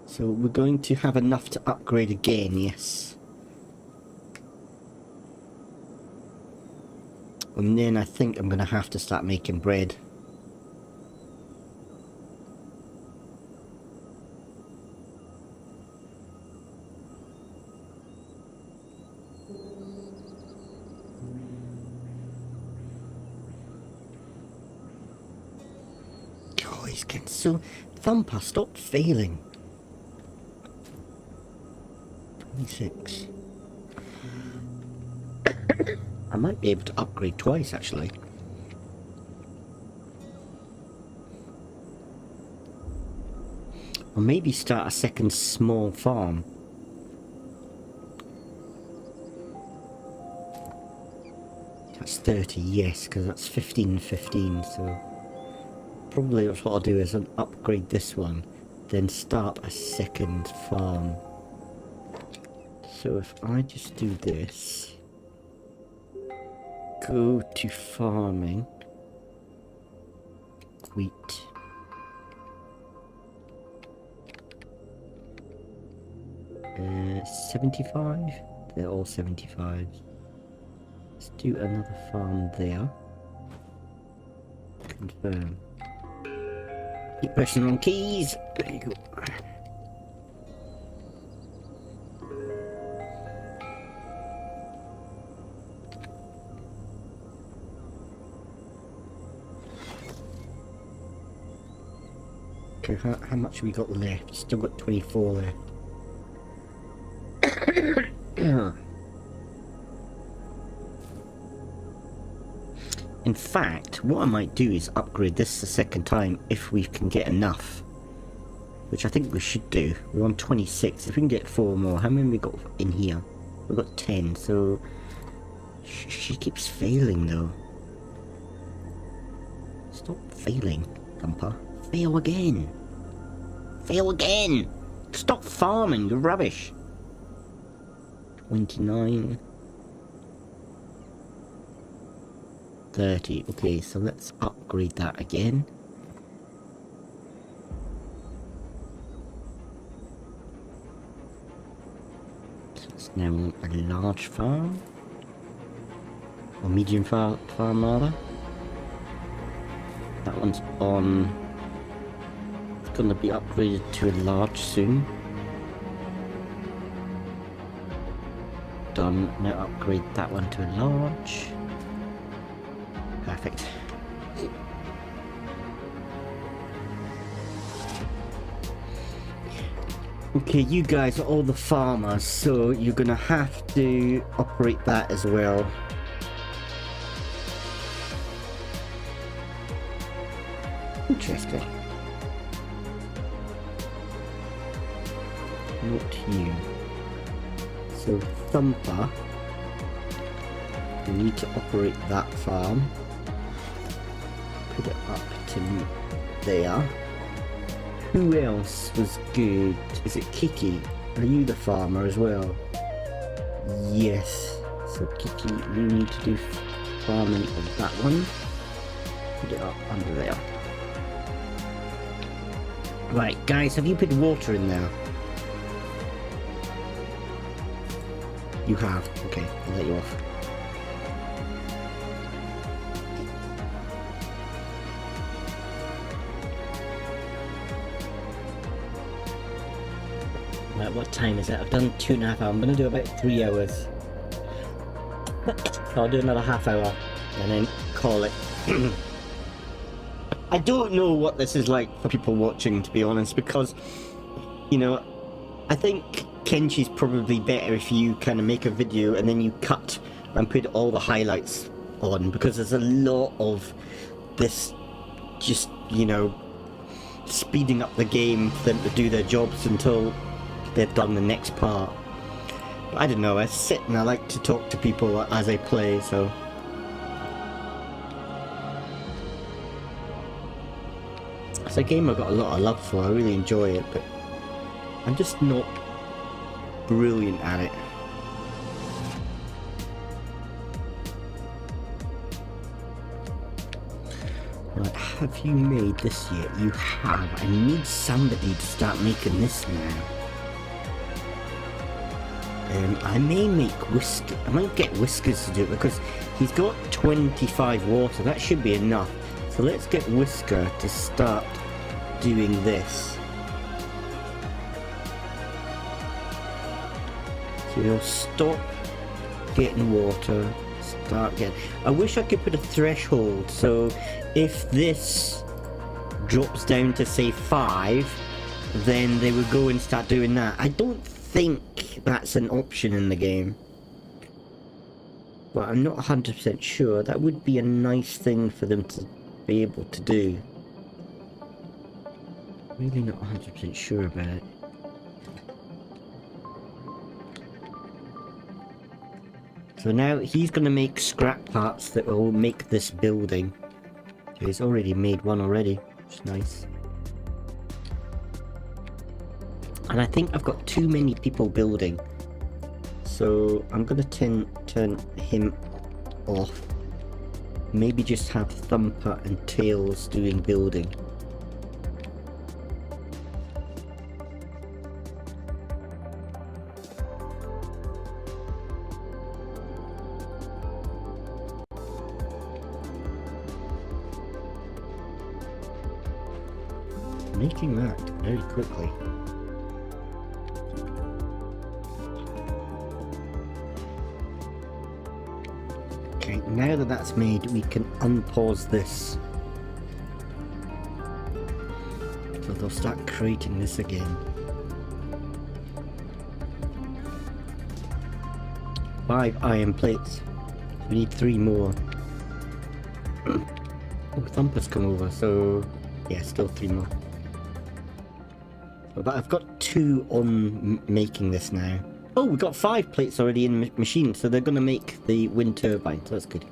So we're going to have enough to upgrade again, yes. And then I think I'm going to have to start making bread. Oh, he's getting so... Thumper, stop failing. 26. I might be able to upgrade twice, actually. Or maybe start a second small farm. That's 30, yes, because that's 15 and 15, so... Probably what I'll do is I'll upgrade this one, then start a second farm. So if I just do this... Go to farming. Wheat. Uh, 75? They're all 75. Let's do another farm there. Confirm. Keep pressing on keys. There you go. Okay, how much have we got left? Still got 24 left. In fact, what I might do is upgrade this a second time if we can get enough. Which I think we should do. We're on 26. If we can get 4 more. How many have we got in here? We've got 10, so... She keeps failing though. Stop failing, Thumper. Fail again. Fail again. Stop farming, you're rubbish. 29. 30. Okay, so let's upgrade that again. So it's now a large farm. Or medium farm rather. That one's on... It's gonna be upgraded to a large soon. Done. Now upgrade that one to a large. Perfect. Okay, you guys are all the farmers, so you're gonna have to operate that as well. Interesting. Not you. So Thumper, you need to operate that farm. Put it up to there. who else was good? Is it Kiki? Are you the farmer as well? Yes. So Kiki, you need to do farming of that one. Put it up under there. Right, guys, have you put water in there? You have. Okay, I'll let you off. Right, what time is it? I've done 2.5 hours. I'm gonna do about 3 hours. I'll do another half hour and then call it. I don't know what this is like for people watching, to be honest, because, you know, I think Kenshi's probably better if you kind of make a video and then you cut and put all the highlights on, because there's a lot of this just, you know, speeding up the game for them to do their jobs until they've done the next part. But I don't know, I sit and I like to talk to people as I play, so... It's a game I've got a lot of love for, I really enjoy it, but I'm just not brilliant at it. Right, have you made this yet? You have. I need somebody to start making this now. I may make Whisker. I might get Whiskers to do it because he's got 25 water. That should be enough. So let's get Whisker to start doing this. So he'll stop getting water, start getting... I wish I could put a threshold, so if this drops down to say 5, then they would go and start doing that. I don't think that's an option in the game, but I'm not 100% sure. That would be a nice thing for them to be able to do. Really not 100% sure about it. So now he's going to make scrap parts that will make this building. So he's already made one already, which is nice. And I think I've got too many people building. So I'm going to turn him off. Maybe just have Thumper and Tails doing building. Making that very quickly. Okay, now that that's made, we can unpause this. So they'll start creating this again. 5 iron plates. We need 3 more. Oh, Thumper's come over, so yeah, still 3 more. But I've got 2 on making this now. Oh, we've got 5 plates already in machine, so they're going to make the wind turbine, so that's good.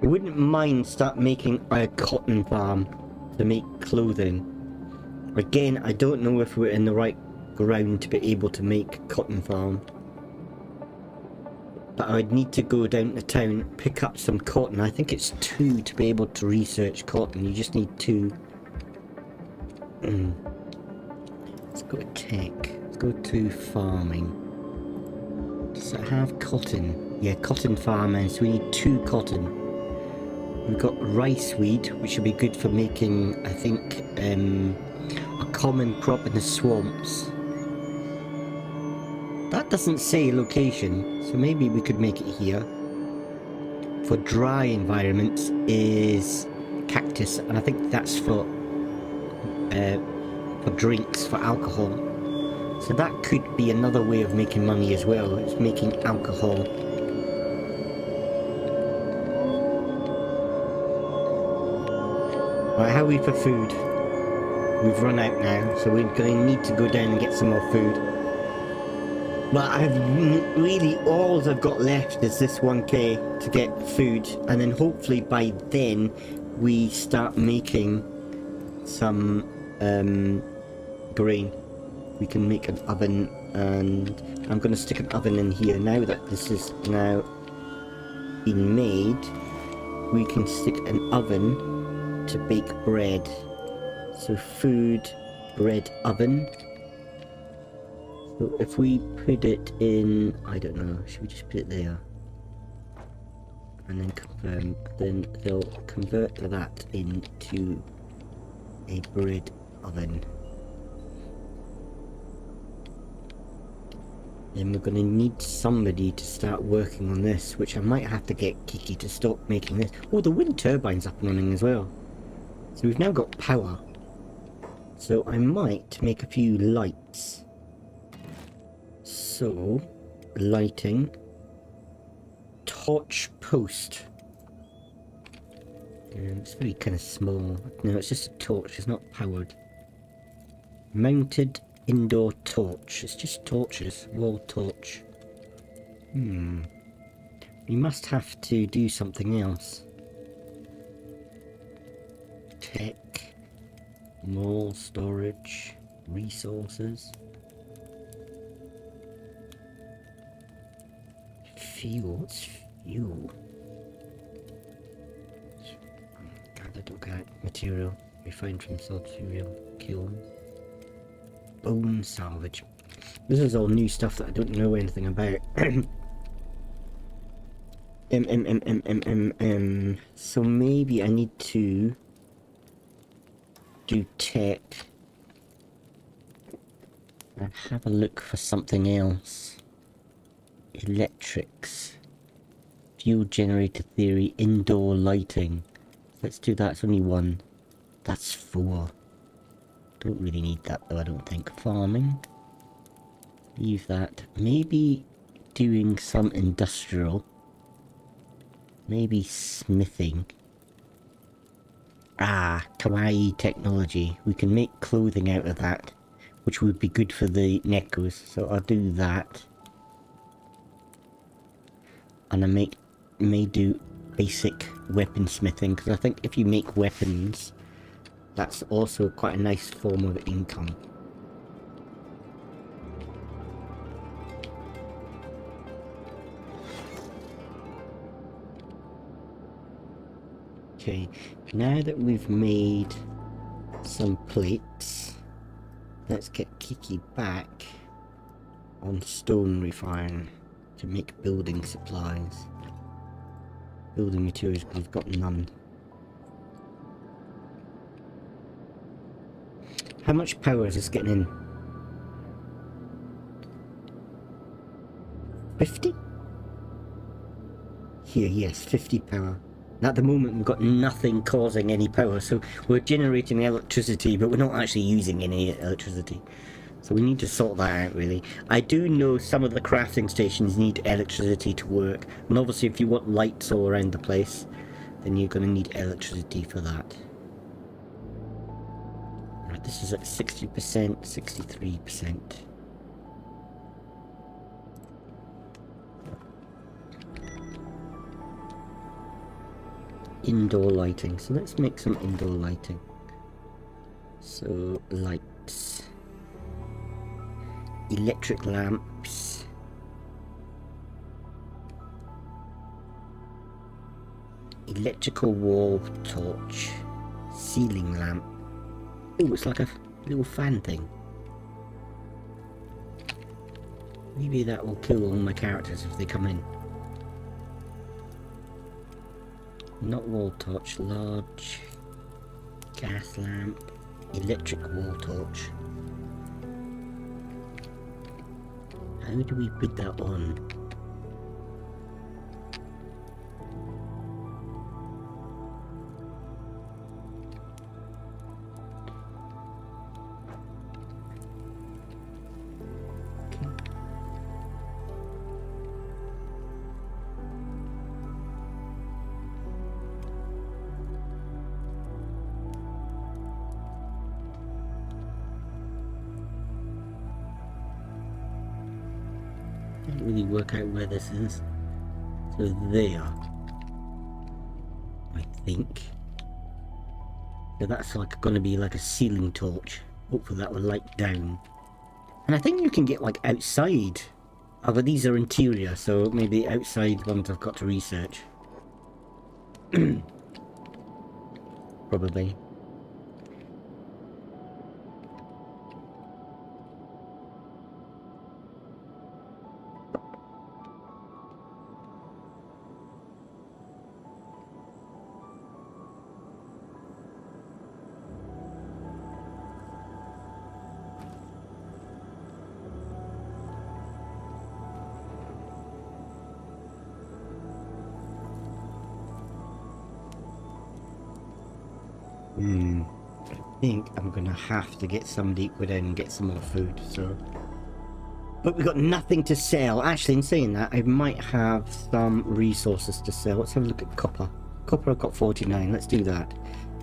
I wouldn't mind start making a cotton farm to make clothing. Again, I don't know if we're in the right ground to be able to make cotton farm. But I'd need to go down to town, pick up some cotton. I think it's 2 to be able to research cotton. You just need 2. Let's go to tech. Let's go to farming. Does it have cotton? Yeah, cotton farming. So we need 2 cotton. We've got rice weed, which will be good for making, I think, a common crop in the swamps. That doesn't say location, so maybe we could make it here. For dry environments is cactus, and I think that's for drinks, for alcohol. So that could be another way of making money as well. It's making alcohol. Right, how are we for food? We've run out now, so we're going to need to go down and get some more food. But really, all I've got left is this 1k to get food, and then hopefully by then we start making some grain. We can make an oven, and I'm going to stick an oven in here. Now that this is now been made, we can stick an oven to bake bread. So food, bread, oven. So if we put it in, I don't know, should we just put it there? And then confirm, then they'll convert that into a bread oven. Then we're going to need somebody to start working on this, which I might have to get Kiki to stop making this. Oh, the wind turbine's up and running as well. So we've now got power. So I might make a few lights. So, lighting. Torch post. It's very kind of small. No, it's just a torch, it's not powered. Mounted indoor torch. It's just torches. Wall torch. We must have to do something else. Tech. More storage. Resources. Fuel. What's fuel? Gathered organic material. Refined from salt cereal. Kiln. Bone salvage. This is all new stuff that I don't know anything about. So maybe I need to do tech and have a look for something else. Electrics. Fuel generator theory. Indoor lighting. Let's do that. It's only one. That's 4. Don't really need that though, I don't think. Farming. Leave that. Maybe doing some industrial. Maybe smithing. Ah, kawaii technology. We can make clothing out of that, which would be good for the Nekos. So I'll do that. And I may do basic weapon smithing, because I think if you make weapons, that's also quite a nice form of income. Okay, now that we've made some plates, let's get Kiki back on stone refine to make building supplies. Building materials, but we've got none. How much power is this getting in? 50? Here, yes, 50 power. At the moment we've got nothing causing any power, so we're generating electricity, but we're not actually using any electricity. So we need to sort that out, really. I do know some of the crafting stations need electricity to work, and obviously if you want lights all around the place, then you're going to need electricity for that. Right, this is at 60%, 63%. Indoor lighting. So let's make some indoor lighting. So, lights. Electric lamps. Electrical wall torch. Ceiling lamp. Oh, it's like a little fan thing. Maybe that will kill all my characters if they come in. Not wall torch, large gas lamp, electric wall torch. How do we put that on? Can't really work out where this is. So there, I think. So that's like going to be like a ceiling torch. Hopefully that will light down. And I think you can get like outside. Although these are interior, so maybe the outside ones I've got to research. Probably. I think I'm gonna have to get somebody to go down and get some more food, so. But we've got nothing to sell. Actually, in saying that, I might have some resources to sell. Let's have a look at copper. Copper, I've got 49. Let's do that.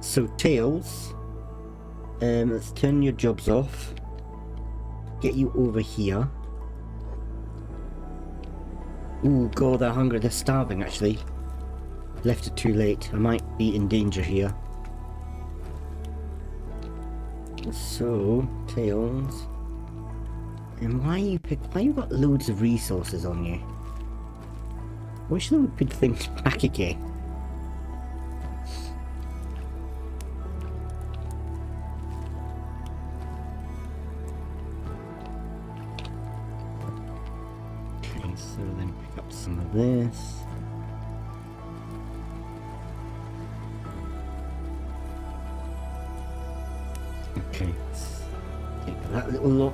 So, tails. Let's turn your jobs off. Get you over here. Ooh, God, they're hungry. They're starving, actually. Left it too late. I might be in danger here. So, tails. And why you got loads of resources on you? Wish they would put things back again. Okay, so then pick up some of this. Okay, let's take that little lot.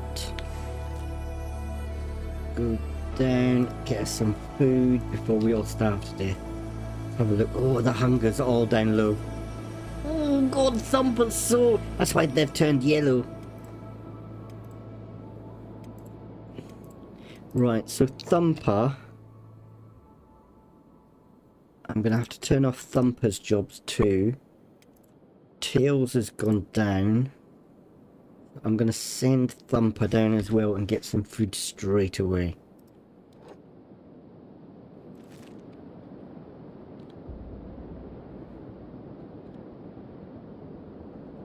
Go down, get us some food before we all starve to death. Have a look. Oh, the hunger's all down low. Oh God, Thumper's so... That's why they've turned yellow. Right, so Thumper... I'm gonna have to turn off Thumper's jobs too. Tails has gone down. I'm gonna send Thumper down as well and get some food straight away.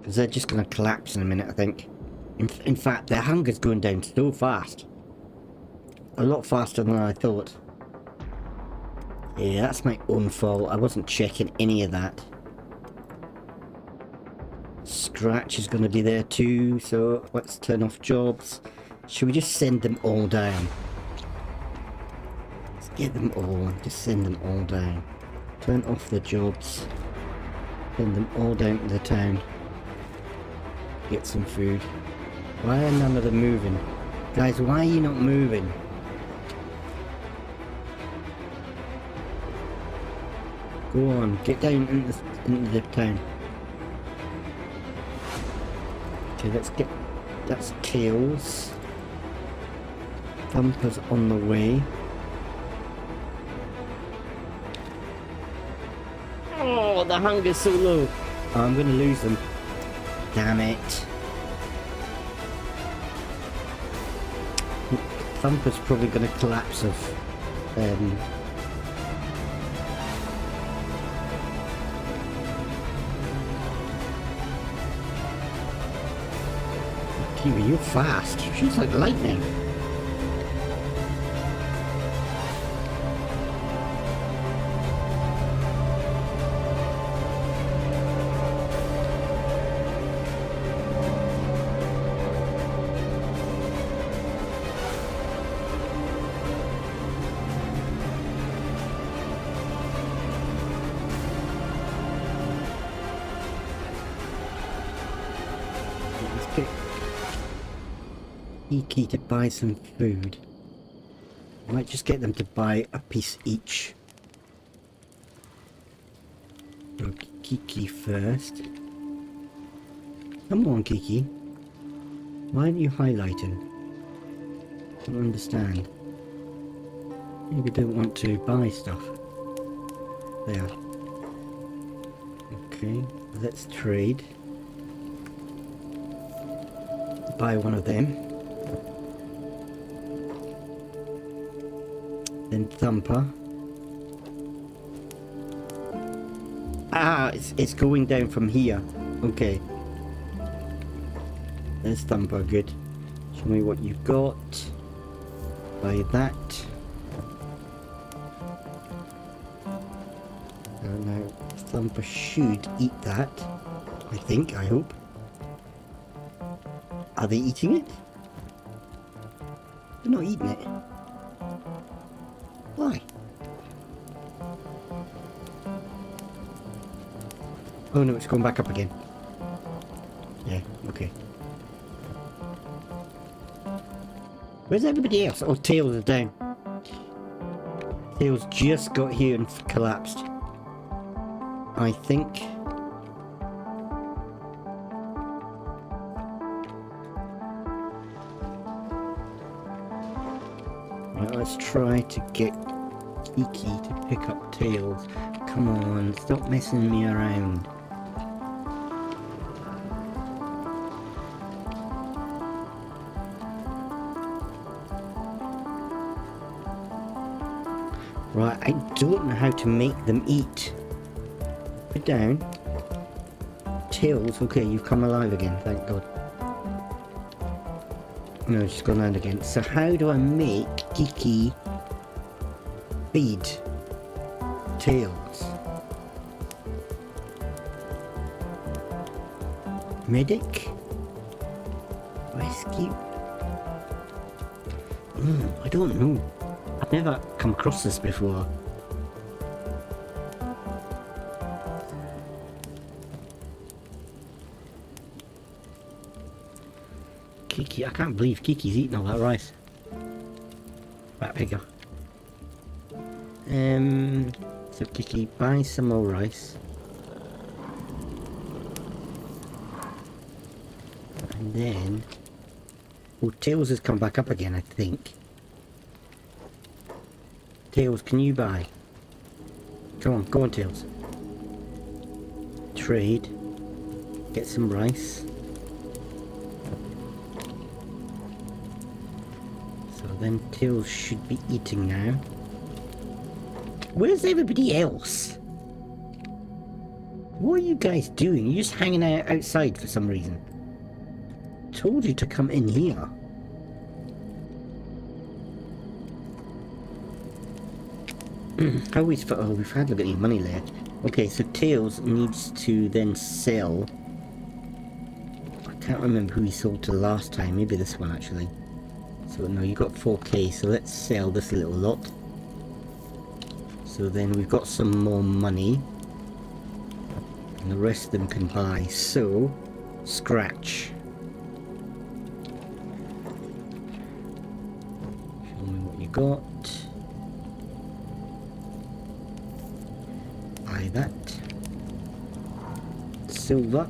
Because they're just gonna collapse in a minute, I think. In fact, their hunger's going down so fast. A lot faster than I thought. Yeah, that's my own fault. I wasn't checking any of that. Scratch is going to be there too, so let's turn off jobs. Should we just send them all down? Let's get them all, just send them all down. Turn off the jobs. Send them all down to the town. Get some food. Why are none of them moving? Guys, why are you not moving? Go on, get down into the town. Okay, let's get... That's Tails. Thumper's on the way. Oh, the hunger's so low. Oh, I'm gonna lose them. Damn it. Thumper's probably gonna collapse of... Kiwi, you're fast. She's like lightning. Key to buy some food. I might just get them to buy a piece each. So Kiki first. Come on, Kiki. Why aren't you highlighting? I don't understand. Maybe don't want to buy stuff. There. Okay, let's trade. Buy one of them. Then Thumper. Ah, it's going down from here. Okay. There's Thumper, good. Show me what you've got. Buy that. Now, Thumper should eat that. I think, I hope. Are they eating it? They're not eating it. Why? Oh no, it's going back up again. Yeah, okay. Where's everybody else? Oh, Tails is down. Tails just got here and collapsed. I think. Right, let's try to get Kiki to pick up Tails. Come on, stop messing me around. Right, I don't know how to make them eat. Put down. Tails, okay, you've come alive again, thank God. No, she's gone out again. So how do I make Kiki feed Tails? Medic? Rescue? I don't know. I've never come across this before. Kiki, I can't believe Kiki's eating all that rice. Right, bigger. So Kiki, buy some more rice. And then... oh, Tails has come back up again, I think. Tails, can you buy? Come on, go on, Tails. Trade. Get some rice. So then Tails should be eating now. Where's everybody else? What are you guys doing? You're just hanging out outside for some reason. Told you to come in here. I always thought, oh, we've had a look at your money left. Okay, so Tails needs to then sell. I can't remember who he sold to last time. Maybe this one, actually. So, no, you got 4k, so let's sell this little lot. So then we've got some more money. And the rest of them can buy. So, scratch. Show me what you got. Buy that. Silver.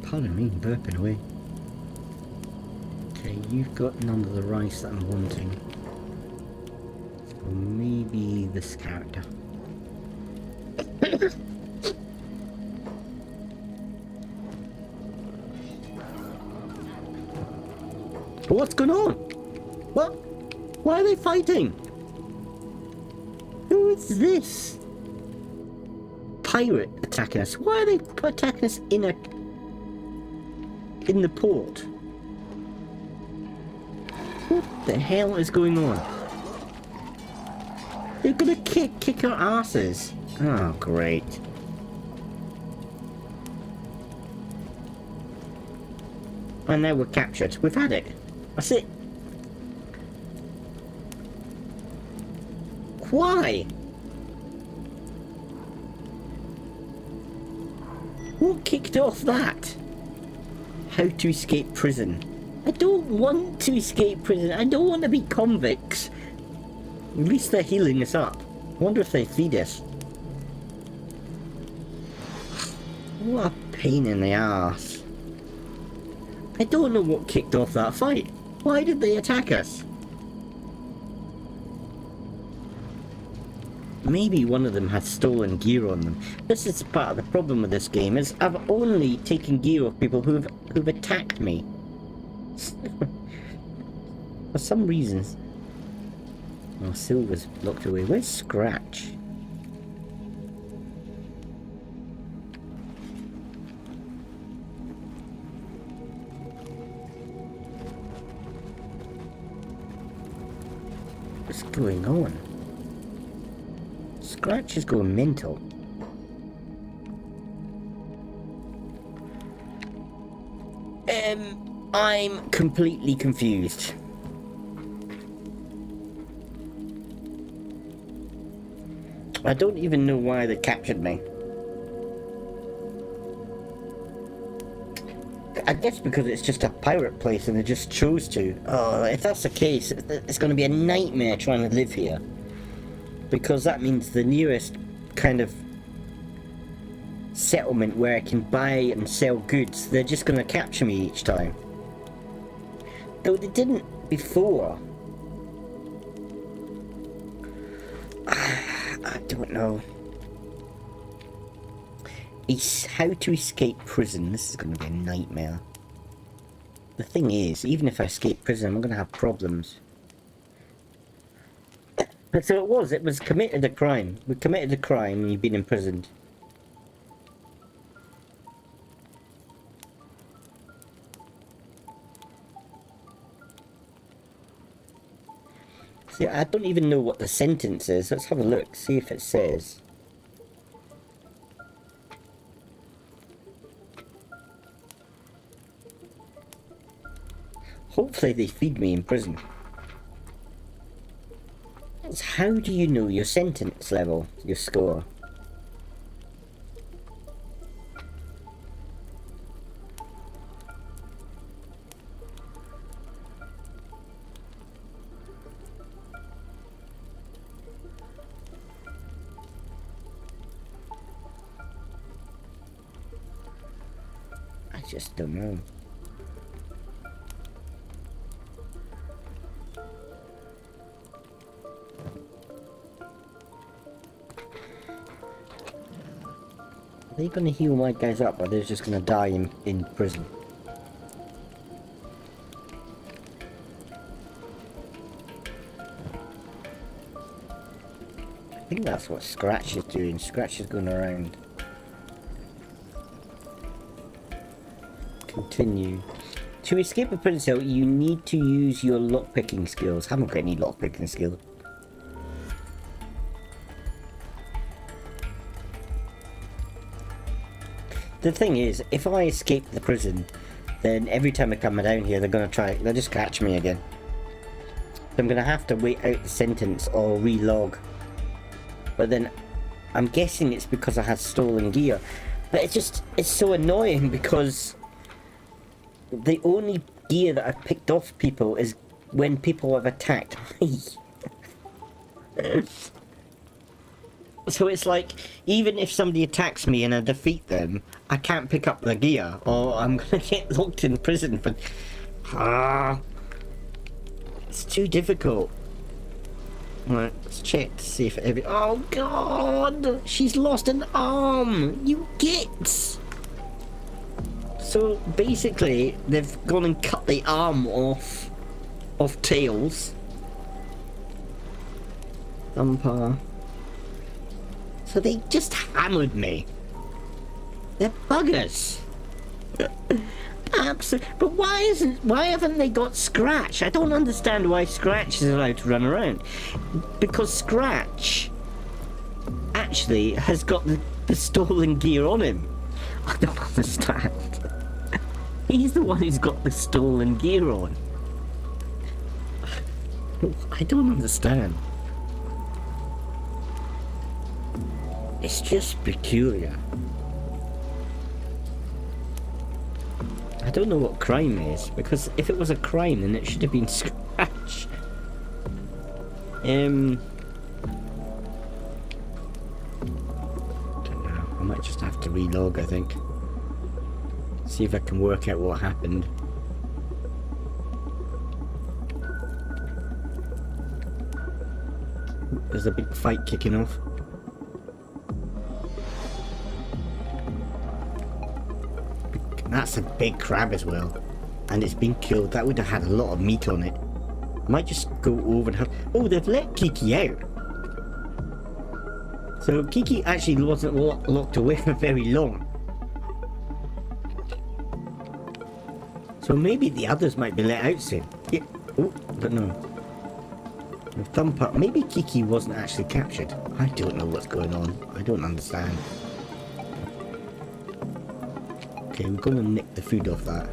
Pardon me, burping away. Okay, you've got none of the rice that I'm wanting. So maybe this character. What's going on? What? Why are they fighting? Who is this? Pirate attacking us. Why are they attacking us in the port? What the hell is going on? They're gonna kick our asses. Oh, great. And now we're captured. We've had it. That's it. Why? What kicked off that? How to escape prison. I don't want to escape prison. I don't want to be convicts. At least they're healing us up. I wonder if they feed us. What a pain in the ass. I don't know what kicked off that fight. Why did they attack us? maybe one of them has stolen gear on them. This is part of the problem with this game, is I've only taken gear off people who've attacked me. For some reasons. Oh, Silver's locked away. Where's Scratch? What's going on? Scratch is going mental. I'm completely confused. I don't even know why they captured me. I guess because it's just a pirate place and they just chose to. Oh, if that's the case, it's going to be a nightmare trying to live here. Because that means the nearest kind of settlement where I can buy and sell goods, they're just going to capture me each time. Though they didn't before. I don't know. How to escape prison. This is going to be a nightmare. The thing is, even if I escape prison, I'm going to have problems. But so it was committed a crime. We committed a crime and you've been imprisoned. See, I don't even know what the sentence is. Let's have a look, see if it says. Hopefully they feed me in prison. How do you know your sentence level, your score? I just don't know. Are they going to heal my guys up, or they're just going to die in prison? I think that's what Scratch is doing. Scratch is going around. Continue. To escape a prison cell, you need to use your lockpicking skills. I haven't got any lockpicking skills. The thing is, if I escape the prison, then every time I come down here, they'll just catch me again. So I'm gonna have to wait out the sentence or relog. But then, I'm guessing it's because I had stolen gear. But it's so annoying because the only gear that I've picked off people is when people have attacked me. So it's like, even if somebody attacks me and I defeat them, I can't pick up the gear, or I'm gonna get locked in prison for... it's too difficult. Right, let's check to see if oh god! She's lost an arm! You gits! So basically, they've gone and cut the arm off of Tails. Thumper. So they just hammered me. They're buggers. Absolutely. But why haven't they got Scratch? I don't understand why Scratch is allowed to run around. Because Scratch actually has got the stolen gear on him. I don't understand. He's the one who's got the stolen gear on. I don't understand. It's just peculiar. I don't know what crime is, because if it was a crime then it should have been Scratch. Don't know, I might just have to relog, I think. See if I can work out what happened. There's a big fight kicking off. That's a big crab as well. And it's been killed. That would have had a lot of meat on it. Might just go over and have... Oh, they've let Kiki out. So Kiki actually wasn't locked away for very long. So maybe the others might be let out soon. Yeah. Oh, I don't know. The thumper. Maybe Kiki wasn't actually captured. I don't know what's going on. I don't understand. Okay, we're gonna nick the food off that.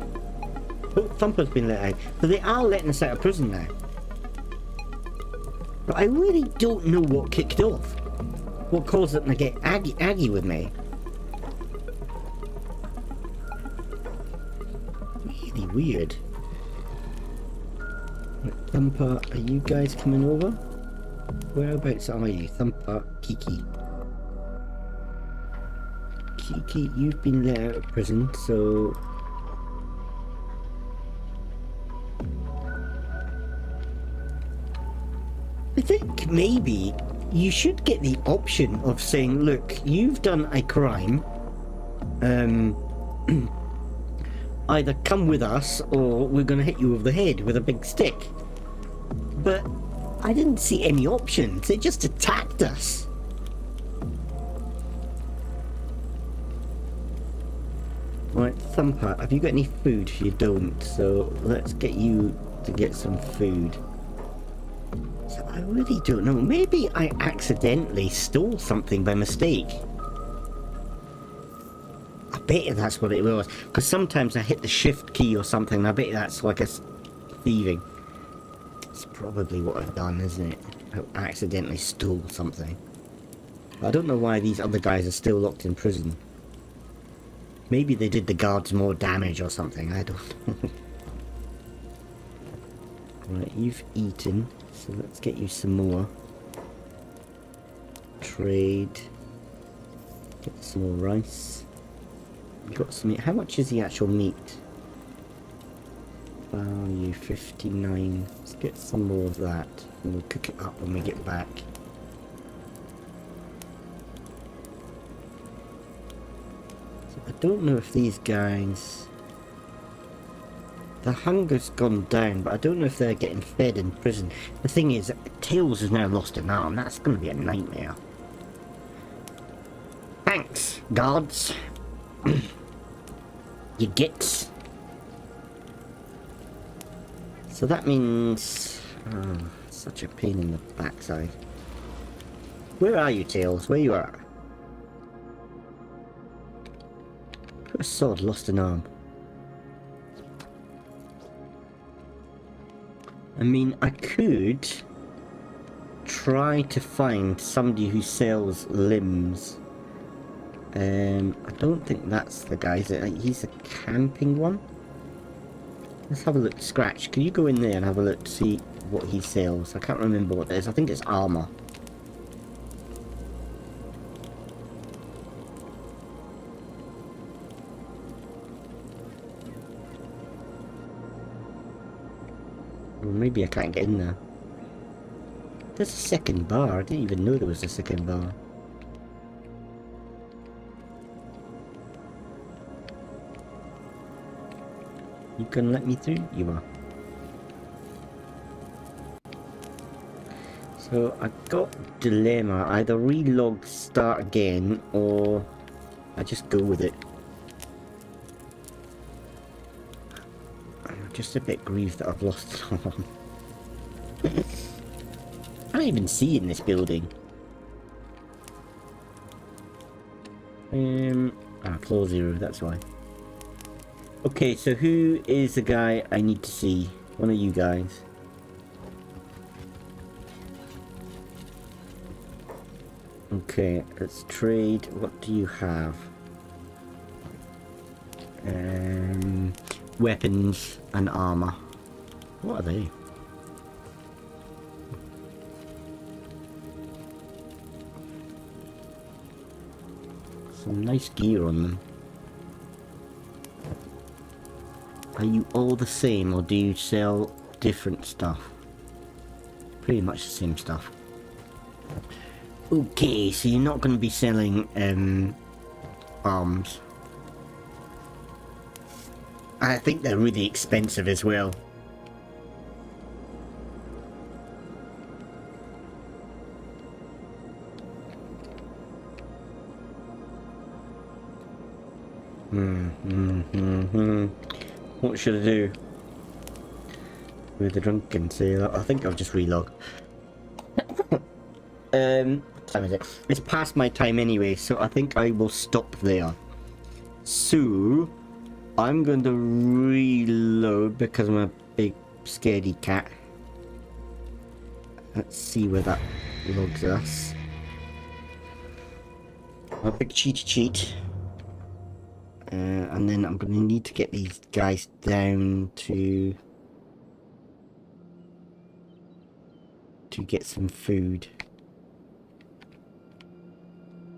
Oh, Thumper's been let out. So they are letting us out of prison now. But I really don't know what kicked off. What caused them to get aggy with me. Really weird. Right, Thumper, are you guys coming over? Whereabouts are you? Thumper, Kiki. Kiki, you've been let out of prison, so... I think maybe you should get the option of saying, look, you've done a crime. Either come with us or we're going to hit you over the head with a big stick. But I didn't see any options. They just attacked us. Right, Thumper, have you got any food? You don't, so let's get you to get some food. So I really don't know. Maybe I accidentally stole something by mistake. I bet you that's what it was. Because sometimes I hit the shift key or something, and I bet you that's like a thieving. It's probably what I've done, isn't it? I accidentally stole something. I don't know why these other guys are still locked in prison. Maybe they did the guards more damage or something, I don't know. Right, you've eaten, so let's get you some more. Trade. Get some more rice. Got some meat. How much is the actual meat? Value 59. Let's get some more of that. And we'll cook it up when we get back. So I don't know if these guys... The hunger's gone down, but I don't know if they're getting fed in prison. The thing is, Tails has now lost an arm. That's going to be a nightmare. Thanks, guards. You gits. So that means... Oh, such a pain in the backside. Where are you, Tails? Where you are? Put a sword, lost an arm. I mean, I could try to find somebody who sells limbs. I don't think that's the guy. He's a camping one. Let's have a look. Scratch, can you go in there and have a look to see what he sells? I can't remember what it is. I think it's armor. Or maybe I can't get in there. There's a second bar. I didn't even know there was a second bar. You can let me through? You are. So I got dilemma. Either relog, start again, or I just go with it. I'm just a bit grieved that I've lost an arm. I don't even see in this building. Claw 0, that's why. Okay, so who is the guy I need to see? One of you guys. Okay, let's trade. What do you have? Weapons and armor. What are they? Some nice gear on them. Are you all the same, or do you sell different stuff? Pretty much the same stuff. Okay, so you're not going to be selling arms. I think they're really expensive as well. What should I do with the drunken sailor? I think I'll just relog. What time is it? It's past my time anyway, so I think I will stop there. So I'm going to reload because I'm a big scaredy cat. Let's see where that logs us. A big cheaty cheat. And then I'm going to need to get these guys down to get some food.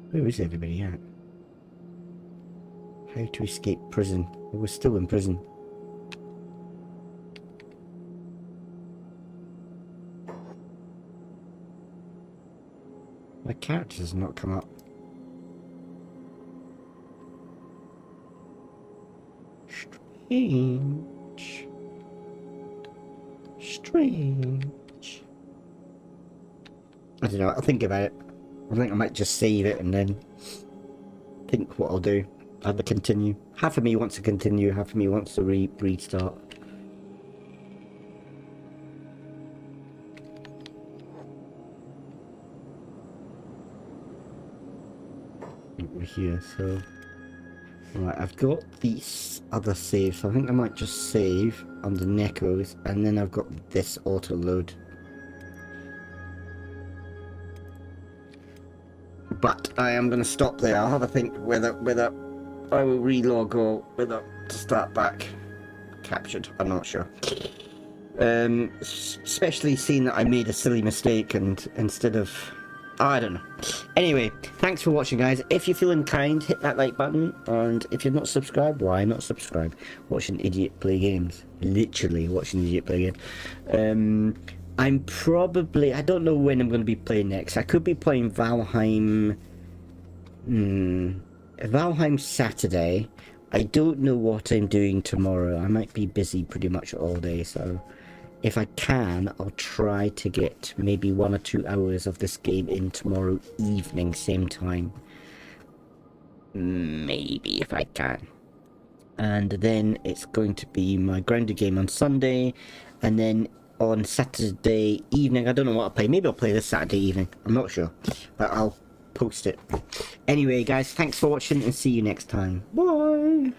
Where is everybody at? How to escape prison. We're still in prison. My character has not come up. Strange. Strange. I don't know, I'll think about it. I think I might just save it and then think what I'll do. Either continue. Half of me wants to continue, half of me wants to restart. We're here, so... Right, I've got these other saves, so I think I might just save under Neko's, and then I've got this auto load. But I am going to stop there. I'll have a think whether I will relog or whether to start back. Captured, I'm not sure. Especially seeing that I made a silly mistake and instead of... I don't know. Anyway, thanks for watching, guys. If you're feeling kind, hit that like button. And if you're not subscribed, why not subscribe? Watch an idiot play games. Literally watch an idiot play games. I'm probably... I don't know when I'm going to be playing next. I could be playing Valheim... Valheim Saturday. I don't know what I'm doing tomorrow. I might be busy pretty much all day, so... If I can, I'll try to get maybe 1 or 2 hours of this game in tomorrow evening, same time. Maybe, if I can. And then it's going to be my grounded game on Sunday, and then on Saturday evening, I don't know what I'll play. Maybe I'll play this Saturday evening. I'm not sure. But I'll post it. Anyway, guys, thanks for watching, and see you next time. Bye!